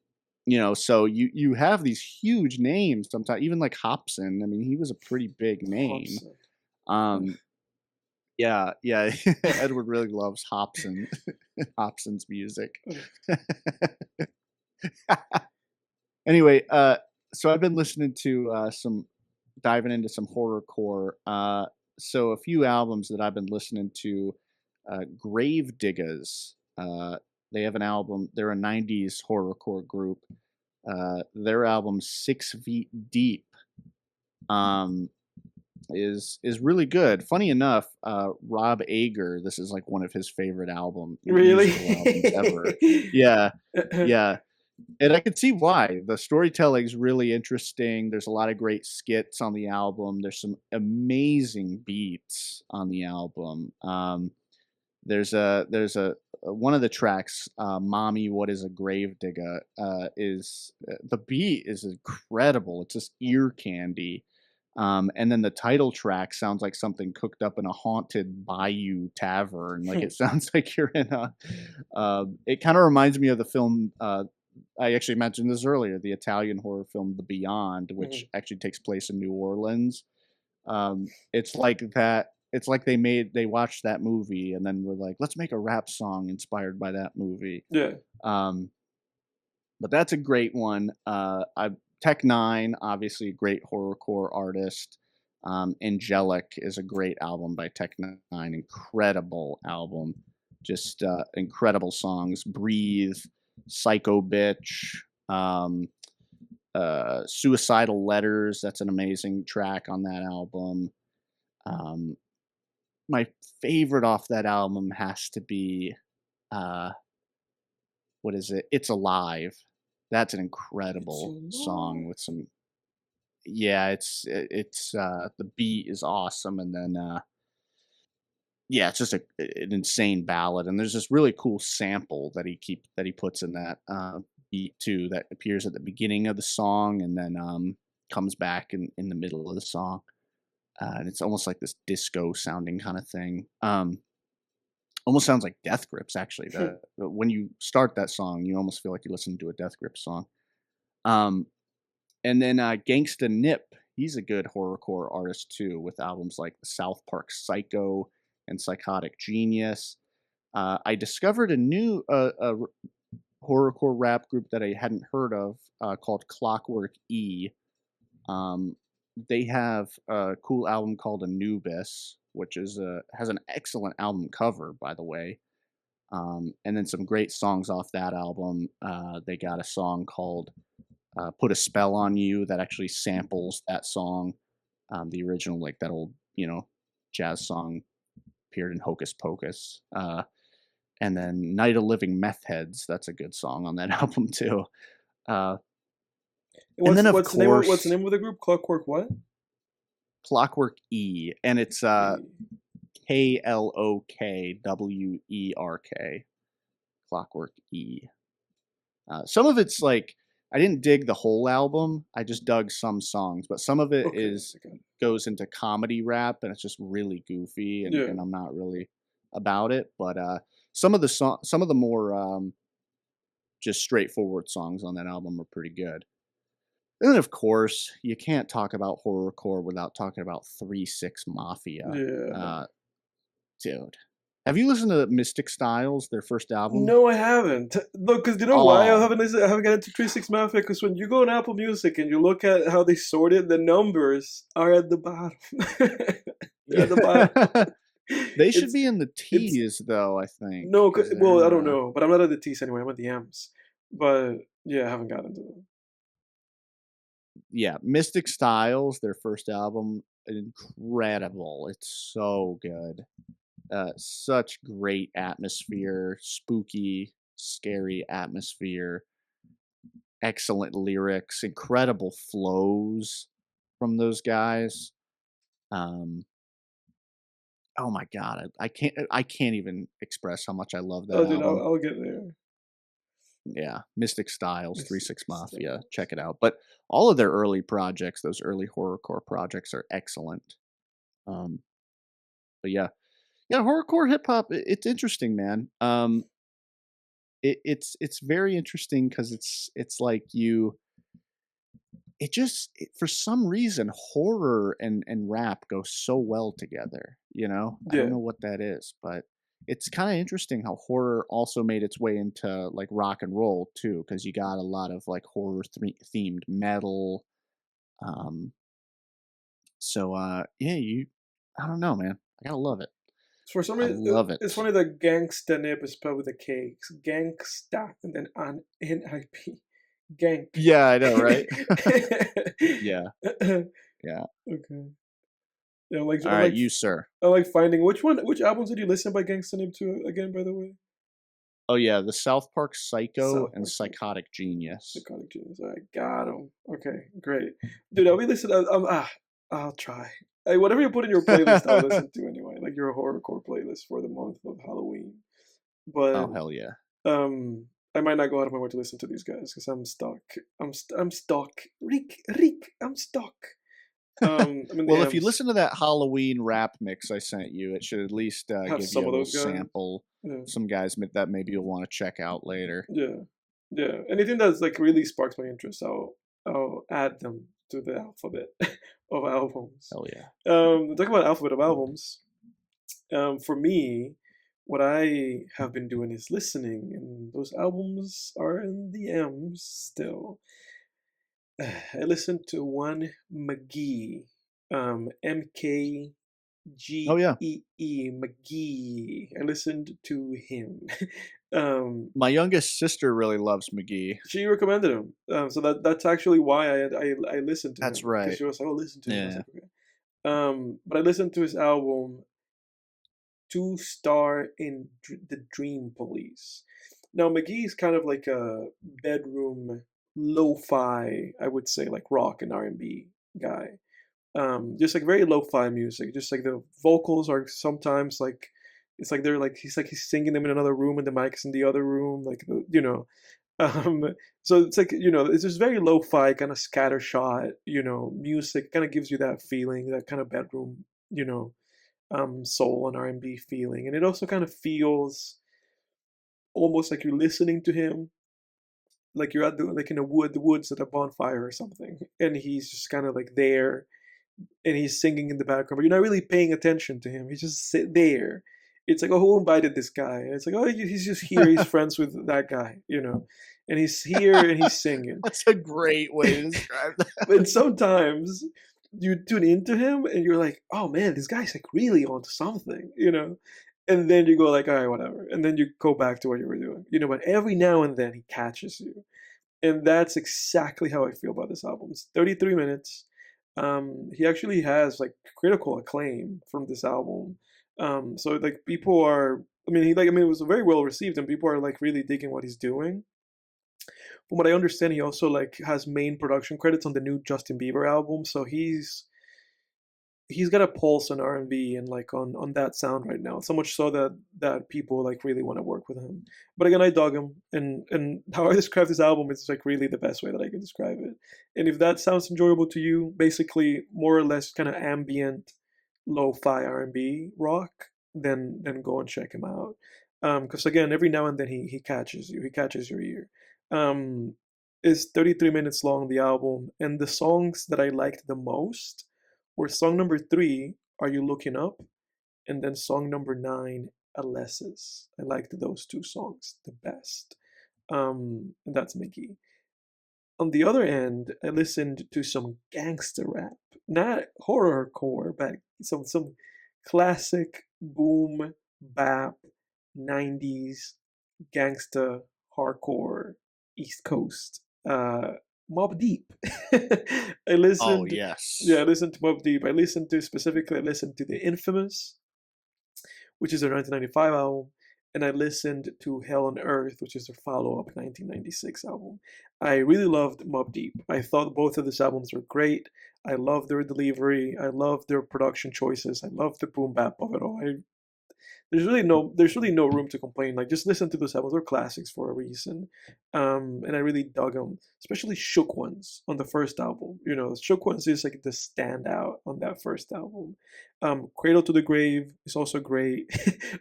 so you have these huge names sometimes, even like Hobson. I mean, he was a pretty big name. Hobson. Um, yeah, yeah. Edward really loves Hobson, Hobson's music. Anyway, so I've been listening to some diving into some horrorcore. So a few albums that I've been listening to, Gravediggaz. They have an album. They're a '90s horrorcore group. Their album 6 Feet Deep um, is really good. Funny enough, Rob Ager. This is like one of his favorite musical albums ever. Really? Yeah, yeah. And I can see why. The storytelling's really interesting. There's a lot of great skits on the album. There's some amazing beats on the album. There's a one of the tracks, "Mommy, What Is a Gravedigger," is the beat is incredible. It's just ear candy. And then the title track sounds like something cooked up in a haunted bayou tavern. Like it sounds like you're in a. It kind of reminds me of the film. I actually mentioned this earlier, the Italian horror film The Beyond, which Mhm. actually takes place in New Orleans. It's like that. It's like they watched that movie and then were like, let's make a rap song inspired by that movie. Yeah. Um, but that's a great one. Tech Nine, obviously a great horrorcore artist. Angelic is a great album by Tech Nine, incredible album, just incredible songs. Breathe, Psycho Bitch, um, Suicidal Letters. That's an amazing track on that album. Um, my favorite off that album has to be uh, what is it? It's Alive. That's an It's a incredible song lie. with some. Yeah, the beat is awesome, and then yeah, it's just an insane ballad, and there's this really cool sample that he puts in that beat too that appears at the beginning of the song and then comes back in the middle of the song, and it's almost like this disco sounding kind of thing. Almost sounds like Death Grips actually. When you start that song, you almost feel like you listen to a Death Grips song. Um, and then Ganksta Nip, he's a good horrorcore artist too, with albums like the South Park Psycho and Psychotic Genius. I discovered a new horrorcore rap group that I hadn't heard of called Klokwerk E. Um, they have a cool album called Anubis, which has an excellent album cover, by the way. And then some great songs off that album. They got a song called "Put a Spell on You" that actually samples that song, the original, like that old jazz song appeared in Hocus Pocus. And then "Night of Living Meth Heads," that's a good song on that album too. Uh, and then of What's the course name of the group? Clockwork what? Clockwork E, and it's E. Klokwerk. Clockwork E. Some of it's like I didn't dig the whole album. I just dug some songs, but some of it Okay. is Okay. goes into comedy rap, and it's just really goofy, Yeah. and I'm not really about it. But some of the more just straightforward songs on that album are pretty good. And then, of course, you can't talk about horrorcore without talking about 3 6 Mafia. Yeah. Uh, Man. dude. Have you listened to Mystic Stylez, their first album? No, I haven't. Look, because you know why Oh, I haven't got into 36 Mafia? Because when you go on Apple Music and you look at how they sorted, the numbers are at the bottom. They're at the bottom. yeah. They should It's be in the it's T's though, I think, no, because well, I don't they're know, but I'm not at the T's anyway. I'm at the M's. But yeah, I haven't gotten into them. yeah, Mystic Stylez, their first album, incredible. It's so good. Such great atmosphere, spooky, scary atmosphere, excellent lyrics, incredible flows from those guys. Um, oh my god, I can't even express how much I love that Oh, dude, album. I'll get there. Yeah, Mystic Stylez, Three Mystic Six Mafia, Stylez. check it out. But all of their early projects, those early horrorcore projects, are excellent. Um, but yeah, yeah, horrorcore hip hop, it's interesting, man. It's very interesting because it's like for some reason horror and rap go so well together. I don't Yeah. know what that is, but it's kind of interesting how horror also made its way into like rock and roll too, because you got a lot of like horror themed metal. Um, yeah, I don't know, man. I gotta love it. For some I reason, love it's it. funny that Ganksta nib is spelled with a K. It's Ganksta and then an N-I-P. Gank. Yeah, I know, right? Yeah, yeah. Okay. Yeah, I like All I right, like you sir. I like finding which albums did you listen by Ganksta nib to again, by the way? Oh yeah, the South Park Psycho South and Park Psycho. Psychotic Genius. Psychotic Genius. All right, got him. Okay, great. Dude, I'll be listening. I'll try. Hey, whatever you put in your playlist, I'll listen to anyway. Like your horrorcore playlist for the month of Halloween. But Oh hell yeah. um, I might not go out of my way to listen to these guys because I'm stuck. I'm stuck. Rick, I'm stuck. I'm in the Well, if you M's. listen to that Halloween rap mix I sent you, it should at least Have give you some a of little those guys. sample. Yeah, Some guys that maybe you'll want to check out later. yeah, yeah. Anything that's like really sparks my interest, I'll add them to the alphabet of albums. Hell yeah. Talk about alphabet of albums. For me, what I have been doing is listening, and those albums are in the M's still. I listened to one McGee, Mk.gee, Oh yeah. McGee. I listened to him. My youngest sister really loves Mk.gee. She recommended him, so that's actually why I listened to That's him because right. she was like, "Oh, listen to him." I was Yeah. like, "Okay." But I listened to his album Two Star in the Dream Police. Now McGee is kind of like a bedroom lo-fi, I would say, like rock and R&B guy. Just like very lo-fi music. Just like the vocals are sometimes like it's like they're like he's singing them in another room and the mic's in the other room, like Um, so it's like it's just very lo-fi kind of scattershot, music kind of gives you that feeling, that kind of bedroom, you know, soul and R&B feeling, and it also kind of feels almost like you're listening to him, like you're like in the woods at a bonfire or something, and he's just kind of like there, and he's singing in the background, but you're not really paying attention to him. He's just there. It's like, oh, who invited this guy? And it's like, oh, he's just here. He's friends with that guy, and he's here and he's singing. That's a great way to describe And that. sometimes you tune into him and you're like, oh man, this guy's like really onto something. And then you go like, all right, whatever. And then you go back to what you were doing, but every now and then he catches you. And that's exactly how I feel about this album. It's 33 minutes. He actually has like critical acclaim from this album. So like people are, it was very well received and people are like really digging what he's doing. From what I understand, he also like has main production credits on the new Justin Bieber album. So he's got a pulse on R&B and like on that sound right now. So much so that people like really want to work with him. But again, I dug him, and how I describe this album is like really the best way that I can describe it. And if that sounds enjoyable to you, basically more or less kind of ambient, lo-fi R&B rock, then go and check him out. Because again, every now and then he catches you, he catches your ear. Um, it's 33 minutes long, the album, and the songs that I liked the most were song number 3, Are You Looking Up? and then song number 9, Alessis. I liked those two songs the best. And that's Mk.gee. On the other end, I listened to some gangster rap, not horrorcore, but some classic boom bap 90s gangsta hardcore East Coast. Mobb Deep. I Oh listened, yeah, I yes. listened to Mobb Deep. I listened to the Infamous, which is their 1995 album, and I listened to Hell on Earth, which is their follow-up 1996 album. I really loved Mobb Deep. I thought both of these albums were great. I love their delivery. I love their production choices. I love the boom bap of it all. There's really no room to complain. Like just listen to those albums; they're classics for a reason. And I really dug them, especially Shook Ones on the first album. You know, Shook Ones is like the standout on that first album. Cradle to the Grave is also great.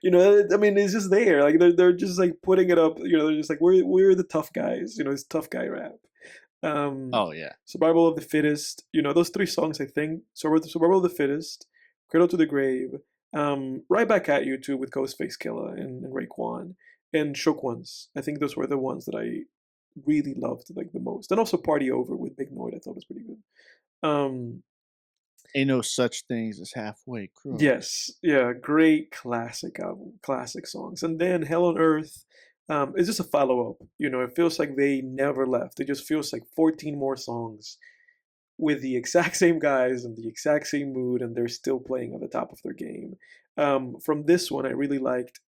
You know, I mean, it's just there. Like they're just like putting it up. You know, they're just like we're the tough guys. You know, it's tough guy rap. Um, Oh yeah. Survival of the Fittest. You know, those three songs I think. Survival of the Fittest, Cradle to the Grave, Right Back at You too with Ghostface Killer and Raekwon, and Shook Ones. I think those were the ones that I really loved like the most, and also Party Over with Big Noid. I thought was pretty good. Um, Ain't no such things as halfway crooks. yes, yeah, great classic album, classic songs, and then Hell on Earth. It's just a follow up. You know, it feels like they never left. It just feels like 14 more songs with the exact same guys and the exact same mood, and they're still playing at the top of their game. From this one, I really liked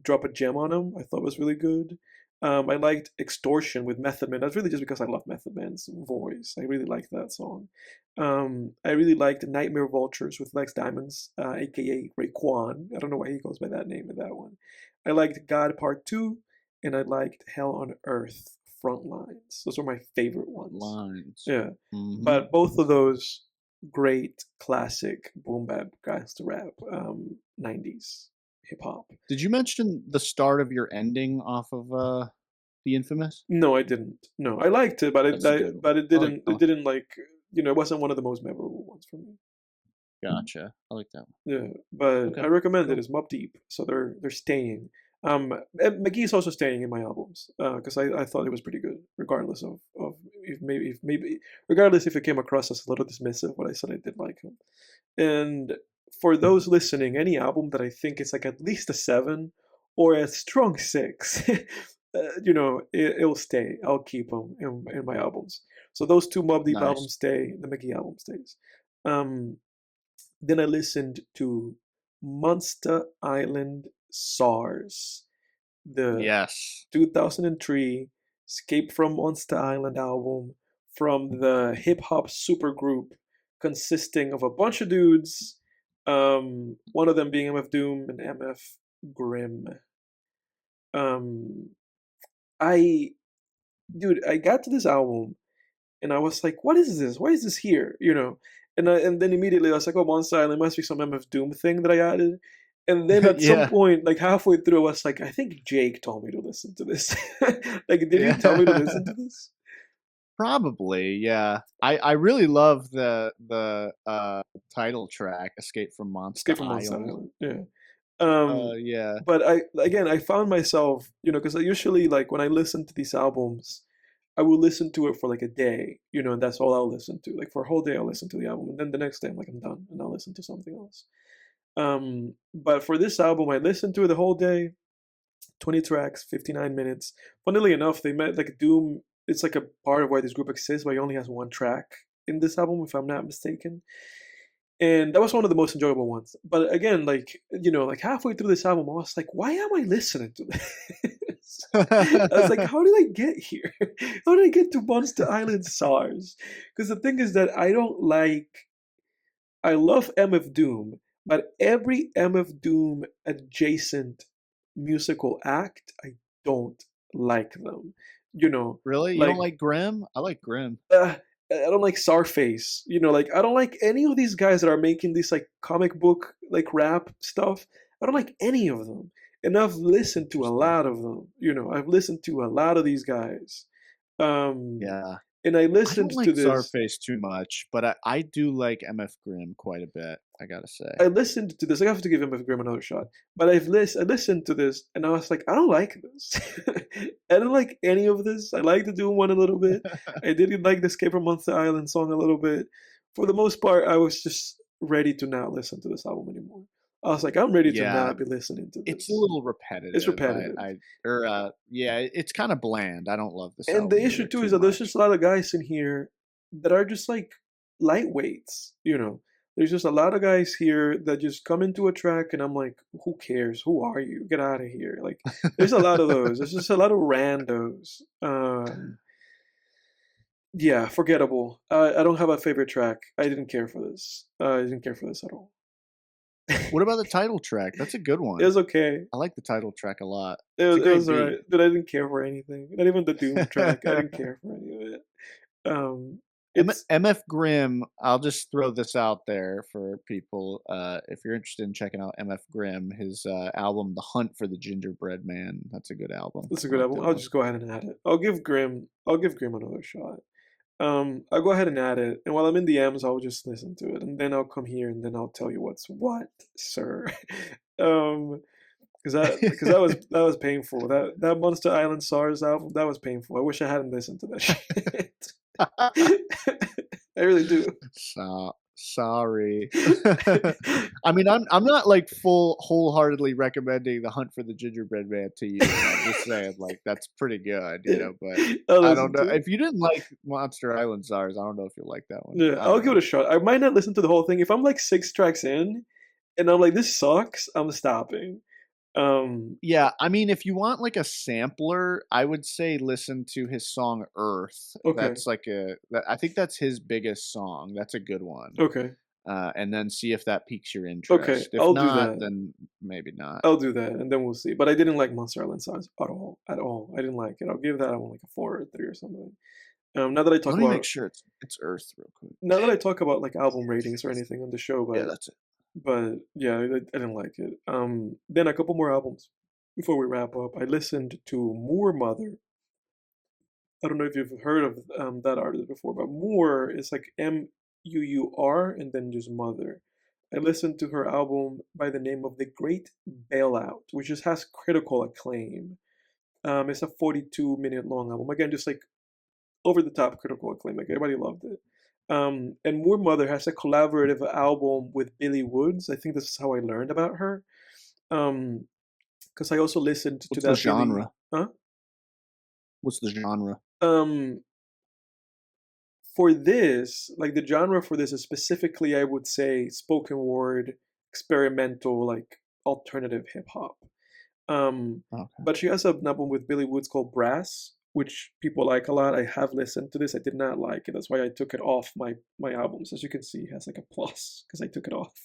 Drop a Gem on Them. I thought was really good. I liked Extortion with Method Man. That's really just because I love Method Man's voice. I really liked that song. I really liked Nightmare Vultures with Lex Diamonds, aka Raekwon. I don't know why he goes by that name in that one. I liked God Part 2, and I liked Hell on Earth Frontlines. Those are my favorite ones. Lines. Yeah. Mm-hmm. But both of those great classic boom bap gangster rap 90s hip hop. Did you mention the start of your ending off of the Infamous? No, I didn't. No, I liked it, but That's a good one. but it I like didn't. that It one. didn't like you know. It wasn't one of the most memorable ones for me. Gotcha. I like that one. Yeah, but Okay. I recommend it. Cool. It's Mobb Deep, so they're staying. And Mk.gee's also staying in my albums because I thought it was pretty good, regardless of if maybe regardless if it came across as a little dismissive, but I said I did like him. And for those listening, any album that I think is like at least a 7 or a strong 6, you know, it'll stay. I'll keep them in my albums. So those two Mobb Deep Nice. albums stay. The Mk.gee album stays. Um, then I listened to Monsta Island Czars, the Yes. 2003 Escape from Monsta Island album from the hip hop supergroup consisting of a bunch of dudes, one of them being MF Doom and MF Grimm. Um, I, dude, I got to this album and I was like, "What is this? Why is this here?" You know, and then immediately I was like, "Oh, Monster Island must be some MF Doom thing that I added." And then at some Yeah. point, like halfway through, I was like, "I think Jake told me to listen to this." Like, did you tell me to Yeah. listen to this? Probably, yeah. I really love the title track, "Escape from Monsta Escape from Monster Isle." Island. Yeah. Um, Yeah. but I found myself, you know, because I usually like when I listen to these albums, I will listen to it for like a day, you know, and that's all I'll listen to. Like for a whole day, I'll listen to the album, and then the next day, I'm like, I'm done, and I'll listen to something else. But for this album, I listened to it the whole day, 20 tracks, 59 minutes. Funnily enough, they met like Doom. It's like a part of why this group exists, but he only has one track in this album, if I'm not mistaken. And that was one of the most enjoyable ones. But again, like you know, like halfway through this album, I was like, why am I listening to this? I was like, how did I get here? How did I get to Monster Island SARS? Because the thing is that I don't like. I love MF Doom, but every MF Doom adjacent musical act, I don't like them. You know, Really? You don't like like Grimm? I like Grimm. I don't like Sarface. You know, like I don't like any of these guys that are making this like comic book like rap stuff. I don't like any of them. And I've listened to a Interesting. lot of them. You know, I've listened to a lot of these guys. Um, Yeah. and I I don't listened to like this. Czarface too much, but I do like MF Grimm quite a bit, I gotta say. I listened to this. I have to give him a Grimm another shot. But I listened to this, and I was like, I don't like this. I don't like any of this. I like the Doom one a little bit. I didn't like the Escape from Monster Island song a little bit. For the most part, I was just ready to not listen to this album anymore. I was like, I'm ready to Yeah, not be listening to it's a this. little It's repetitive. repetitive. Yeah, it's kind of bland. I don't love this And the album issue either too too is that there's just much. a lot of guys in here that are just like lightweights, you know. There's just a lot of guys here that just come into a track and I'm like, who cares? Who are you? Get out of here. Like there's a lot of those. There's just a lot of randos. Yeah, forgettable. I don't have a favorite track. I didn't care for this. I didn't care for this at all. What about the title track? That's a good It one. was okay. I like the title track a lot. It's a It great was beat. alright, but I didn't care for anything. Not even the Doom track. I didn't care for any of it. Um, it's MF Grimm, I'll just throw this out there for people. If you're interested in checking out MF Grimm, his album "The Hunt for the Gingerbread Man," that's a good album. It's a I good like album. that I'll one. just go ahead and add it. I'll give Grim another shot. I'll go ahead and add it, and while I'm in the M's, I'll just listen to it, and then I'll come here and then I'll tell you what's what, sir. um, because that was painful. That Monster Island Czars album, that was painful. I wish I hadn't listened to that shit. I really do. Sorry. I mean, I'm not like wholeheartedly recommending The Hunt for the Gingerbread Man to you. I'm just saying, like, that's pretty good, you know. But I'll I don't listen know to it. if you didn't like Monster Island Czars. I don't know if you'll like that one. Yeah, I I'll don't give know. it a shot. I might not listen to the whole thing. If I'm like 6 tracks in and I'm like, this sucks, I'm stopping. Um, Yeah, I mean, if you want like a sampler, I would say listen to his song "Earth." okay, That's like I think that's his biggest song. That's a good one. okay, And then see if that piques your okay. interest. If I'll do not, that. then maybe not. I'll do that, and then we'll see. But I didn't like Monster Island Songs at all. At all. I didn't like it. I'll give that one like a 4 or 3 or something. Now that I talk Let me make about sure it's Earth real quick. like album ratings or anything on the show, Yeah, that's it. but yeah, I didn't like it. Then a couple more albums before we wrap up. I listened to Moor Mother. I don't know if you've heard of that artist before, but Moor is like Muur and then just Mother. I listened to her album by the name of The Great Bailout, which just has critical acclaim. It's a 42-minute long album. Again, just like over the top critical acclaim. Like everybody loved it. And Moor Mother has a collaborative album with Billy Woods. I think this is how I learned about her. Because I also listened to What's the that Billy. genre? Huh? What's the genre? Um, for this, like the genre for this is specifically, I would say, spoken word, experimental, like alternative hip hop. Okay. But she has an album with Billy Woods called Brass, which people like a lot. I have listened to this. I did not like it. That's why I took it off my albums. As you can see, it has like a plus because I took it off.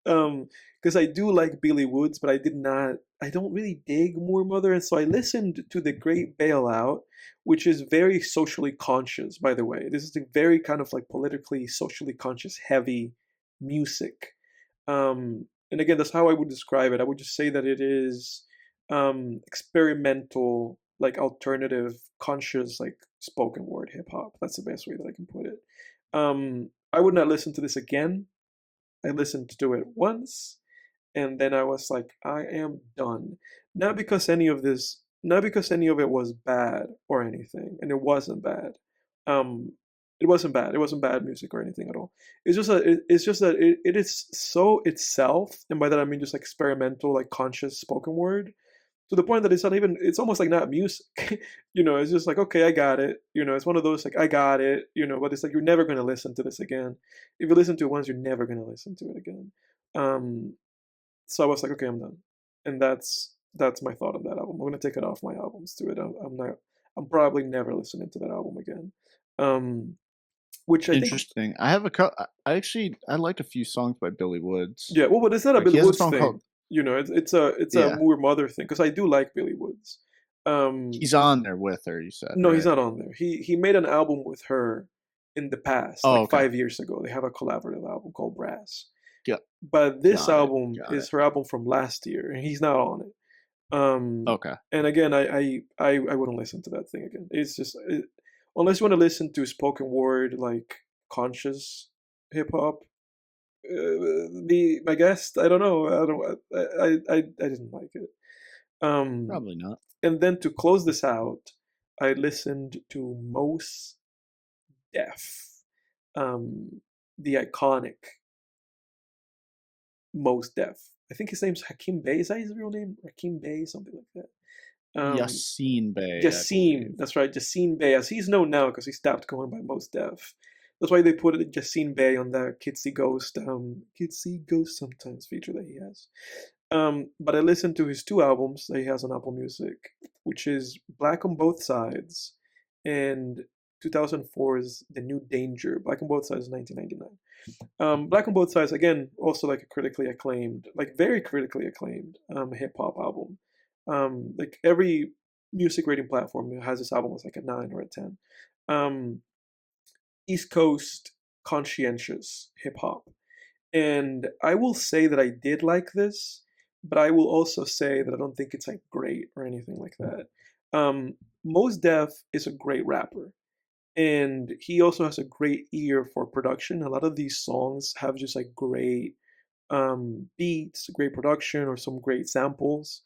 Because I do like Billy Woods, but I did not. I don't really dig Moor Mother, and so I listened to The Great Bailout, which is very socially conscious. By the way, this is a very kind of like politically, socially conscious, heavy music. And again, that's how I would describe it. I would just say that it is experimental, like alternative, conscious, like spoken word hip hop. That's the best way that I can put it. I would not listen to this again. I listened to it once, and then I was like, I am done. Not because any of it was bad or anything, and it wasn't bad. Um, it wasn't bad. It wasn't bad music or anything at all. It's just that it is so itself, and by that I mean just like experimental, like conscious spoken word, to the point that it's not even. It's almost like not music. It's just like okay, I got it. It's one of those like I got it. But it's like you're never gonna listen to this again. If you listen to it once, you're never gonna listen to it again. Um, so I was like, okay, I'm done, and that's my thought on that album. I'm gonna take it off my albums to it. I'm not. I'm probably never listening to that album again. Um, which I think, Interesting. I have a I like a few songs by Billy Woods. yeah. Well, but it's not a Like he Billy has a Woods song thing. called It's a yeah. Moor Mother thing because I do like Billy Woods. Um, He's on there with her. You said no, he's right? not on there. He made an album with her in the past, Oh, like okay. 5 years ago. They have a collaborative album called Brass. Got But this got it. album Got it. is her album from last year, and he's not on it. Okay. And again, I wouldn't listen to that thing again. It's just unless you want to listen to spoken word like conscious hip hop, be my guest. I don't know. I don't. I didn't like it. Um, Probably not. and then to close this out, I listened to Mos Def, the iconic Mos Def. I think his name's Hakim Bey. Is that his real name? Hakim Bey, something like that. Yassine Bey, I Jassim. believe. That's right, Jassim Bey, as he's known now because he stopped going by Mos Def. That's why they put it Jassim Bey on the Kids See Ghost, Kids See Ghost sometimes feature that he has. But I listened to his two albums that he has on Apple Music, which is Black on Both Sides and 2004's The New Danger. Black on Both Sides, 1999. Black on Both Sides, again, also like a critically acclaimed, like very critically acclaimed hip hop album. Like every music rating platform has this album as like a 9 or a 10. Um, East Coast conscientious hip hop. And I will say that I did like this, but I will also say that I don't think it's like great or anything like that. Mos Def is a great rapper, and he also has a great ear for production. A lot of these songs have just like great beats, great production, or some great samples.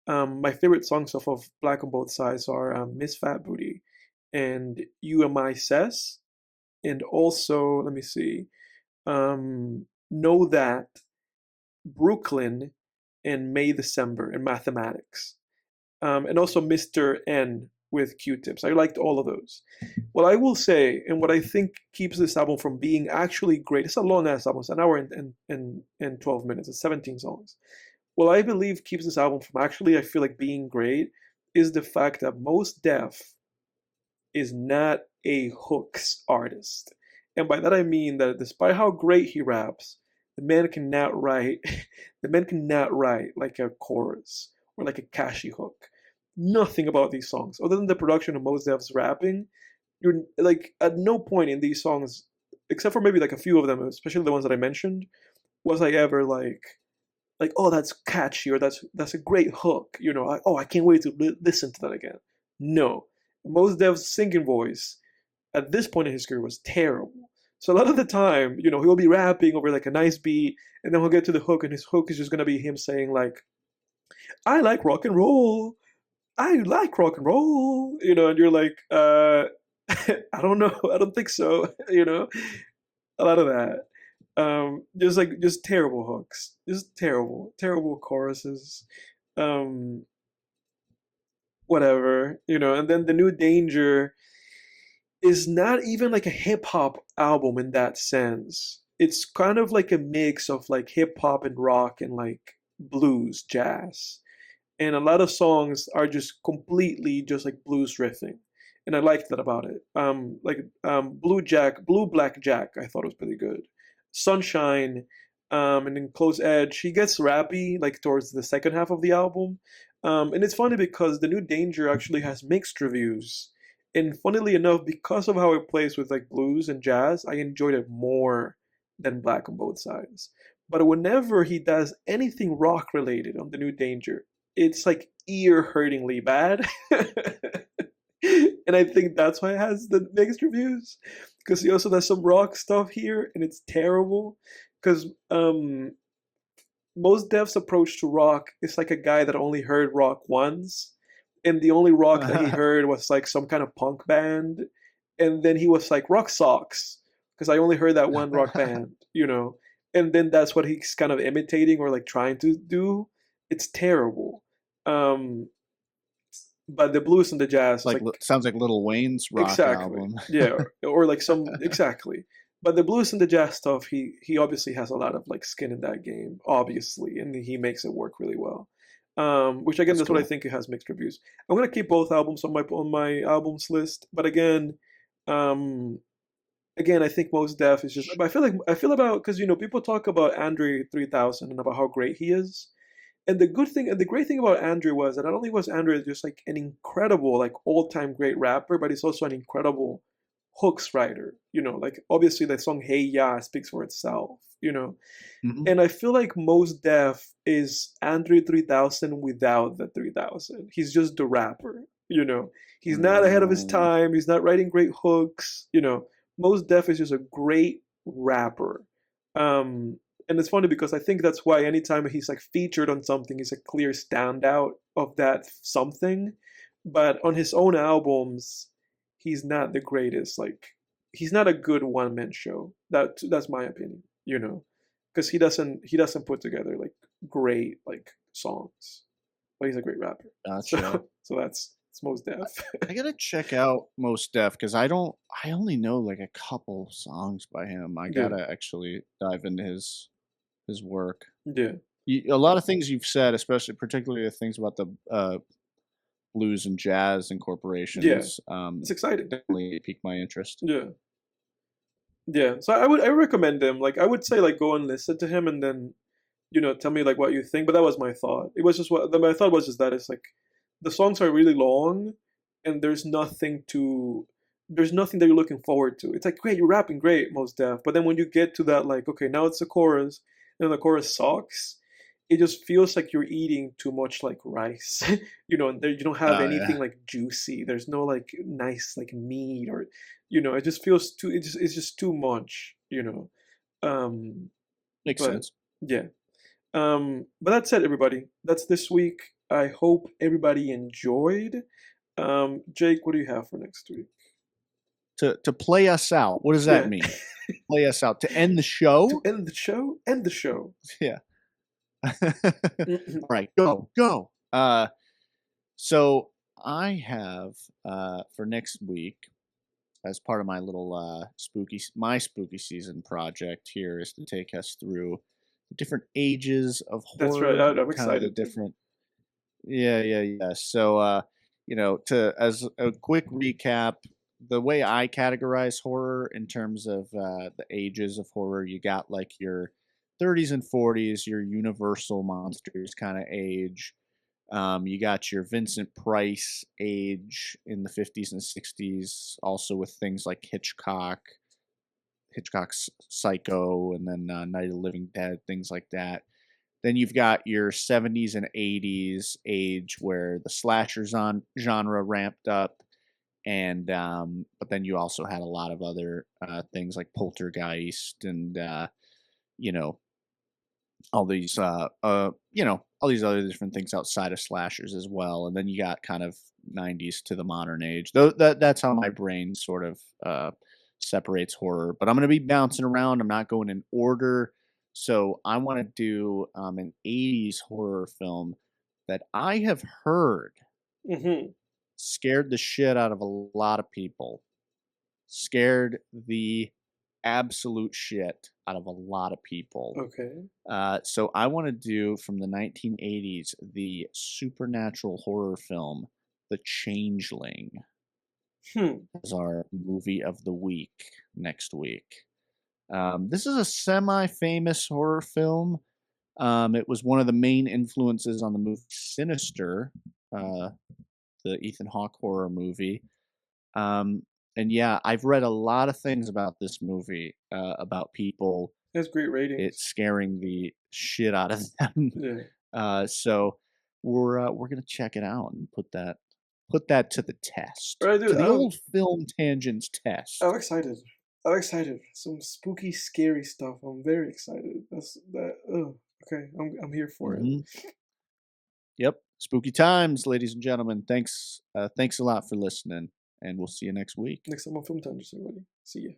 My favorite songs off of Black on Both Sides are Miss Fat Booty and You Am I Says, and also, let me see, Know That, Brooklyn, and May December, and Mathematics. And also Mr. N with Q-tips. I liked all of those. What I will say, and what I think keeps this album from being actually great, it's a long ass album, it's an hour and 12 minutes, it's 17 songs. What I believe keeps this album from actually, I feel like, being great is the fact that Mos Def is not a hooks artist. And by that I mean that despite how great he raps, the man cannot write the man cannot write like a chorus or like a catchy hook. Nothing about these songs, other than the production of Mos Def's rapping, you're like at no point in these songs, except for maybe like a few of them, especially the ones that I mentioned, was I ever like oh that's catchy or that's a great hook. Oh I can't wait to listen to that again. No, Mos Def's singing voice at this point in his career was terrible. So a lot of the time, he'll be rapping over like a nice beat, and then he'll get to the hook, and his hook is just gonna be him saying like, "I like rock and roll. I like rock and roll," and you're like, I don't know, I don't think so, a lot of that. Just terrible hooks, just terrible choruses. Um, Whatever, and then the New Danger is not even like a hip hop album in that sense. It's kind of like a mix of like hip hop and rock and like blues, jazz. And a lot of songs are just completely just like blues riffing. And I liked that about it. Blue Black Jack, I thought was pretty good. Sunshine, and then Close Edge. He gets rappy like towards the second half of the album. And it's funny because The New Danger actually has mixed reviews. And funnily enough, because of how it plays with like blues and jazz, I enjoyed it more than Black on Both Sides. But whenever he does anything rock related on The New Danger, it's like ear hurtingly bad. And I think that's why it has the mixed reviews. Because he also does some rock stuff here, and it's terrible. Because Mos Def's approach to rock is like a guy that only heard rock once, and the only rock that he heard was like some kind of punk band, and then he was like rock socks because I only heard that one rock band, and then that's what he's kind of imitating or like trying to do. It's terrible. Um, but the blues and the jazz is Like like sounds like Lil Wayne's rock exactly, album. yeah, or like some exactly. But the blues and the jazz stuff, he obviously has a lot of like skin in that game, obviously, and he makes it work really well. Which again, That's that's what I cool. think it has mixed reviews. I'm gonna keep both albums on my albums list, but um, again, I think Mos Def is just. I feel about because people talk about Andre 3000 and about how great he is, and the great thing about Andrew was that not only was Andrew just like an incredible, like all time great rapper, but he's also an incredible hooks writer. Like obviously the song Hey Ya speaks for itself, Hmm. And I feel like Mos Def is Andrew 3000 without the 3000. He's just the rapper, You know, he's not ahead of his time. He's not writing great hooks. You know, Mos Def is just a great rapper. And it's funny because I think that's why anytime he's like featured on something, he's a clear standout of that something. But on his own albums, he's not the greatest. Like he's not a good one man show. That's my opinion. You know, because he doesn't put together like great like songs. But he's a great rapper. Gotcha. So that's it's Mos Def. I gotta check out Most Def because I only know like a couple songs by him. I Yeah, gotta actually dive into his work. yeah, A lot of things you've said, especially particularly the things about the blues and jazz yeah. incorporations, It's exciting. definitely piqued my interest. Yeah, yeah. So I recommend him. Like I would say like go and listen to him and then tell me like what you think. But that was my thought. It was just my thought was just that it's like the songs are really long and there's nothing that you're looking forward to. It's like great, you're rapping great, Most Def, but then when you get to that like okay now it's the chorus and the chorus sucks, it just feels like you're eating too much like rice. And there you don't have Oh yeah, anything like juicy. There's no like nice like meat or it just feels too it's just too much. Um makes but sense. yeah. But that's it, everybody. That's this week. I hope everybody enjoyed. Jake, what do you have for next week? To play us out, what does that Yeah. mean? Play us out to end the To show? end the show, end the show. Yeah. Mhm. All right, go. So I have for next week as part of my little spooky season project here is to take us through the different ages of That's right. horror, I'm kind of the excited. different. Yeah. So to as a quick recap, the way I categorize horror in terms of the ages of horror, you got like your 30s and 40s, your universal monsters kind of age. You got your Vincent Price age in the 50s and 60s, also with things like Hitchcock's Psycho, and then Night of the Living Dead, things like that. Then you've got your 70s and 80s age where the slashers on genre ramped up, and but then you also had a lot of other things like Poltergeist and you know all these all these other different things outside of slashers as well. And then you got kind of 90s to the modern age. Though that's how my brain sort of separates horror. But I'm going to be bouncing around. I'm not going in order. So I want to do an 80s horror film that I have heard Hmm. scared the shit out of a lot of people. Scared the absolute shit out of a lot of people. Okay. So I want to do from the 1980s the supernatural horror film, The Changeling, Hmm. as our movie of the week next week. This is a semi-famous horror film. It was one of the main influences on the movie Sinister, uh, the Ethan Hawke horror movie. Um, and yeah, I've read a lot of things about this movie, about people It has great it's ratings. scaring the shit out of them. Yeah. So we're gonna check it out and put that to the All test, right, to dude. the old film tangents I'm test. excited. I'm excited. Some spooky, scary stuff. I'm very excited. That's that. Oh, okay. I'm here for it. Hmm. Yep, spooky times, ladies and gentlemen. Thanks a lot for listening, and we'll see you next week. Next time on Film Tenders, everybody. See ya.